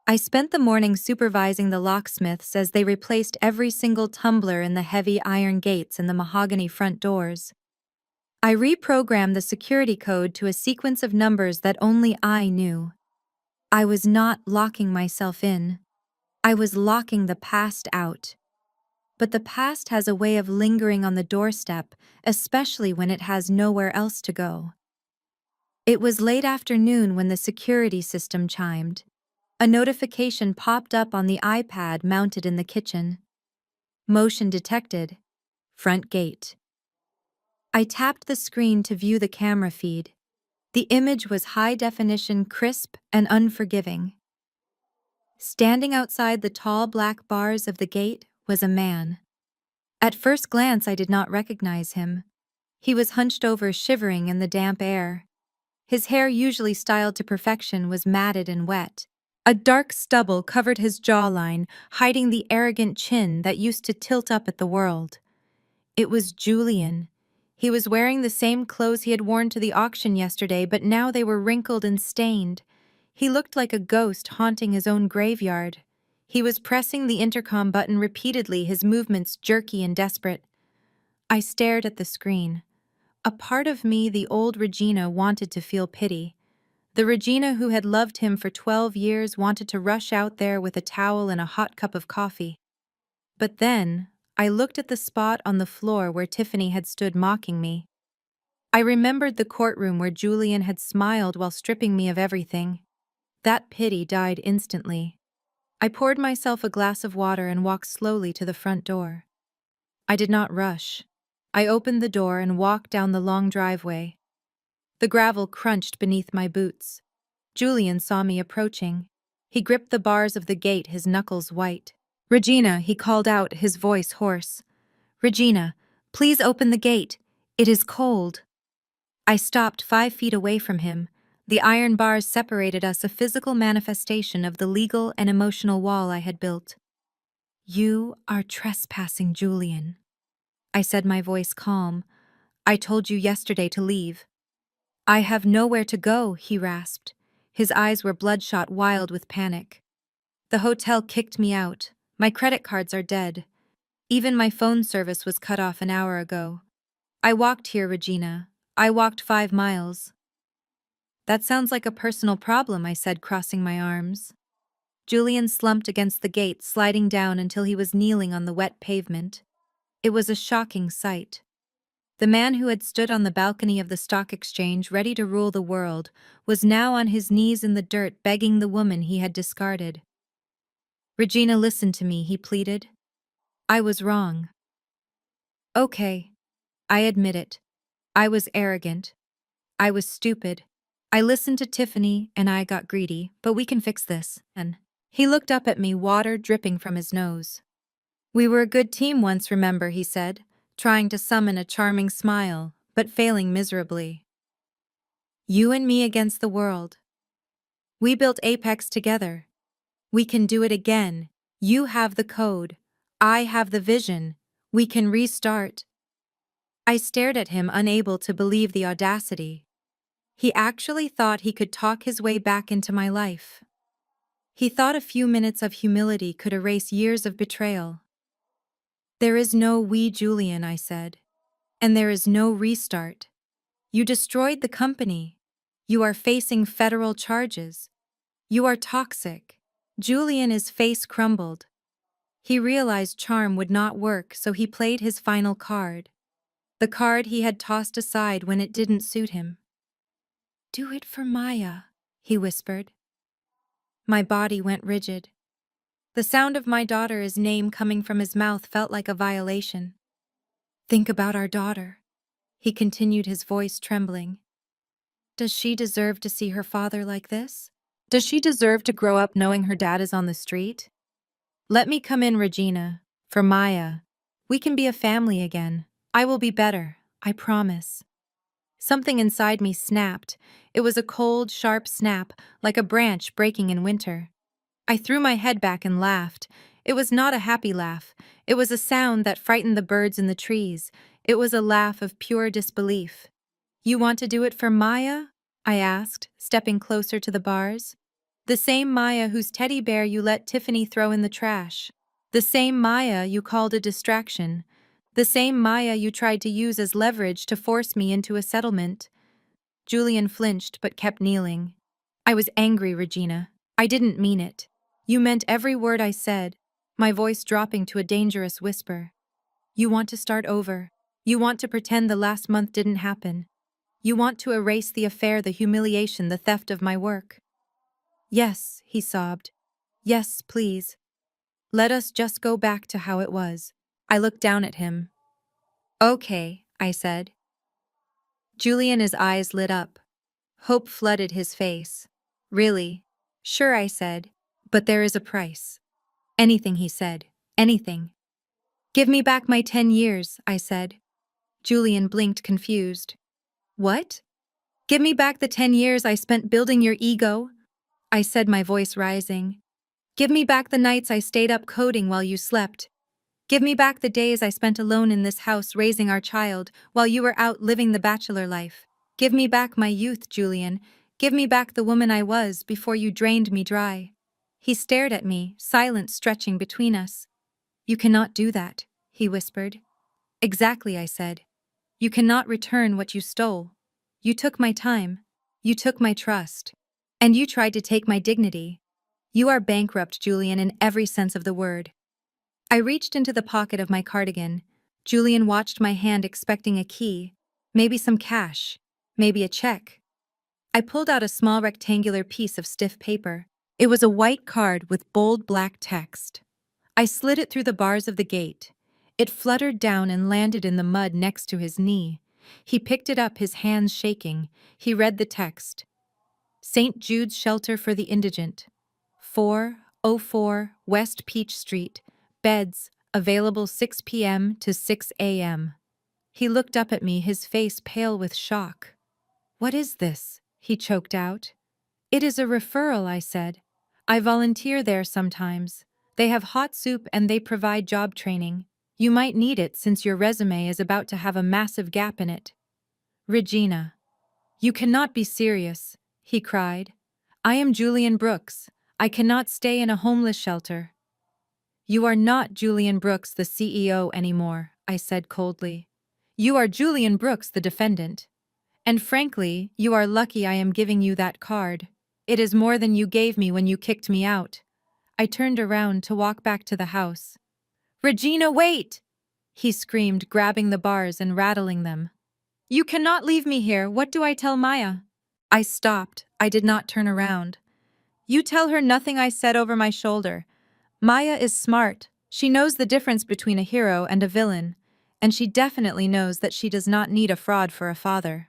I spent the morning supervising the locksmiths as they replaced every single tumbler in the heavy iron gates and the mahogany front doors. I reprogrammed the security code to a sequence of numbers that only I knew. I was not locking myself in. I was locking the past out. But the past has a way of lingering on the doorstep, especially when it has nowhere else to go. It was late afternoon when the security system chimed. A notification popped up on the iPad mounted in the kitchen. Motion detected. Front gate. I tapped the screen to view the camera feed. The image was high definition, crisp, and unforgiving. Standing outside the tall black bars of the gate was a man. At first glance, I did not recognize him. He was hunched over, shivering in the damp air. His hair, usually styled to perfection, was matted and wet. A dark stubble covered his jawline, hiding the arrogant chin that used to tilt up at the world. It was Julian. He was wearing the same clothes he had worn to the auction yesterday, but now they were wrinkled and stained. He looked like a ghost haunting his own graveyard. He was pressing the intercom button repeatedly, his movements jerky and desperate. I stared at the screen. A part of me, the old Regina, wanted to feel pity. The Regina who had loved him for 12 years wanted to rush out there with a towel and a hot cup of coffee. But then, I looked at the spot on the floor where Tiffany had stood mocking me. I remembered the courtroom where Julian had smiled while stripping me of everything. That pity died instantly. I poured myself a glass of water and walked slowly to the front door. I did not rush. I opened the door and walked down the long driveway. The gravel crunched beneath my boots. Julian saw me approaching. He gripped the bars of the gate, his knuckles white. "Regina," he called out, his voice hoarse. "Regina, please open the gate. It is cold." I stopped 5 feet away from him. The iron bars separated us, a physical manifestation of the legal and emotional wall I had built. "You are trespassing, Julian," I said, my voice calm. "I told you yesterday to leave." "I have nowhere to go," he rasped. His eyes were bloodshot, wild with panic. "The hotel kicked me out. My credit cards are dead. Even my phone service was cut off an hour ago. I walked here, Regina. I walked 5 miles. "That sounds like a personal problem," I said, crossing my arms. Julian slumped against the gate, sliding down until he was kneeling on the wet pavement. It was a shocking sight. The man who had stood on the balcony of the stock exchange, ready to rule the world, was now on his knees in the dirt, begging the woman he had discarded. "Regina, listen to me," he pleaded. "I was wrong." "Okay, I admit it. I was arrogant. I was stupid. I listened to Tiffany and I got greedy, but we can fix this." And he looked up at me, water dripping from his nose. "We were a good team once, remember," he said, trying to summon a charming smile, but failing miserably. "You and me against the world. We built Apex together. We can do it again. You have the code. I have the vision. We can restart." I stared at him, unable to believe the audacity. He actually thought he could talk his way back into my life. He thought a few minutes of humility could erase years of betrayal. "There is no we, Julian," I said. "And there is no restart. You destroyed the company. You are facing federal charges. You are toxic." Julian's face crumbled. He realized charm would not work, so he played his final card. The card he had tossed aside when it didn't suit him. "Do it for Maya," he whispered. My body went rigid. The sound of my daughter's name coming from his mouth felt like a violation. "Think about our daughter," he continued, his voice trembling. "Does she deserve to see her father like this? Does she deserve to grow up knowing her dad is on the street? Let me come in, Regina." For Maya. We can be a family again. I will be better, I promise. Something inside me snapped. It was a cold, sharp snap, like a branch breaking in winter. I threw my head back and laughed. It was not a happy laugh. It was a sound that frightened the birds in the trees. It was a laugh of pure disbelief. You want to do it for Maya? I asked, stepping closer to the bars. The same Maya whose teddy bear you let Tiffany throw in the trash. The same Maya you called a distraction. The same Maya you tried to use as leverage to force me into a settlement. Julian flinched but kept kneeling. I was angry, Regina. I didn't mean it. You meant every word I said, my voice dropping to a dangerous whisper. You want to start over. You want to pretend the last month didn't happen. You want to erase the affair, the humiliation, the theft of my work. Yes, he sobbed. Yes, please. Let us just go back to how it was. I looked down at him. Okay, I said. Julian's eyes lit up. Hope flooded his face. Really? Sure, I said. But there is a price. Anything, he said. Anything. Give me back my 10 years, I said. Julian blinked, confused. What? Give me back the 10 years I spent building your ego? I said, my voice rising. Give me back the nights I stayed up coding while you slept. Give me back the days I spent alone in this house raising our child while you were out living the bachelor life. Give me back my youth, Julian. Give me back the woman I was before you drained me dry. He stared at me, silence stretching between us. You cannot do that, he whispered. Exactly, I said. You cannot return what you stole. You took my time. You took my trust. And you tried to take my dignity. You are bankrupt, Julian, in every sense of the word. I reached into the pocket of my cardigan. Julian watched my hand, expecting a key, maybe some cash, maybe a check. I pulled out a small rectangular piece of stiff paper. It was a white card with bold black text. I slid it through the bars of the gate. It fluttered down and landed in the mud next to his knee. He picked it up, his hands shaking. He read the text. St. Jude's Shelter for the Indigent. 404 West Peach Street. Beds, available 6 p.m. to 6 a.m. He looked up at me, his face pale with shock. What is this? He choked out. It is a referral, I said. I volunteer there sometimes. They have hot soup and they provide job training. You might need it since your resume is about to have a massive gap in it. Regina. You cannot be serious, he cried. I am Julian Brooks. I cannot stay in a homeless shelter. You are not Julian Brooks, the CEO, anymore, I said coldly. You are Julian Brooks, the defendant. And frankly, you are lucky I am giving you that card. It is more than you gave me when you kicked me out. I turned around to walk back to the house. Regina, wait! He screamed, grabbing the bars and rattling them. You cannot leave me here. What do I tell Maya? I stopped. I did not turn around. You tell her nothing, I said over my shoulder. Maya is smart. She knows the difference between a hero and a villain, and she definitely knows that she does not need a fraud for a father.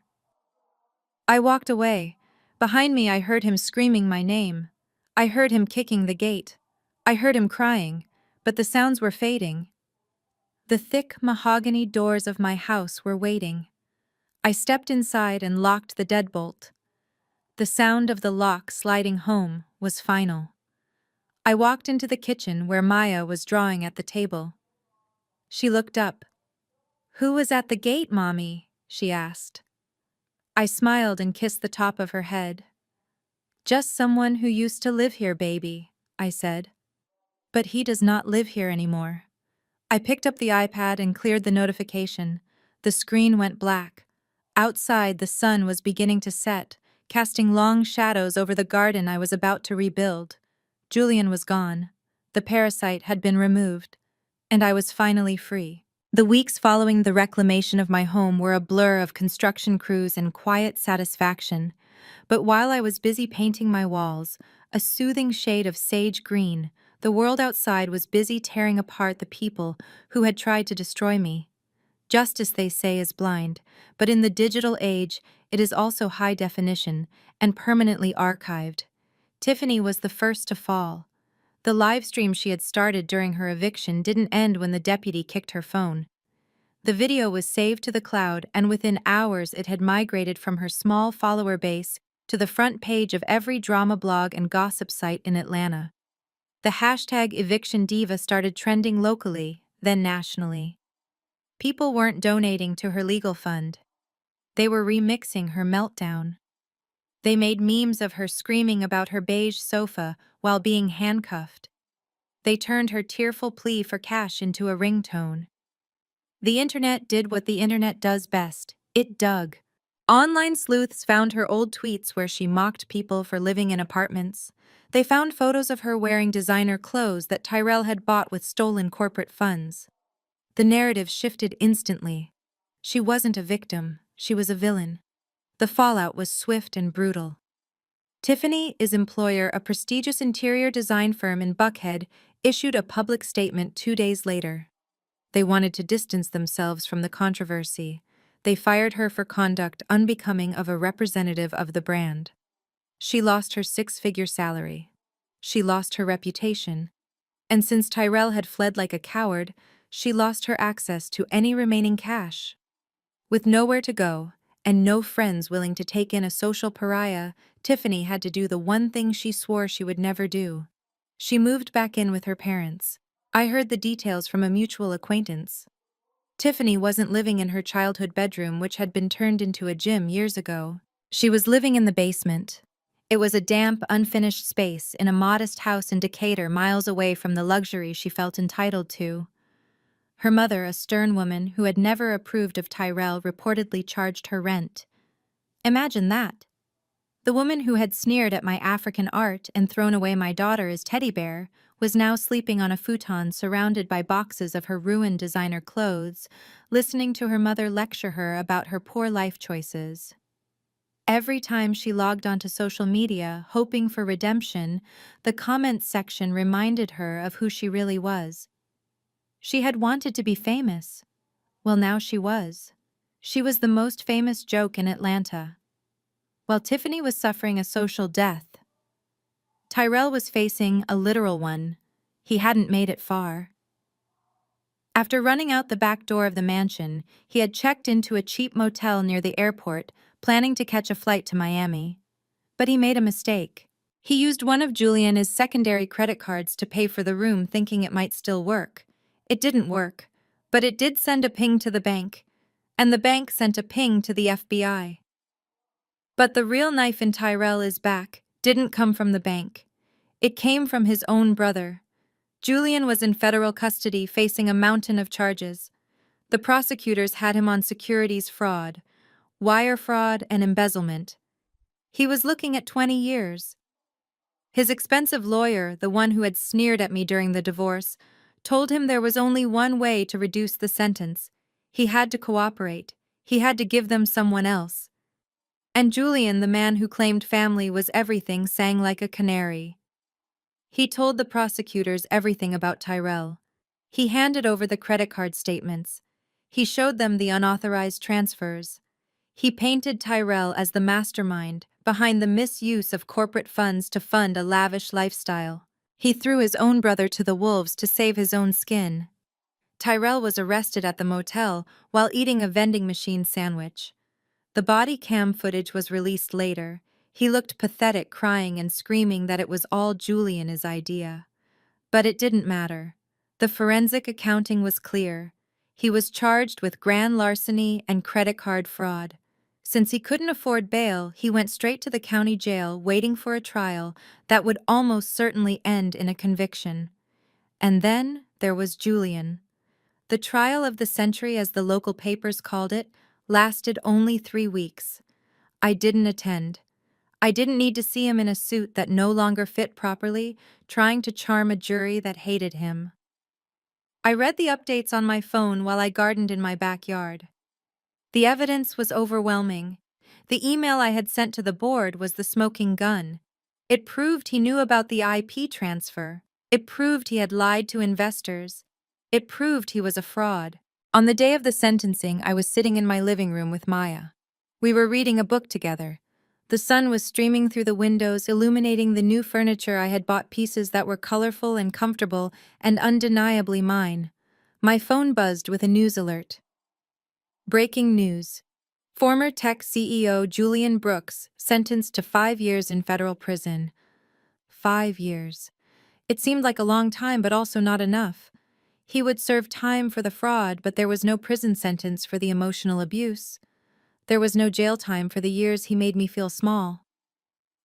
I walked away. Behind me, I heard him screaming my name. I heard him kicking the gate. I heard him crying, but the sounds were fading. The thick mahogany doors of my house were waiting. I stepped inside and locked the deadbolt. The sound of the lock sliding home was final. I walked into the kitchen where Maya was drawing at the table. She looked up. Who was at the gate, Mommy? She asked. I smiled and kissed the top of her head. Just someone who used to live here, baby, I said. But he does not live here anymore. I picked up the iPad and cleared the notification. The screen went black. Outside, the sun was beginning to set, casting long shadows over the garden I was about to rebuild. Julian was gone. The parasite had been removed, and I was finally free. The weeks following the reclamation of my home were a blur of construction crews and quiet satisfaction, but while I was busy painting my walls, a soothing shade of sage green, the world outside was busy tearing apart the people who had tried to destroy me. Justice, they say, is blind, but in the digital age, it is also high definition and permanently archived. Tiffany was the first to fall. The live stream she had started during her eviction didn't end when the deputy kicked her phone. The video was saved to the cloud, and within hours it had migrated from her small follower base to the front page of every drama blog and gossip site in Atlanta. The hashtag eviction diva started trending locally, then nationally. People weren't donating to her legal fund. They were remixing her meltdown. They made memes of her screaming about her beige sofa while being handcuffed. They turned her tearful plea for cash into a ringtone. The internet did what the internet does best. It dug. Online sleuths found her old tweets where she mocked people for living in apartments. They found photos of her wearing designer clothes that Tyrell had bought with stolen corporate funds. The narrative shifted instantly. She wasn't a victim, she was a villain. The fallout was swift and brutal. Tiffany's employer, a prestigious interior design firm in Buckhead, issued a public statement 2 days later. They wanted to distance themselves from the controversy. They fired her for conduct unbecoming of a representative of the brand. She lost her 6-figure salary. She lost her reputation. And since Tyrell had fled like a coward, she lost her access to any remaining cash. With nowhere to go, and no friends willing to take in a social pariah, Tiffany had to do the one thing she swore she would never do. She moved back in with her parents. I heard the details from a mutual acquaintance. Tiffany wasn't living in her childhood bedroom, which had been turned into a gym years ago. She was living in the basement. It was a damp, unfinished space in a modest house in Decatur, miles away from the luxury she felt entitled to. Her mother, a stern woman who had never approved of Tyrell, reportedly charged her rent. Imagine that. The woman who had sneered at my African art and thrown away my daughter as teddy bear was now sleeping on a futon surrounded by boxes of her ruined designer clothes, listening to her mother lecture her about her poor life choices. Every time she logged onto social media, hoping for redemption, the comments section reminded her of who she really was. She had wanted to be famous. Well, now she was. She was the most famous joke in Atlanta. While Tiffany was suffering a social death, Tyrell was facing a literal one. He hadn't made it far. After running out the back door of the mansion, he had checked into a cheap motel near the airport, planning to catch a flight to Miami. But he made a mistake. He used one of Julian's secondary credit cards to pay for the room, thinking it might still work. It didn't work, but it did send a ping to the bank, and the bank sent a ping to the FBI. But the real knife in Tyrell's back didn't come from the bank. It came from his own brother. Julian was in federal custody, facing a mountain of charges. The prosecutors had him on securities fraud, wire fraud, and embezzlement. He was looking at 20 years. His expensive lawyer, the one who had sneered at me during the divorce, told him there was only one way to reduce the sentence. He had to cooperate. He had to give them someone else. And Julian, the man who claimed family was everything, sang like a canary. He told the prosecutors everything about Tyrell. He handed over the credit card statements. He showed them the unauthorized transfers. He painted Tyrell as the mastermind behind the misuse of corporate funds to fund a lavish lifestyle. He threw his own brother to the wolves to save his own skin. Tyrell was arrested at the motel while eating a vending machine sandwich. The body cam footage was released later. He looked pathetic, crying and screaming that it was all Julian's idea. But it didn't matter. The forensic accounting was clear. He was charged with grand larceny and credit card fraud. Since he couldn't afford bail, he went straight to the county jail, waiting for a trial that would almost certainly end in a conviction. And then there was Julian. The trial of the century, as the local papers called it, lasted only 3 weeks. I didn't attend. I didn't need to see him in a suit that no longer fit properly, trying to charm a jury that hated him. I read the updates on my phone while I gardened in my backyard. The evidence was overwhelming. The email I had sent to the board was the smoking gun. It proved he knew about the IP transfer. It proved he had lied to investors. It proved he was a fraud. On the day of the sentencing, I was sitting in my living room with Maya. We were reading a book together. The sun was streaming through the windows, illuminating the new furniture I had bought, pieces that were colorful and comfortable and undeniably mine. My phone buzzed with a news alert. Breaking news. Former tech CEO Julian Brooks sentenced to 5 years in federal prison. 5 years. It seemed like a long time, but also not enough. He would serve time for the fraud, but there was no prison sentence for the emotional abuse. There was no jail time for the years he made me feel small.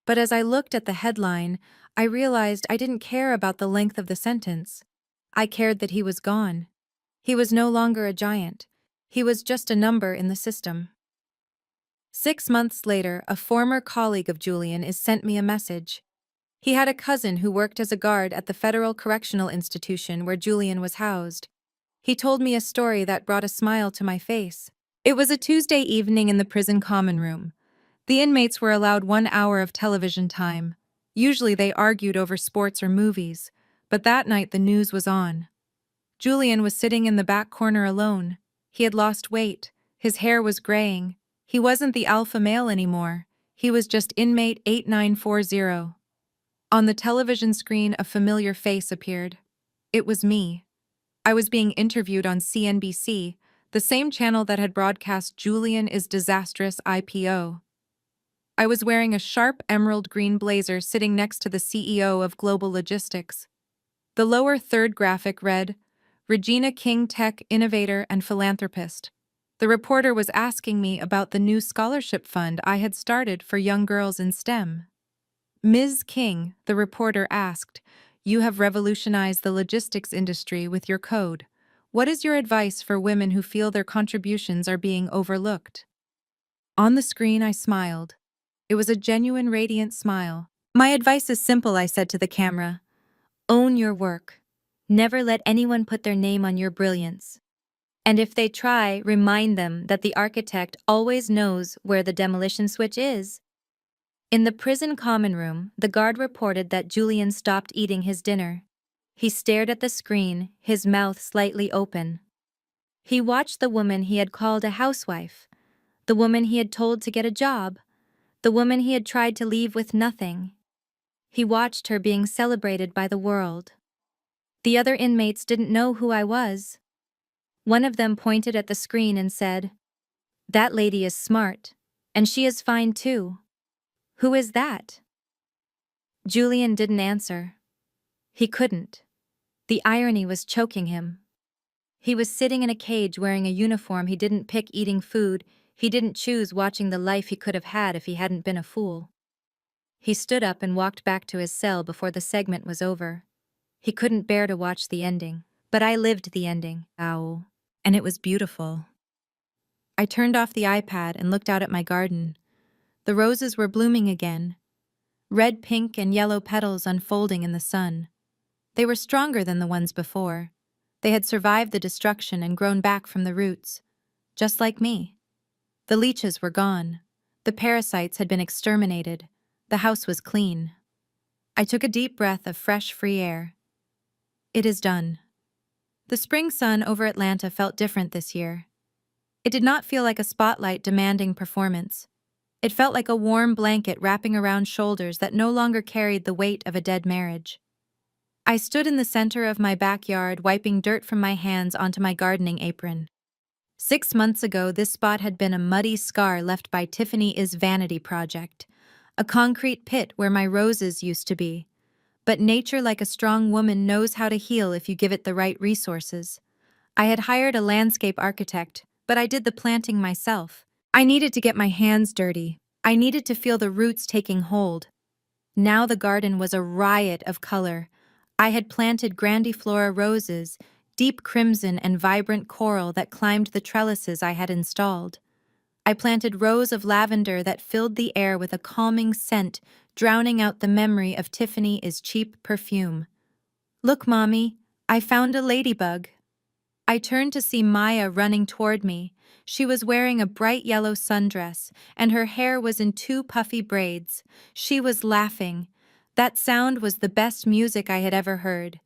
But as I looked at the headline, I realized I didn't care about the length of the sentence. I cared that he was gone. He was no longer a giant. He was just a number in the system. 6 months later, a former colleague of Julian is sent me a message. He had a cousin who worked as a guard at the Federal Correctional Institution where Julian was housed. He told me a story that brought a smile to my face. It was a Tuesday evening in the prison common room. The inmates were allowed 1 hour of television time. Usually they argued over sports or movies, but that night the news was on. Julian was sitting in the back corner alone. He had lost weight. His hair was graying. He wasn't the alpha male anymore. He was just inmate 8940. On the television screen, a familiar face appeared. It was me. I was being interviewed on CNBC, the same channel that had broadcast Julian is disastrous IPO. I was wearing a sharp emerald green blazer sitting next to the CEO of Global Logistics. The lower third graphic read, Regina King, tech innovator and philanthropist. The reporter was asking me about the new scholarship fund I had started for young girls in STEM. Ms. King, the reporter asked, you have revolutionized the logistics industry with your code. What is your advice for women who feel their contributions are being overlooked? On the screen, I smiled. It was a genuine, radiant smile. My advice is simple, I said to the camera. Own your work. Never let anyone put their name on your brilliance. And if they try, remind them that the architect always knows where the demolition switch is. In the prison common room, the guard reported that Julian stopped eating his dinner. He stared at the screen, his mouth slightly open. He watched the woman he had called a housewife, the woman he had told to get a job, the woman he had tried to leave with nothing. He watched her being celebrated by the world. The other inmates didn't know who I was. One of them pointed at the screen and said, that lady is smart, and she is fine too. Who is that? Julian didn't answer. He couldn't. The irony was choking him. He was sitting in a cage wearing a uniform he didn't pick, eating food he didn't choose, watching the life he could have had if he hadn't been a fool. He stood up and walked back to his cell before the segment was over. He couldn't bear to watch the ending, but I lived the ending, ow, and it was beautiful. I turned off the iPad and looked out at my garden. The roses were blooming again, red, pink, and yellow petals unfolding in the sun. They were stronger than the ones before. They had survived the destruction and grown back from the roots, just like me. The leeches were gone. The parasites had been exterminated. The house was clean. I took a deep breath of fresh, free air. It is done. The spring sun over Atlanta felt different this year. It did not feel like a spotlight demanding performance. It felt like a warm blanket wrapping around shoulders that no longer carried the weight of a dead marriage. I stood in the center of my backyard, wiping dirt from my hands onto my gardening apron. 6 months ago, this spot had been a muddy scar left by Tiffany's vanity project, a concrete pit where my roses used to be. But nature, like a strong woman, knows how to heal if you give it the right resources. I had hired a landscape architect, but I did the planting myself. I needed to get my hands dirty. I needed to feel the roots taking hold. Now the garden was a riot of color. I had planted grandiflora roses, deep crimson and vibrant coral that climbed the trellises I had installed. I planted rows of lavender that filled the air with a calming scent, drowning out the memory of Tiffany's cheap perfume. Look, Mommy, I found a ladybug. I turned to see Maya running toward me. She was wearing a bright yellow sundress, and her hair was in 2 puffy braids. She was laughing. That sound was the best music I had ever heard.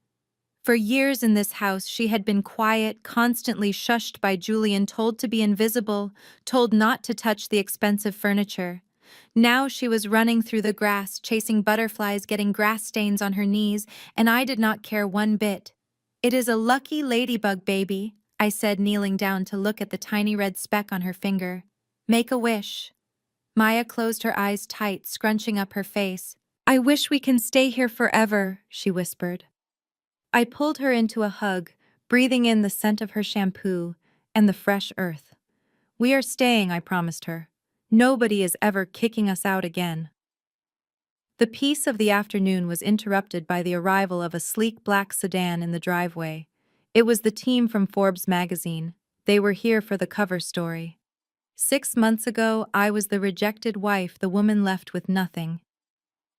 For years in this house, she had been quiet, constantly shushed by Julian, told to be invisible, told not to touch the expensive furniture. Now she was running through the grass, chasing butterflies, getting grass stains on her knees, and I did not care one bit. "It is a lucky ladybug, baby," I said, kneeling down to look at the tiny red speck on her finger. "Make a wish." Maya closed her eyes tight, scrunching up her face. "I wish we can stay here forever," she whispered. I pulled her into a hug, breathing in the scent of her shampoo and the fresh earth. "We are staying," I promised her. "Nobody is ever kicking us out again." The peace of the afternoon was interrupted by the arrival of a sleek black sedan in the driveway. It was the team from Forbes magazine. They were here for the cover story. 6 months ago, I was the rejected wife, the woman left with nothing.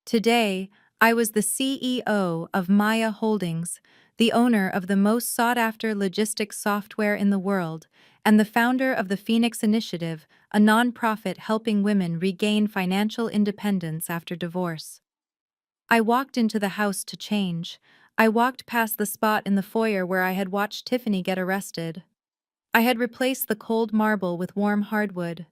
Today, I was the CEO of Maya Holdings, the owner of the most sought-after logistics software in the world, and the founder of the Phoenix Initiative, a nonprofit helping women regain financial independence after divorce. I walked into the house to change. I walked past the spot in the foyer where I had watched Tiffany get arrested. I had replaced the cold marble with warm hardwood.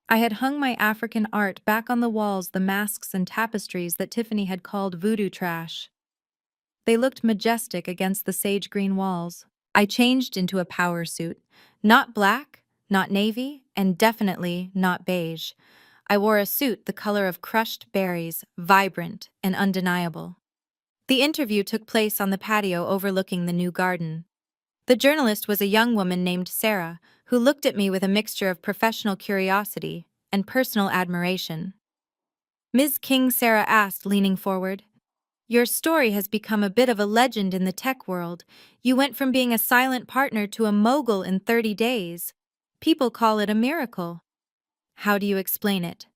I had hung my African art back on the walls, the masks and tapestries that Tiffany had called voodoo trash. They looked majestic against the sage green walls. I changed into a power suit. Not black, not navy, and definitely not beige. I wore a suit the color of crushed berries, vibrant and undeniable. The interview took place on the patio overlooking the new garden. The journalist was a young woman named Sarah, who looked at me with a mixture of professional curiosity and personal admiration. "Ms. King," Sarah asked, leaning forward, "your story has become a bit of a legend in the tech world. You went from being a silent partner to a mogul in 30 days. People call it a miracle. How do you explain it?"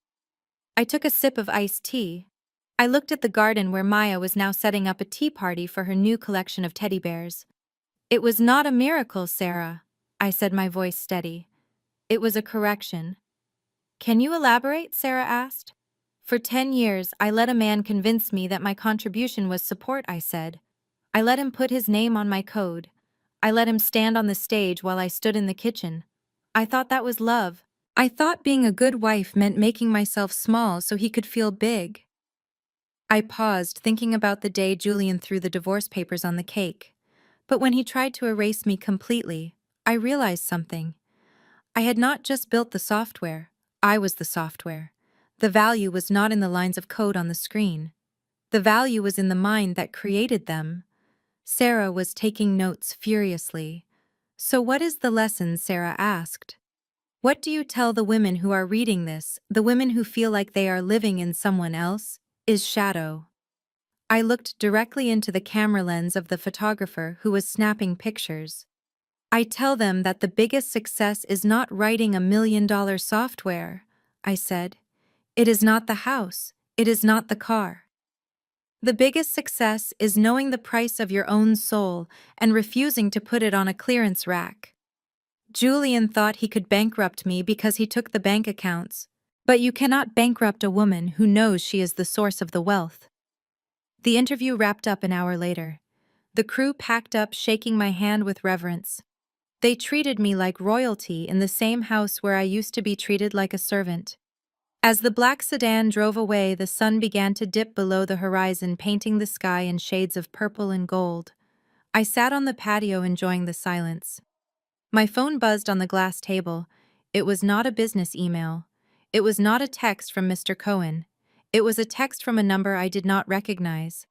I took a sip of iced tea. I looked at the garden where Maya was now setting up a tea party for her new collection of teddy bears. "It was not a miracle, Sarah," I said, my voice steady. "It was a correction." "Can you elaborate?" Sarah asked. "For 10 years, I let a man convince me that my contribution was support," I said. "I let him put his name on my code. I let him stand on the stage while I stood in the kitchen. I thought that was love. I thought being a good wife meant making myself small so he could feel big." I paused, thinking about the day Julian threw the divorce papers on the cake. But when he tried to erase me completely, I realized something. I had not just built the software, I was the software. The value was not in the lines of code on the screen. The value was in the mind that created them. Sarah was taking notes furiously. "So what is the lesson?" Sarah asked. "What do you tell the women who are reading this, the women who feel like they are living in someone else? Is shadow." I looked directly into the camera lens of the photographer who was snapping pictures. "I tell them that the biggest success is not writing $1 million software," I said. "It is not the house. It is not the car. The biggest success is knowing the price of your own soul and refusing to put it on a clearance rack." Julian thought he could bankrupt me because he took the bank accounts. But you cannot bankrupt a woman who knows she is the source of the wealth. The interview wrapped up an hour later. The crew packed up, shaking my hand with reverence. They treated me like royalty in the same house where I used to be treated like a servant. As the black sedan drove away, the sun began to dip below the horizon, painting the sky in shades of purple and gold. I sat on the patio enjoying the silence. My phone buzzed on the glass table. It was not a business email. It was not a text from Mr. Cohen. It was a text from a number I did not recognize.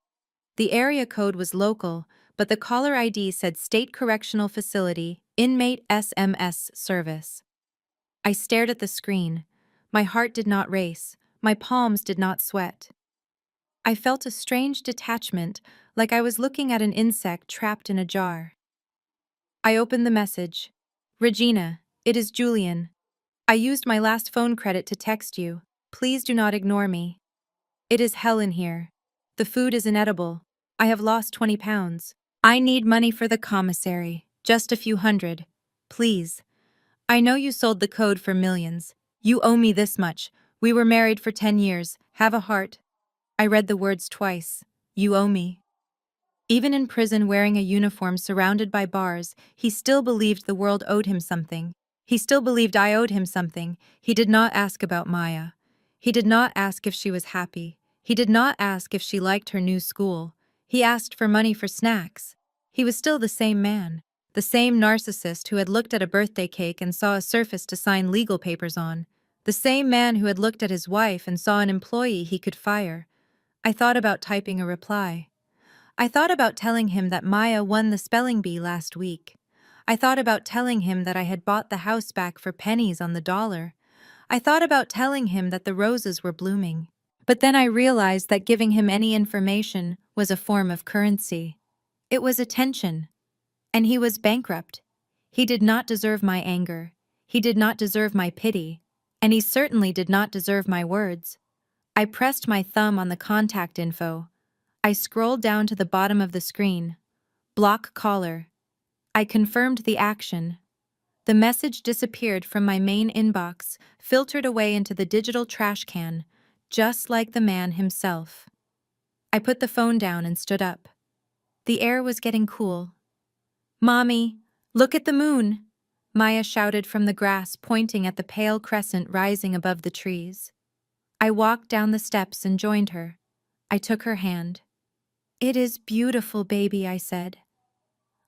The area code was local, but the caller ID said State Correctional Facility, Inmate SMS Service. I stared at the screen. My heart did not race. My palms did not sweat. I felt a strange detachment, like I was looking at an insect trapped in a jar. I opened the message. "Regina, it is Julian. I used my last phone credit to text you. Please do not ignore me. It is hell in here. The food is inedible. I have lost 20 pounds. I need money for the commissary. Just a few hundred. Please. I know you sold the code for millions. You owe me this much. We were married for 10 years. Have a heart." I read the words twice. "You owe me." Even in prison, wearing a uniform surrounded by bars, he still believed the world owed him something. He still believed I owed him something. He did not ask about Maya. He did not ask if she was happy. He did not ask if she liked her new school. He asked for money for snacks. He was still the same man, the same narcissist who had looked at a birthday cake and saw a surface to sign legal papers on, the same man who had looked at his wife and saw an employee he could fire. I thought about typing a reply. I thought about telling him that Maya won the spelling bee last week. I thought about telling him that I had bought the house back for pennies on the dollar. I thought about telling him that the roses were blooming. But then I realized that giving him any information was a form of currency. It was attention. And he was bankrupt. He did not deserve my anger. He did not deserve my pity. And he certainly did not deserve my words. I pressed my thumb on the contact info. I scrolled down to the bottom of the screen. Block caller. I confirmed the action. The message disappeared from my main inbox, filtered away into the digital trash can, just like the man himself. I put the phone down and stood up. The air was getting cool. "Mommy, look at the moon!" Maya shouted from the grass, pointing at the pale crescent rising above the trees. I walked down the steps and joined her. I took her hand. "It is beautiful, baby," I said.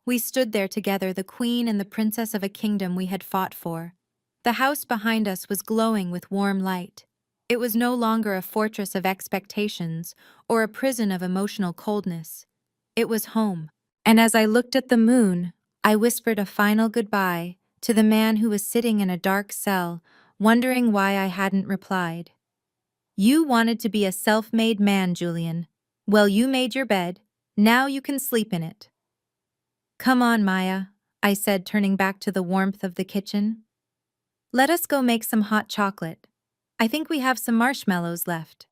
We stood there together, the queen and the princess of a kingdom we had fought for. The house behind us was glowing with warm light. It was no longer a fortress of expectations or a prison of emotional coldness. It was home. And as I looked at the moon, I whispered a final goodbye to the man who was sitting in a dark cell, wondering why I hadn't replied. "You wanted to be a self-made man, Julian. Well, you made your bed. Now you can sleep in it." "Come on, Maya," I said, turning back to the warmth of the kitchen. "Let us go make some hot chocolate. I think we have some marshmallows left."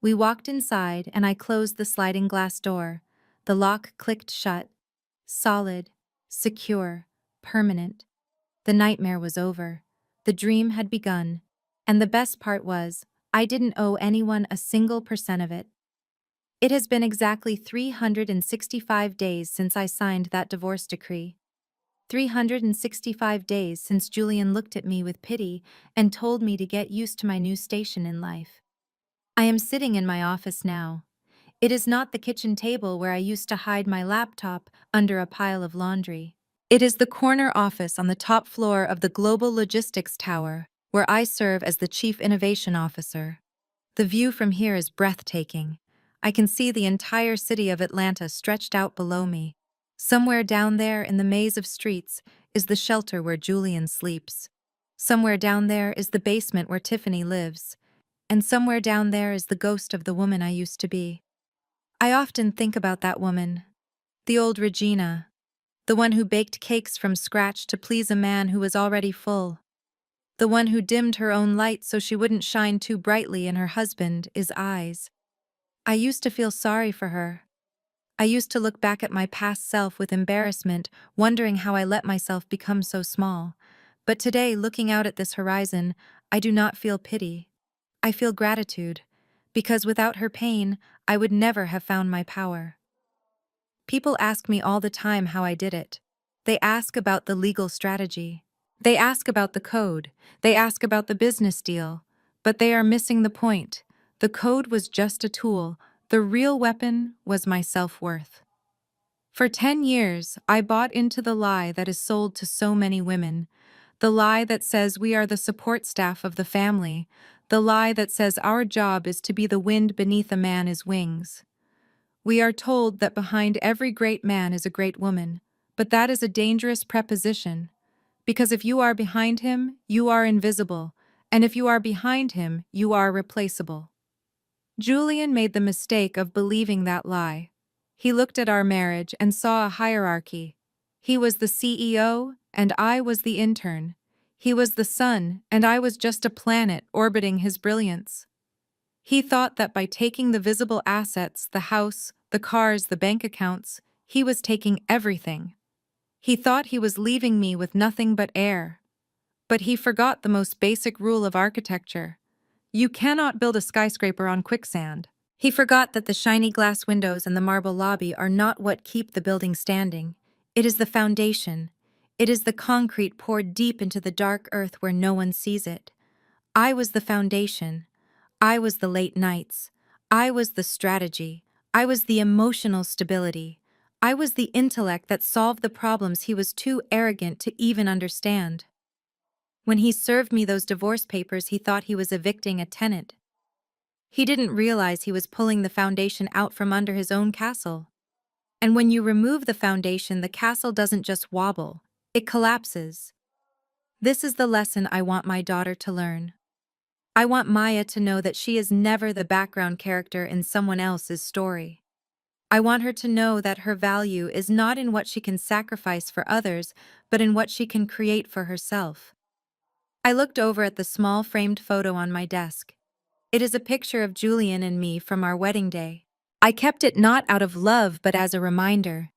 We walked inside and I closed the sliding glass door. The lock clicked shut. Solid, secure, permanent. The nightmare was over. The dream had begun. And the best part was, I didn't owe anyone a single % of it. It has been exactly 365 days since I signed that divorce decree. 365 days since Julian looked at me with pity and told me to get used to my new station in life. I am sitting in my office now. It is not the kitchen table where I used to hide my laptop under a pile of laundry. It is the corner office on the top floor of the Global Logistics Tower, where I serve as the Chief Innovation Officer. The view from here is breathtaking. I can see the entire city of Atlanta stretched out below me. Somewhere down there in the maze of streets is the shelter where Julian sleeps. Somewhere down there is the basement where Tiffany lives. And somewhere down there is the ghost of the woman I used to be. I often think about that woman, the old Regina, the one who baked cakes from scratch to please a man who was already full, the one who dimmed her own light so she wouldn't shine too brightly in her husband's eyes. I used to feel sorry for her. I used to look back at my past self with embarrassment, wondering how I let myself become so small. But today, looking out at this horizon, I do not feel pity. I feel gratitude, because without her pain, I would never have found my power. People ask me all the time how I did it. They ask about the legal strategy. They ask about the code. They ask about the business deal. But they are missing the point. The code was just a tool. The real weapon was my self-worth. For 10 years, I bought into the lie that is sold to so many women. The lie that says we are the support staff of the family. The lie that says our job is to be the wind beneath a man's wings. We are told that behind every great man is a great woman, but that is a dangerous preposition. Because if you are behind him, you are invisible, and if you are behind him, you are replaceable. Julian made the mistake of believing that lie. He looked at our marriage and saw a hierarchy. He was the CEO, and I was the intern. He was the sun, and I was just a planet orbiting his brilliance. He thought that by taking the visible assets, the house, the cars, the bank accounts, he was taking everything. He thought he was leaving me with nothing but air. But he forgot the most basic rule of architecture. You cannot build a skyscraper on quicksand. He forgot that the shiny glass windows and the marble lobby are not what keep the building standing. It is the foundation. It is the concrete poured deep into the dark earth where no one sees it. I was the foundation. I was the late nights. I was the strategy. I was the emotional stability. I was the intellect that solved the problems he was too arrogant to even understand. When he served me those divorce papers, he thought he was evicting a tenant. He didn't realize he was pulling the foundation out from under his own castle. And when you remove the foundation, the castle doesn't just wobble, it collapses. This is the lesson I want my daughter to learn. I want Maya to know that she is never the background character in someone else's story. I want her to know that her value is not in what she can sacrifice for others, but in what she can create for herself. I looked over at the small framed photo on my desk. It is a picture of Julian and me from our wedding day. I kept it not out of love but as a reminder.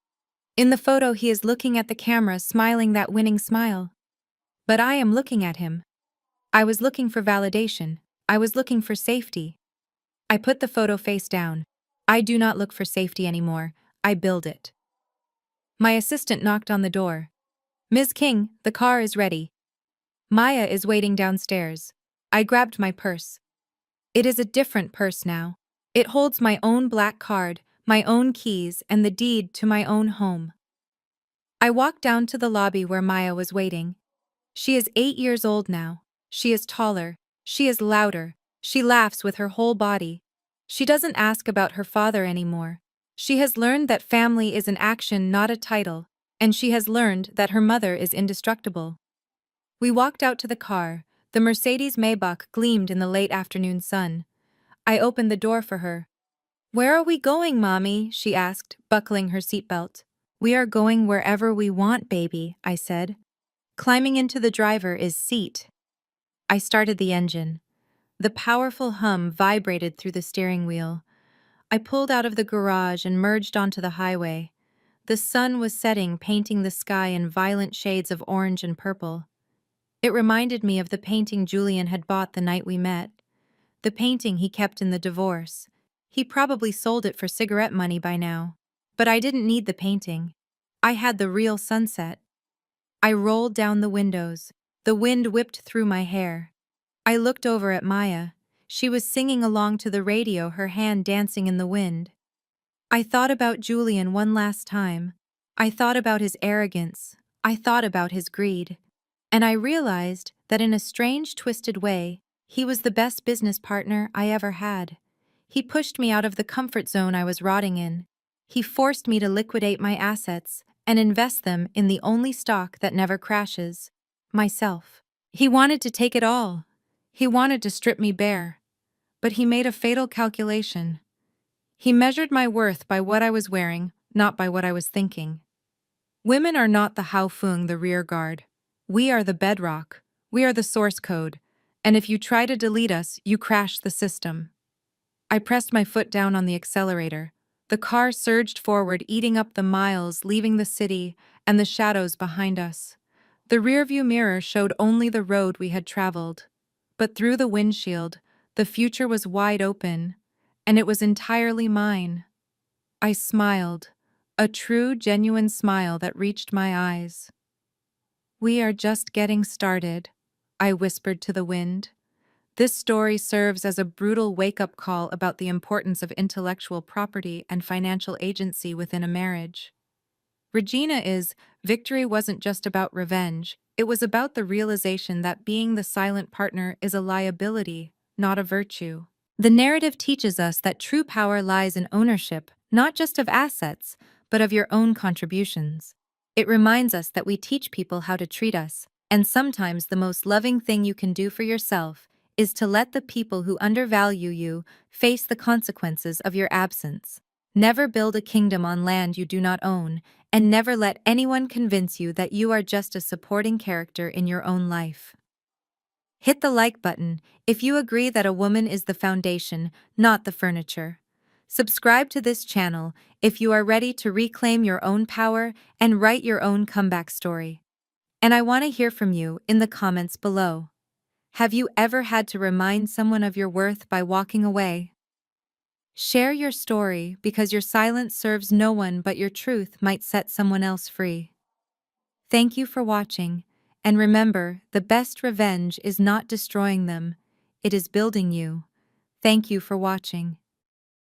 In the photo, he is looking at the camera, smiling that winning smile. But I am looking at him. I was looking for validation. I was looking for safety. I put the photo face down. I do not look for safety anymore. I build it. My assistant knocked on the door. Ms. King, the car is ready. Maya is waiting downstairs. I grabbed my purse. It is a different purse now. It holds my own black card, my own keys, and the deed to my own home. I walked down to the lobby where Maya was waiting. She is 8 years old now. She is taller. She is louder. She laughs with her whole body. She doesn't ask about her father anymore. She has learned that family is an action, not a title, and she has learned that her mother is indestructible. We walked out to the car. The Mercedes Maybach gleamed in the late afternoon sun. I opened the door for her. "Where are we going, Mommy?" she asked, buckling her seatbelt. "We are going wherever we want, baby," I said. Climbing into the driver's seat. I started the engine. The powerful hum vibrated through the steering wheel. I pulled out of the garage and merged onto the highway. The sun was setting, painting the sky in violent shades of orange and purple. It reminded me of the painting Julian had bought the night we met. The painting he kept in the divorce. He probably sold it for cigarette money by now. But I didn't need the painting. I had the real sunset. I rolled down the windows. The wind whipped through my hair. I looked over at Maya. She was singing along to the radio, her hand dancing in the wind. I thought about Julian one last time. I thought about his arrogance. I thought about his greed. And I realized that in a strange, twisted way, he was the best business partner I ever had. He pushed me out of the comfort zone I was rotting in. He forced me to liquidate my assets and invest them in the only stock that never crashes, myself. He wanted to take it all. He wanted to strip me bare. But he made a fatal calculation. He measured my worth by what I was wearing, not by what I was thinking. Women are not the Haofeng, the rear guard. We are the bedrock. We are the source code. And if you try to delete us, you crash the system. I pressed my foot down on the accelerator. The car surged forward, eating up the miles, leaving the city and the shadows behind us. The rearview mirror showed only the road we had traveled. But through the windshield, the future was wide open, and it was entirely mine. I smiled, a true, genuine smile that reached my eyes. "We are just getting started," I whispered to the wind. This story serves as a brutal wake-up call about the importance of intellectual property and financial agency within a marriage. Victory wasn't just about revenge, it was about the realization that being the silent partner is a liability, not a virtue. The narrative teaches us that true power lies in ownership, not just of assets, but of your own contributions. It reminds us that we teach people how to treat us, and sometimes the most loving thing you can do for yourself is to let the people who undervalue you face the consequences of your absence. Never build a kingdom on land you do not own, and never let anyone convince you that you are just a supporting character in your own life. Hit the like button if you agree that a woman is the foundation, not the furniture. Subscribe to this channel if you are ready to reclaim your own power and write your own comeback story. And I want to hear from you in the comments below. Have you ever had to remind someone of your worth by walking away? Share your story, because your silence serves no one but your truth might set someone else free. Thank you for watching, and remember, the best revenge is not destroying them, it is building you. Thank you for watching.